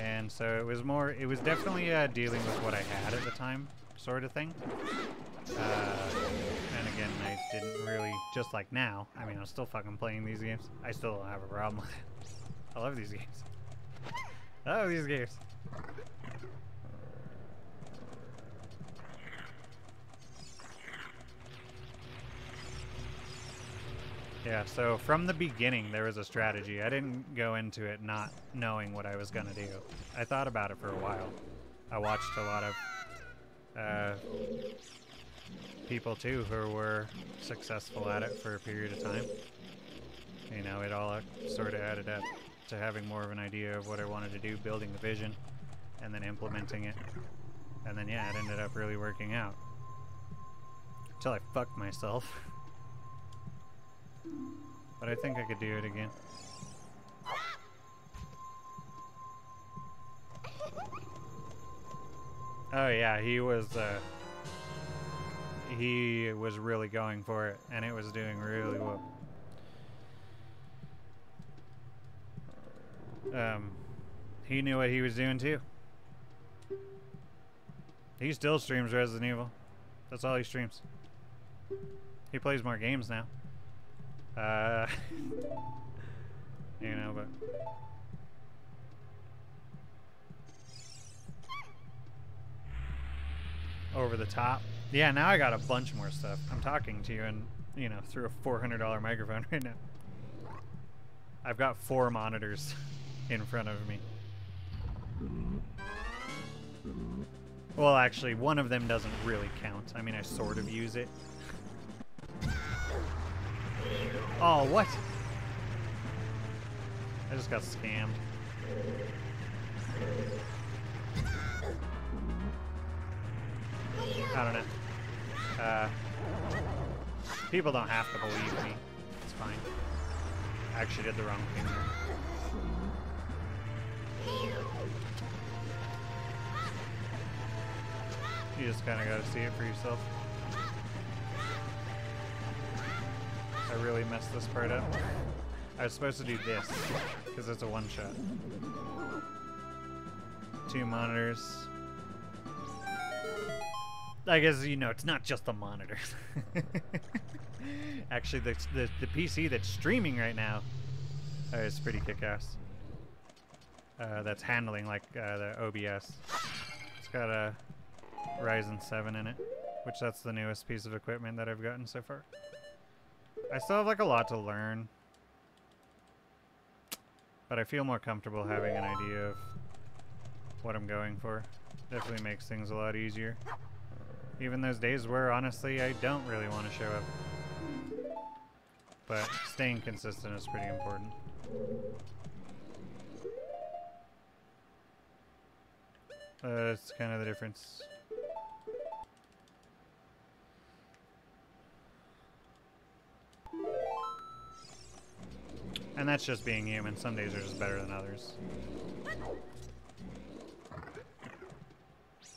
and so it was more. It was definitely dealing with what I had at the time, sort of thing. And again, I didn't really, just like now, I mean, I'm still fucking playing these games. I still don't have a problem with it. I love these games. I love these games. Yeah, so from the beginning, there was a strategy. I didn't go into it not knowing what I was gonna do. I thought about it for a while. I watched a lot of people too who were successful at it for a period of time. You know, it all sort of added up to having more of an idea of what I wanted to do, building the vision, and then implementing it. And then yeah, it ended up really working out. Until I fucked myself. But I think I could do it again. Oh yeah, he was really going for it, and it was doing really well. He knew what he was doing too. He still streams Resident Evil. That's all he streams. He plays more games now. You know, but over the top. Yeah, now I got a bunch more stuff. I'm talking to you and, you know, through a $400 microphone right now. I've got 4 monitors in front of me. Well, actually, one of them doesn't really count. I mean, I sort of use it. Oh, what? I just got scammed. I don't know. People don't have to believe me. It's fine. I actually did the wrong thing there. You just kind of got to see it for yourself. I really messed this part up. I was supposed to do this, because it's a one-shot. 2 monitors. I guess, you know, it's not just the monitors. Actually, the PC that's streaming right now is pretty kick-ass. That's handling, like, the OBS. It's got a Ryzen 7 in it, which that's the newest piece of equipment that I've gotten so far. I still have, like, a lot to learn. But I feel more comfortable having an idea of what I'm going for. Definitely makes things a lot easier. Even those days where, honestly, I don't really want to show up. But staying consistent is pretty important. That's kind of the difference. And that's just being human. Some days are just better than others.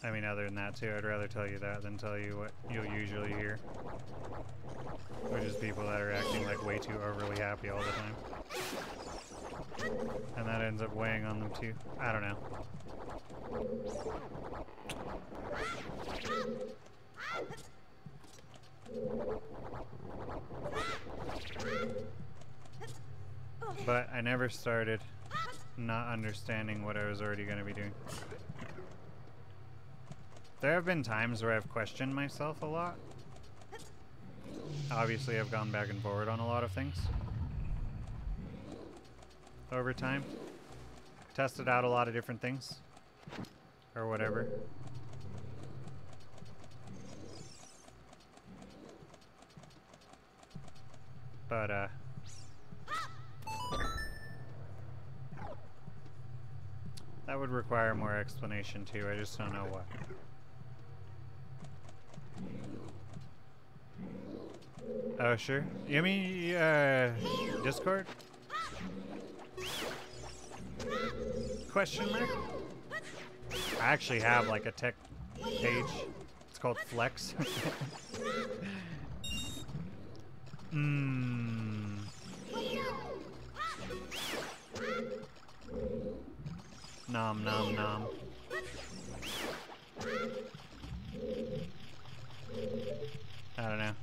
I mean, other than that, too, I'd rather tell you that than tell you what you'll usually hear. Which is people that are acting like way too overly happy all the time. And that ends up weighing on them, too. I don't know. But I never started not understanding what I was already going to be doing. There have been times where I've questioned myself a lot. Obviously, I've gone back and forward on a lot of things over time. Tested out a lot of different things. Or whatever. But, that would require more explanation too. I just don't know what. Oh, sure. You mean, Discord? Question mark? I actually have like a tech page. It's called Flex. Mmm. Nom nom nom. I don't know.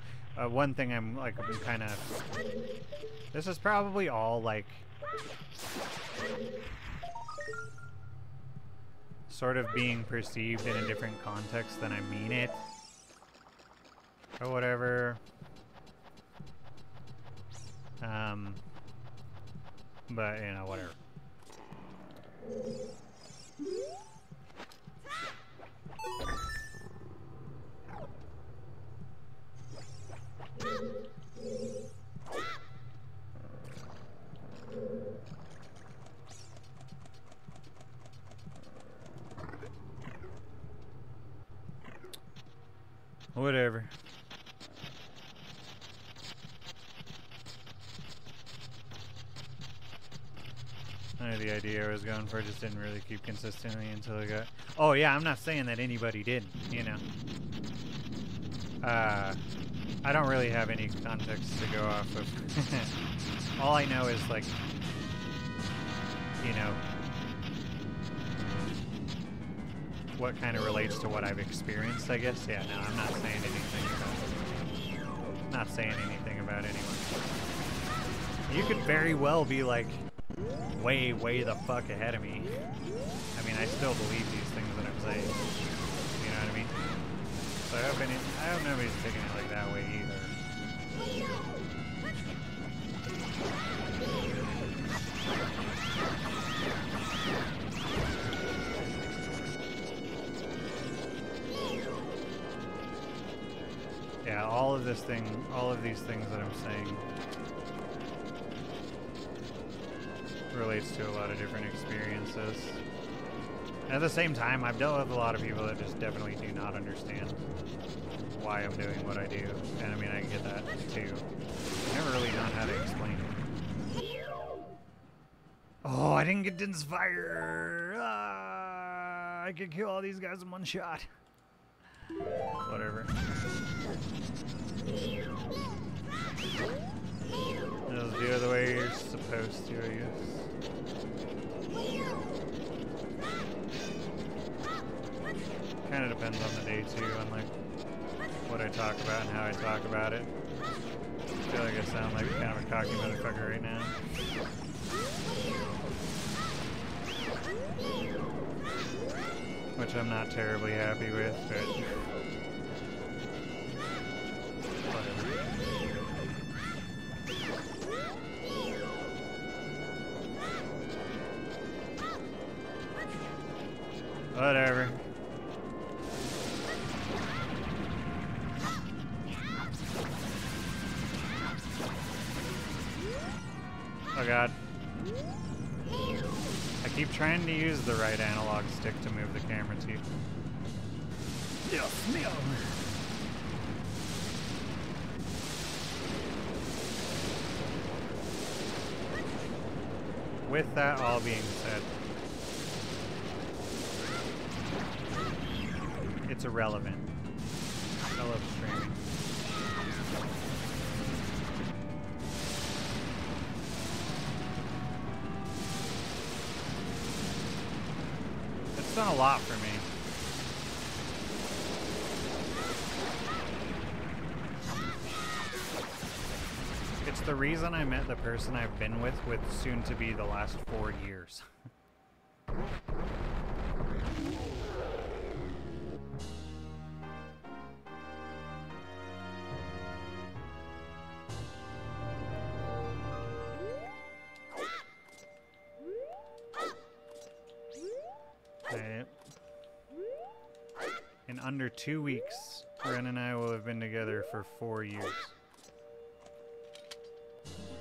One thing I'm kind of... This is probably all like... sort of being perceived in a different context than I mean it. Or whatever. But, you know, whatever. Whatever. I know the idea I was going for, just didn't really keep consistently until I got... Oh yeah, I'm not saying that anybody did, you know. I don't really have any context to go off of. All I know is, like, you know, what kind of relates to what I've experienced, I guess. Yeah, no, I'm not saying anything about anyone. You could very well be, like, way the fuck ahead of me. I mean, I still believe these things that I'm saying. You know what I mean? So I hope nobody's taking it like that way either. Yeah, all of these things that I'm saying relates to a lot of different experiences. At the same time, I've dealt with a lot of people that just definitely do not understand why I'm doing what I do. And I mean, I get that too. I never really known how to explain it. Oh, I didn't get Din's fire. I could kill all these guys in one shot. Whatever. Just do it the way you're supposed to, I guess. Kind of depends on the day too, on like what I talk about and how I talk about it. I feel like I sound like kind of a cocky motherfucker right now. Which I'm not terribly happy with, but whatever. Whatever. Oh god. I keep trying to use the right analog stick to move the camera too. With that all being said, it's irrelevant. I love streaming. It's done a lot for me. It's the reason I met the person I've been with soon to be the last 4 years. In under 2 weeks, Ren and I will have been together for 4 years.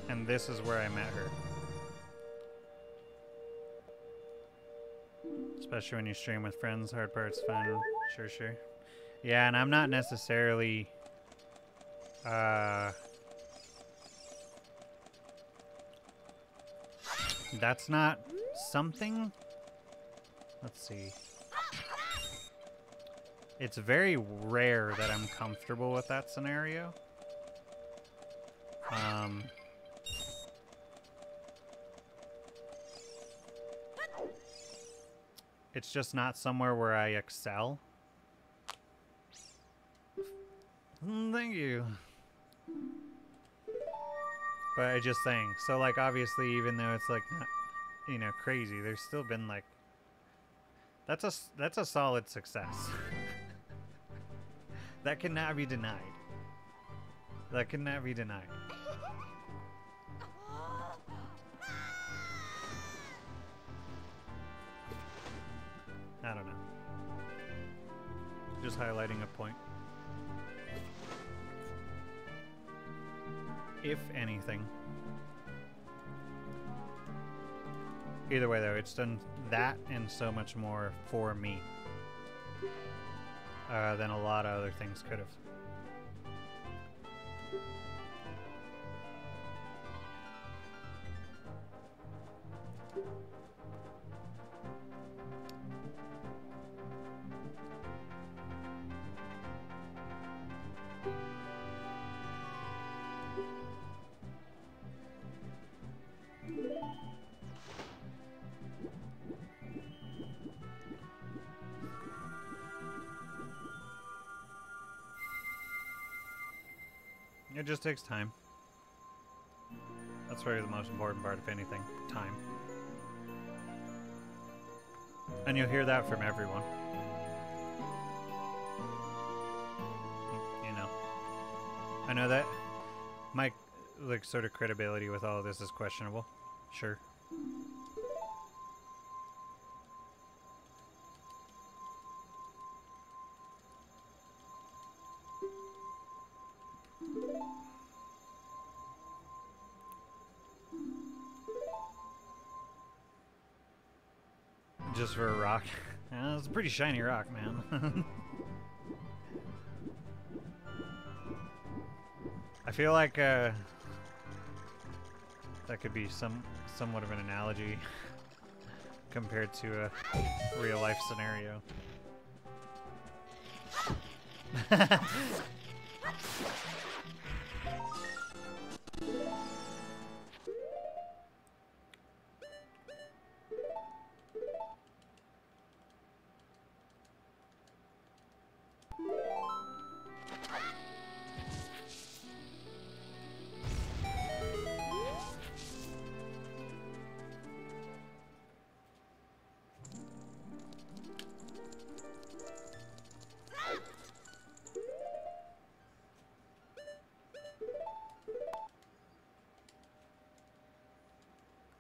And this is where I met her. Especially when you stream with friends, hard part's fun. Sure. Yeah, and I'm not necessarily That's not something. Let's see. It's very rare that I'm comfortable with that scenario. It's just not somewhere where I excel. Thank you. But I just saying. So, like, obviously, even though it's like not, you know, crazy, there's still been like that's a solid success. That cannot be denied. That cannot be denied. I don't know. Just highlighting a point. If anything. Either way, though, it's done that and so much more for me than a lot of other things could have. It just takes time. That's really the most important part, if anything. Time. And you'll hear that from everyone. You know. I know that my, like, sort of credibility with all of this is questionable. Sure. Just for a rock. Yeah, it's a pretty shiny rock, man. I feel like that could be somewhat of an analogy compared to a real life scenario.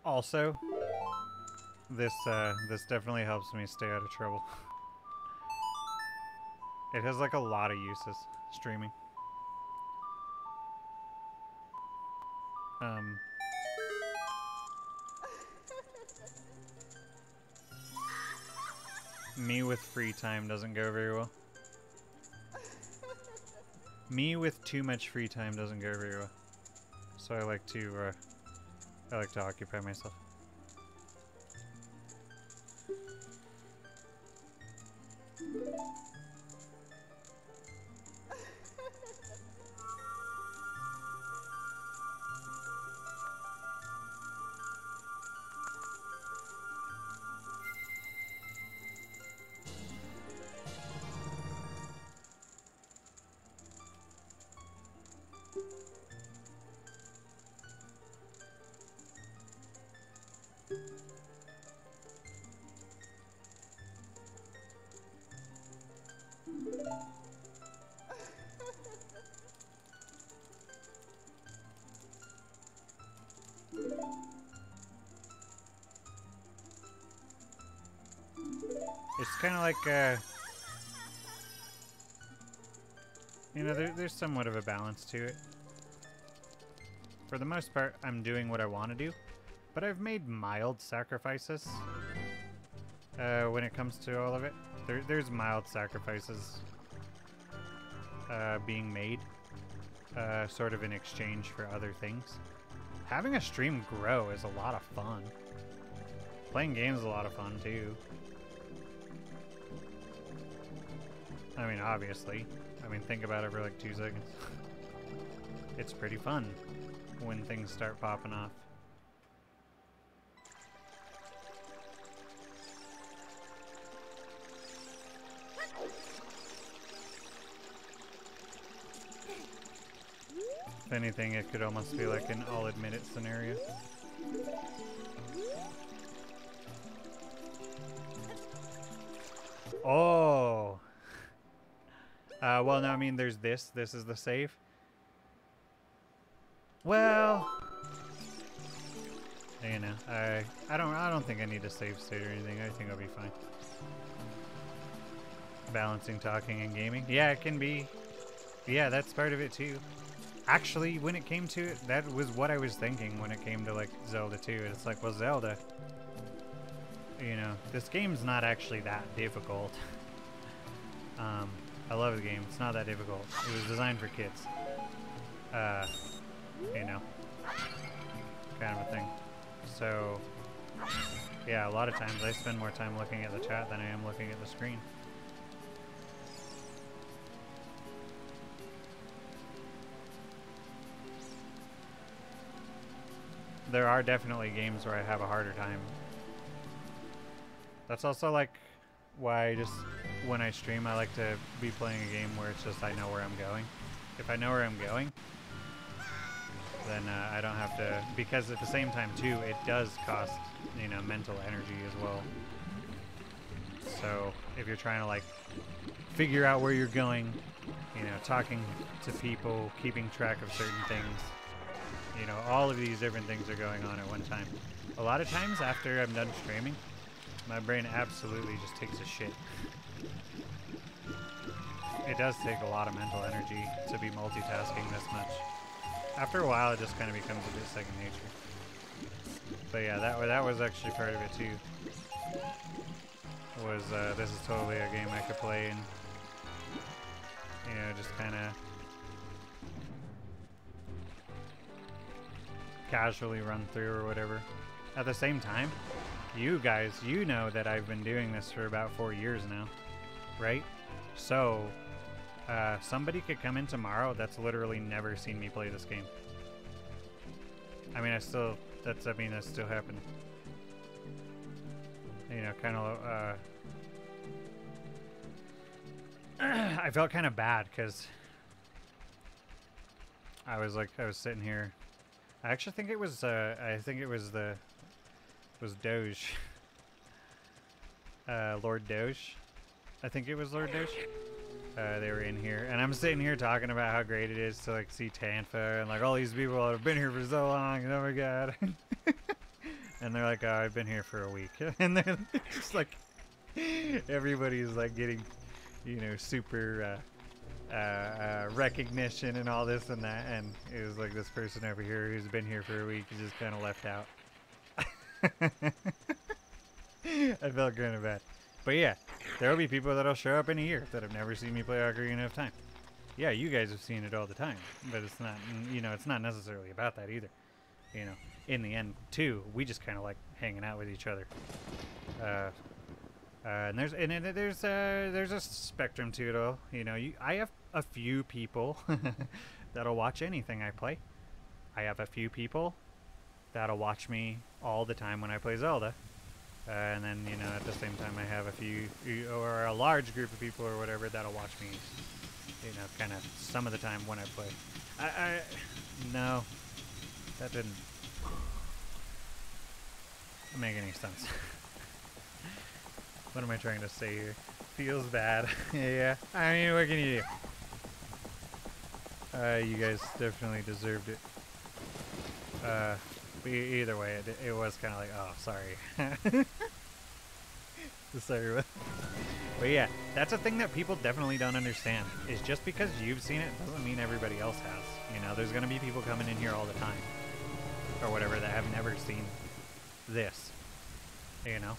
Also, this definitely helps me stay out of trouble. It has like a lot of uses, streaming. Me with free time doesn't go very well. Me with too much free time doesn't go very well. So I like to occupy myself. It's kind of like, you know, there's somewhat of a balance to it. For the most part, I'm doing what I want to do, but I've made mild sacrifices when it comes to all of it. There's mild sacrifices being made, sort of in exchange for other things. Having a stream grow is a lot of fun. Playing games is a lot of fun too. I mean, obviously. I mean, think about it for like 2 seconds. It's pretty fun when things start popping off. If anything, it could almost be like an I'll admit it scenario. Oh! Well, no, I mean, there's this. This is the save. Well, you know, I don't think I need a save state or anything. I think I'll be fine. Balancing talking and gaming. Yeah, it can be. Yeah, that's part of it too. Actually, when it came to it, that was what I was thinking when it came to like Zelda 2. It's like, well, Zelda, you know, this game's not actually that difficult. I love the game. It's not that difficult. It was designed for kids. You know, kind of a thing. So, yeah, a lot of times I spend more time looking at the chat than I am looking at the screen. There are definitely games where I have a harder time. That's also like why I just, when I stream, I like to be playing a game where it's just I know where I'm going. If I know where I'm going, then I don't have to, because at the same time too, it does cost, you know, mental energy as well. So if you're trying to like figure out where you're going, you know, talking to people, keeping track of certain things, you know, all of these different things are going on at one time. A lot of times after I'm done streaming, my brain absolutely just takes a shit. It does take a lot of mental energy to be multitasking this much. After a while, it just kind of becomes a bit second nature. But yeah, that was actually part of it too. Was this is totally a game I could play and, you know, just kind of casually run through or whatever. At the same time, you guys, you know that I've been doing this for about 4 years now, right? So, somebody could come in tomorrow that's literally never seen me play this game. I mean, that still happened. You know, kind of, I felt kind of bad because I was sitting here. I actually think it was, was Doge. Lord Doge. I think it was Lord Doge. They were in here, and I'm sitting here talking about how great it is to like see Tanfa and like all these people that have been here for so long, and oh my god. And they're like, oh, I've been here for a week. And they're just like, everybody's like getting, you know, super recognition and all this and that, and it was like this person over here who's been here for a week is just kind of left out. I felt kind of bad. But yeah, there will be people that'll show up in a year that have never seen me play Ocarina of Time. Yeah, you guys have seen it all the time, but it's not, you know, it's not necessarily about that either. You know, in the end, too, we just kind of like hanging out with each other. And there's a spectrum to it all. You know, I have a few people that'll watch anything I play. I have a few people that'll watch me all the time when I play Zelda. And then, you know, at the same time I have a few, or a large group of people or whatever that'll watch me, you know, kind of some of the time when I play. No, that didn't make any sense. What am I trying to say here? Feels bad. Yeah, I mean, what can you do? You guys definitely deserved it. But either way, it was kind of like, oh, sorry. Sorry. But yeah, that's a thing that people definitely don't understand. Is just because you've seen it doesn't mean everybody else has. You know, there's going to be people coming in here all the time, or whatever, that have never seen this. You know?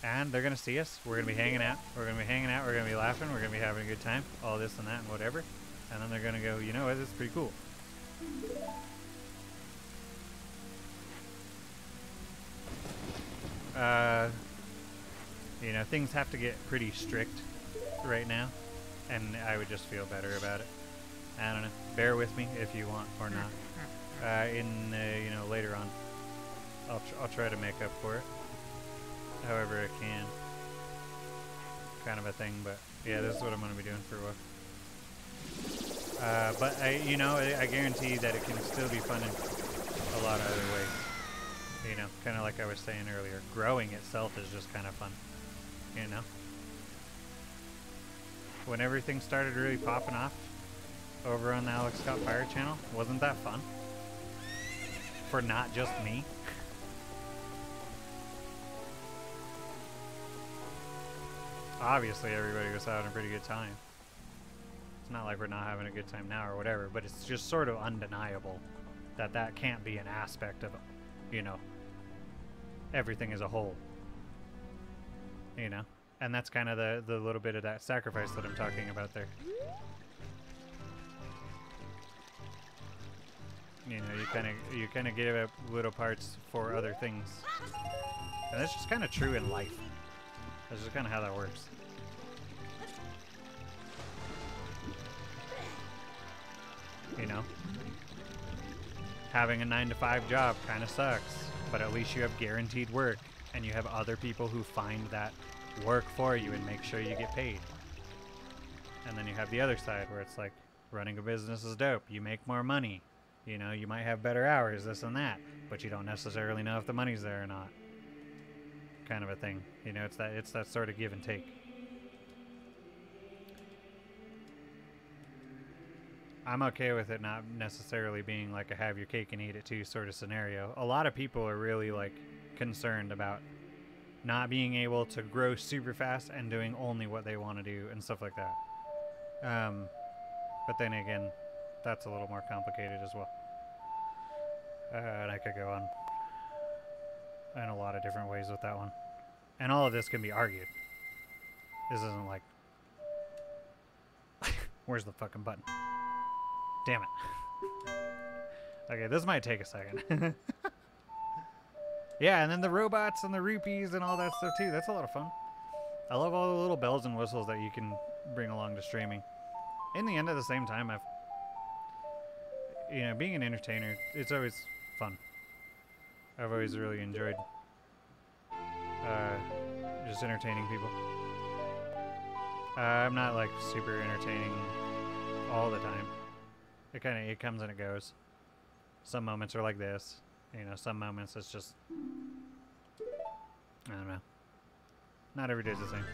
And they're going to see us. We're going to be hanging out. We're going to be laughing. We're going to be having a good time. All this and that and whatever. And then they're going to go, you know what, this is pretty cool. You know, things have to get pretty strict right now, and I would just feel better about it. I don't know. Bear with me if you want or not. You know, later on, I'll try to make up for it, however I can. Kind of a thing, but yeah, this is what I'm going to be doing for a while. But you know, I guarantee that it can still be fun in a lot of other ways. You know, kind of like I was saying earlier, growing itself is just kind of fun. You know, when everything started really popping off over on the Alex Scott Fire channel, wasn't that fun? For not just me. Obviously, everybody was having a pretty good time. It's not like we're not having a good time now or whatever, but it's just sort of undeniable that that can't be an aspect of, you know, everything as a whole. You know? And that's kind of the little bit of that sacrifice that I'm talking about there. You know, you kind of give up little parts for other things. And that's just kind of true in life. That's just kind of how that works. You know? Having a 9-to-5 job kind of sucks, but at least you have guaranteed work, and you have other people who find that work for you and make sure you get paid. And then you have the other side where it's like, running a business is dope. You make more money. You know, you might have better hours, this and that, but you don't necessarily know if the money's there or not. Kind of a thing. You know, it's that sort of give and take. I'm okay with it not necessarily being like a have your cake and eat it too sort of scenario. A lot of people are really like concerned about not being able to grow super fast and doing only what they want to do and stuff like that. But then again, that's a little more complicated as well. And I could go on in a lot of different ways with that one. And all of this can be argued. This isn't like... Where's the fucking button? Damn it. Okay, this might take a second. Yeah, and then the robots and the rupees and all that stuff too. That's a lot of fun. I love all the little bells and whistles that you can bring along to streaming. In the end, at the same time, you know, being an entertainer, it's always fun. I've always really enjoyed just entertaining people. I'm not like super entertaining all the time. It comes and it goes. Some moments are like this, you know. Some moments it's just, I don't know. Not every day's the same.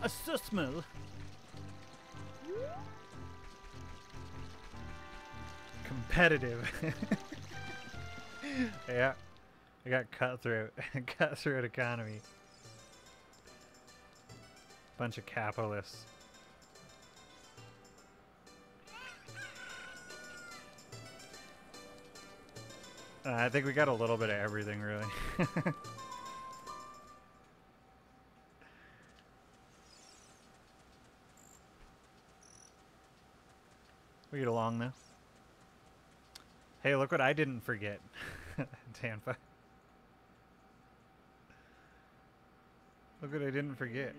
A smell. Competitive. Yeah. I got cutthroat. Cutthroat economy. Bunch of capitalists. I think we got a little bit of everything, really. We get along though. Hey, look what I didn't forget. Tanfa. Look what I didn't forget.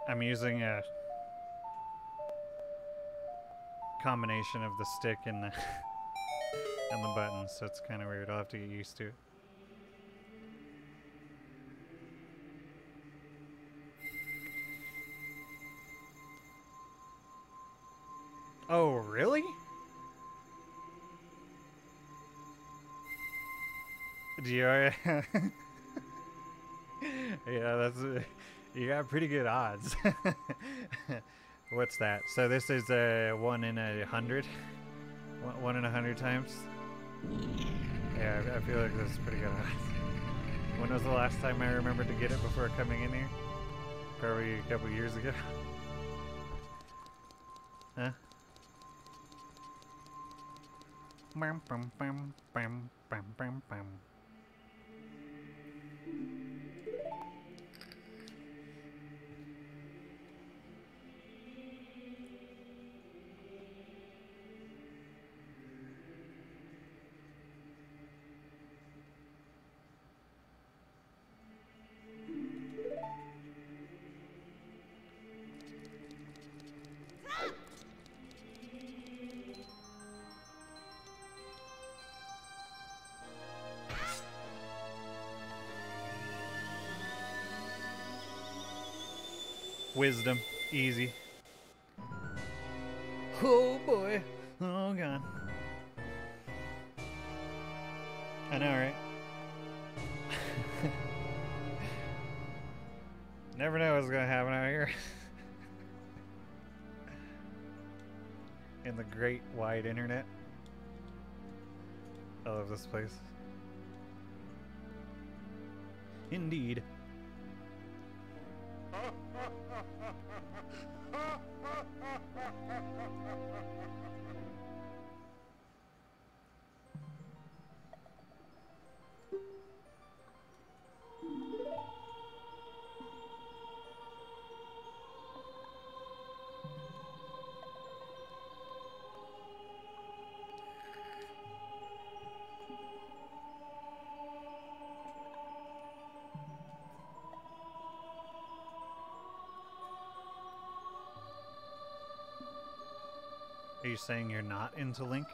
I'm using a combination of the stick and the and the buttons, so it's kind of weird. I'll have to get used to it. Oh, really? Do you? Yeah, that's. You got pretty good odds. What's that? So this is a 1 in 100. 1 in 100 times. Yeah, I feel like this is pretty good odds. When was the last time I remembered to get it before coming in here? Probably a couple years ago. Huh? Bam, bam, bam, bam, bam, bam, bam. Wisdom. Easy. Oh boy. Oh god. I know, right? Never know what's gonna happen out here. In the great wide internet. I love this place. Indeed. Are you saying you're not into Link?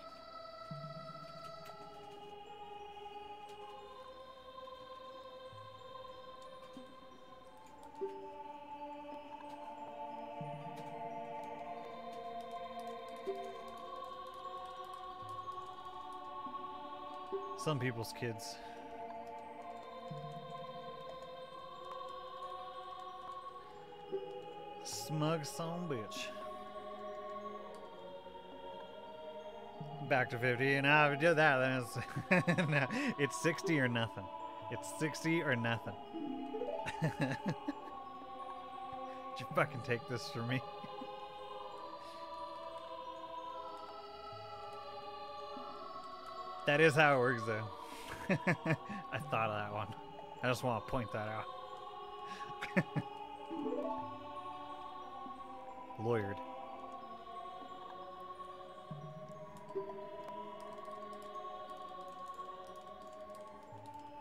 Some people's kids. Smug son bitch. Back to 50, and if we do that, then it's no, it's 60 or nothing. It's 60 or nothing. Did you fucking take this from me? That is how it works, though. I thought of that one. I just want to point that out. Lawyered.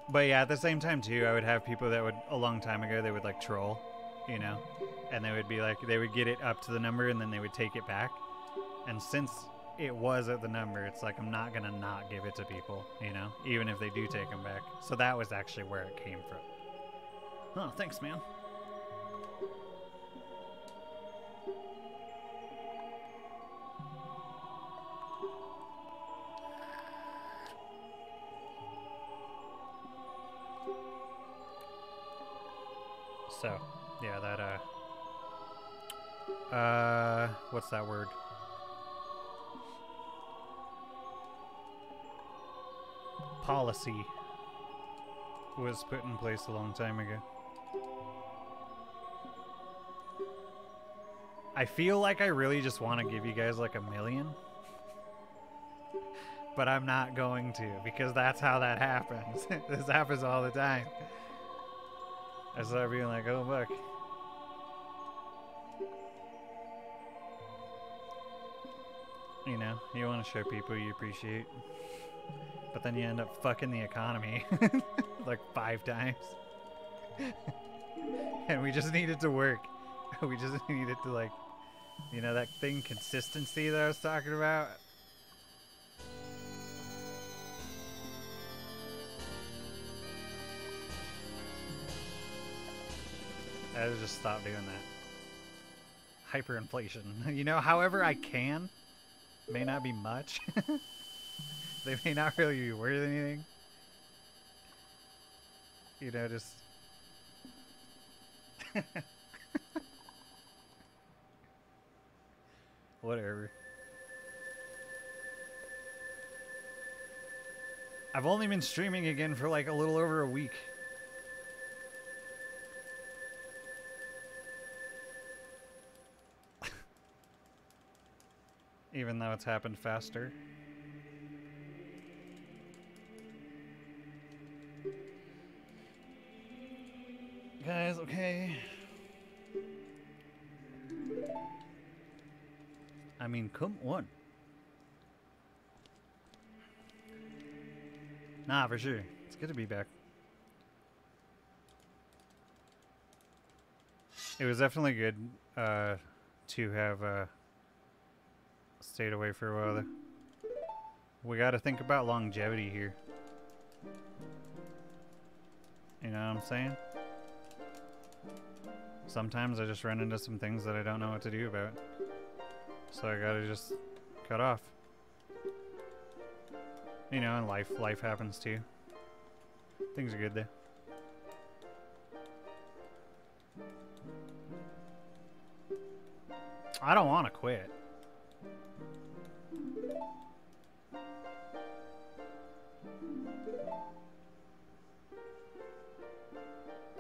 But yeah, at the same time too, I would have people that would, a long time ago, they would like troll, you know? And they would be like, they would get it up to the number and then they would take it back. And since it was at the number, it's like, I'm not gonna not give it to people, you know? Even if they do take them back. So that was actually where it came from. Oh, thanks, man. So, yeah, that, what's that word? Policy was put in place a long time ago. I feel like I really just want to give you guys like 1 million. But I'm not going to, because that's how that happens. This happens all the time. I start being like, oh, look. You know, you want to show people you appreciate. But then you end up fucking the economy. Like 5 times. And we just need it to work. We just need it to, like, you know, that thing, consistency that I was talking about? I had to just stop doing that. Hyperinflation. You know, however I can. May not be much. They may not really be worth anything. You know, just... Whatever. I've only been streaming again for like a little over a week. Even though it's happened faster. guys, okay? I mean, come on. Nah, for sure. It's good to be back. It was definitely good to have stayed away for a while there. We got to think about longevity here. You know what I'm saying? Sometimes I just run into some things that I don't know what to do about. So I gotta just cut off. You know, and life happens too. Things are good there. I don't want to quit.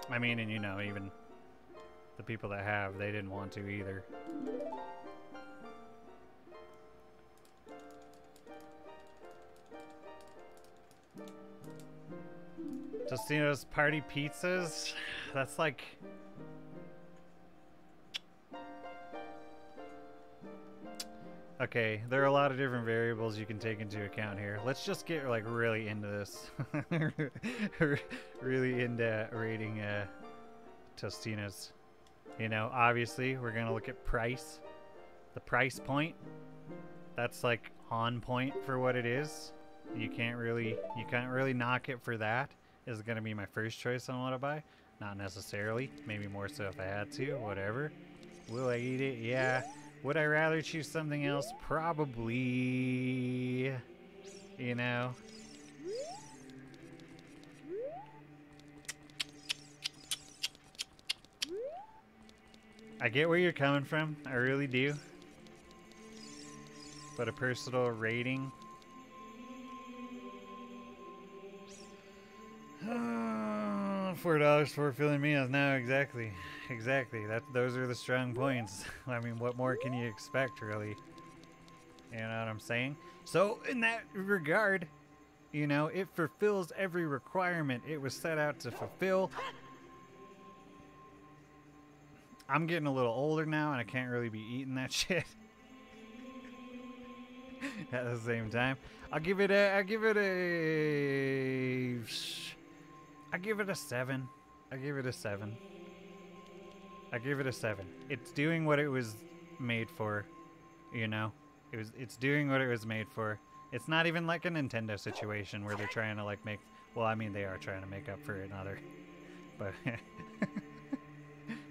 I mean, and you know, even the people that have, they didn't want to either. Tostino's party pizzas? That's like... Okay, there are a lot of different variables you can take into account here. Let's just get like really into this. Really into rating Tostino's. You know, obviously we're gonna look at price. The price point. That's like on point for what it is. You can't really knock it for that. Is gonna be my first choice on what I buy. Not necessarily. Maybe more so if I had to. Whatever. Will I eat it? Yeah. Would I rather choose something else? Probably. You know. I get where you're coming from. I really do. But a personal rating. $4 for filling meals. No, exactly. Exactly. Those are the strong points. I mean, what more can you expect, really? You know what I'm saying? So, in that regard, you know, it fulfills every requirement it was set out to fulfill. I'm getting a little older now, and I can't really be eating that shit. At the same time, I give it a 7. I give it a 7. I give it a 7. It's doing what it was made for, you know? It's doing what it was made for. It's not even like a Nintendo situation where they're trying to like make, well, I mean they are trying to make up for another. But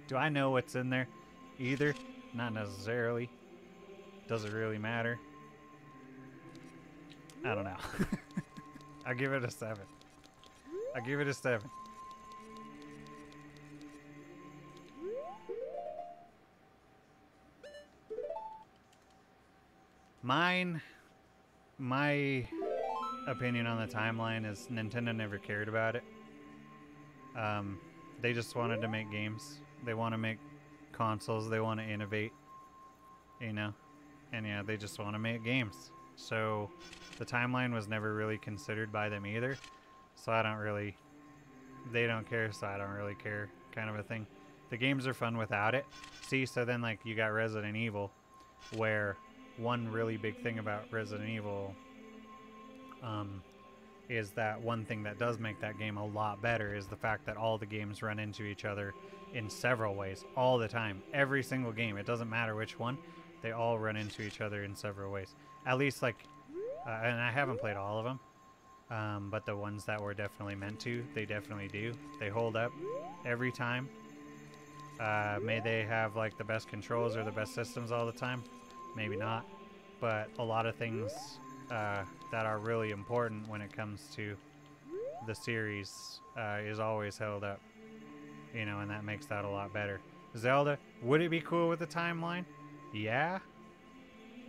do I know what's in there? Either. Not necessarily. Does it really matter? I don't know. I give it a 7. I give it a 7. My opinion on the timeline is Nintendo never cared about it. They just wanted to make games. They want to make consoles. They want to innovate, you know? And yeah, they just want to make games. So the timeline was never really considered by them either. So I don't really, they don't care, so I don't really care, kind of a thing. The games are fun without it. See, so then like you got Resident Evil, where one really big thing about Resident Evil is that one thing that does make that game a lot better is the fact that all the games run into each other in several ways all the time. Every single game, it doesn't matter which one, they all run into each other in several ways. At least like, and I haven't played all of them, but the ones that were definitely meant to, they definitely do. They hold up every time. May they have like the best controls or the best systems all the time? Maybe not, but a lot of things that are really important when it comes to the series is always held up, you know, and that makes that a lot better. Zelda, would it be cool with the timeline? Yeah,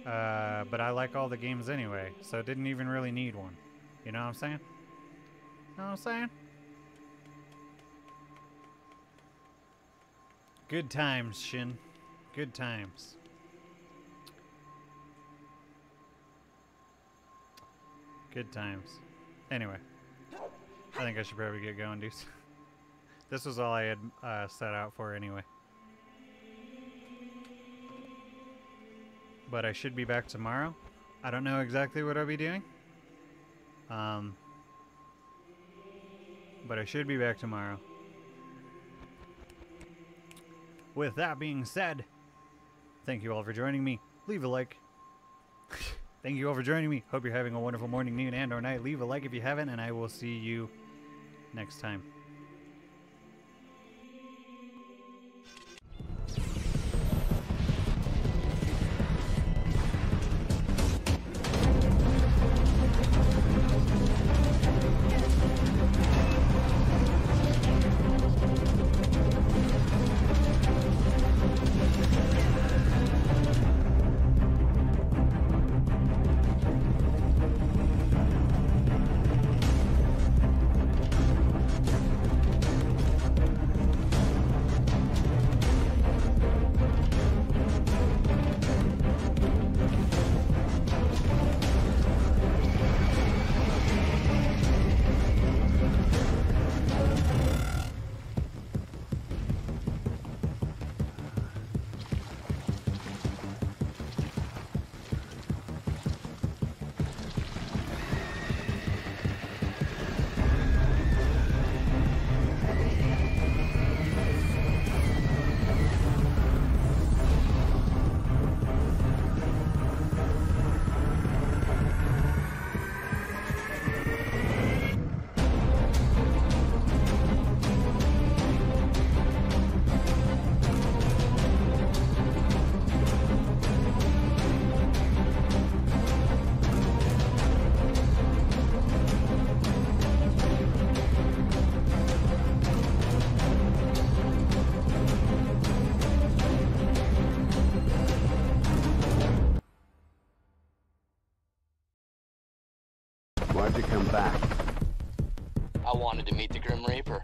but I like all the games anyway, so it didn't even really need one. You know what I'm saying? Know what I'm saying? Good times, Shin. Good times. Good times. Anyway, I think I should probably get going, dudes. This was all I had set out for anyway. But I should be back tomorrow. I don't know exactly what I'll be doing. But I should be back tomorrow. With that being said, thank you all for joining me. Leave a like. Thank you all for joining me. Hope you're having a wonderful morning, noon, and or night. Leave a like if you haven't, and I will see you next time. Why'd you come back? I wanted to meet the Grim Reaper.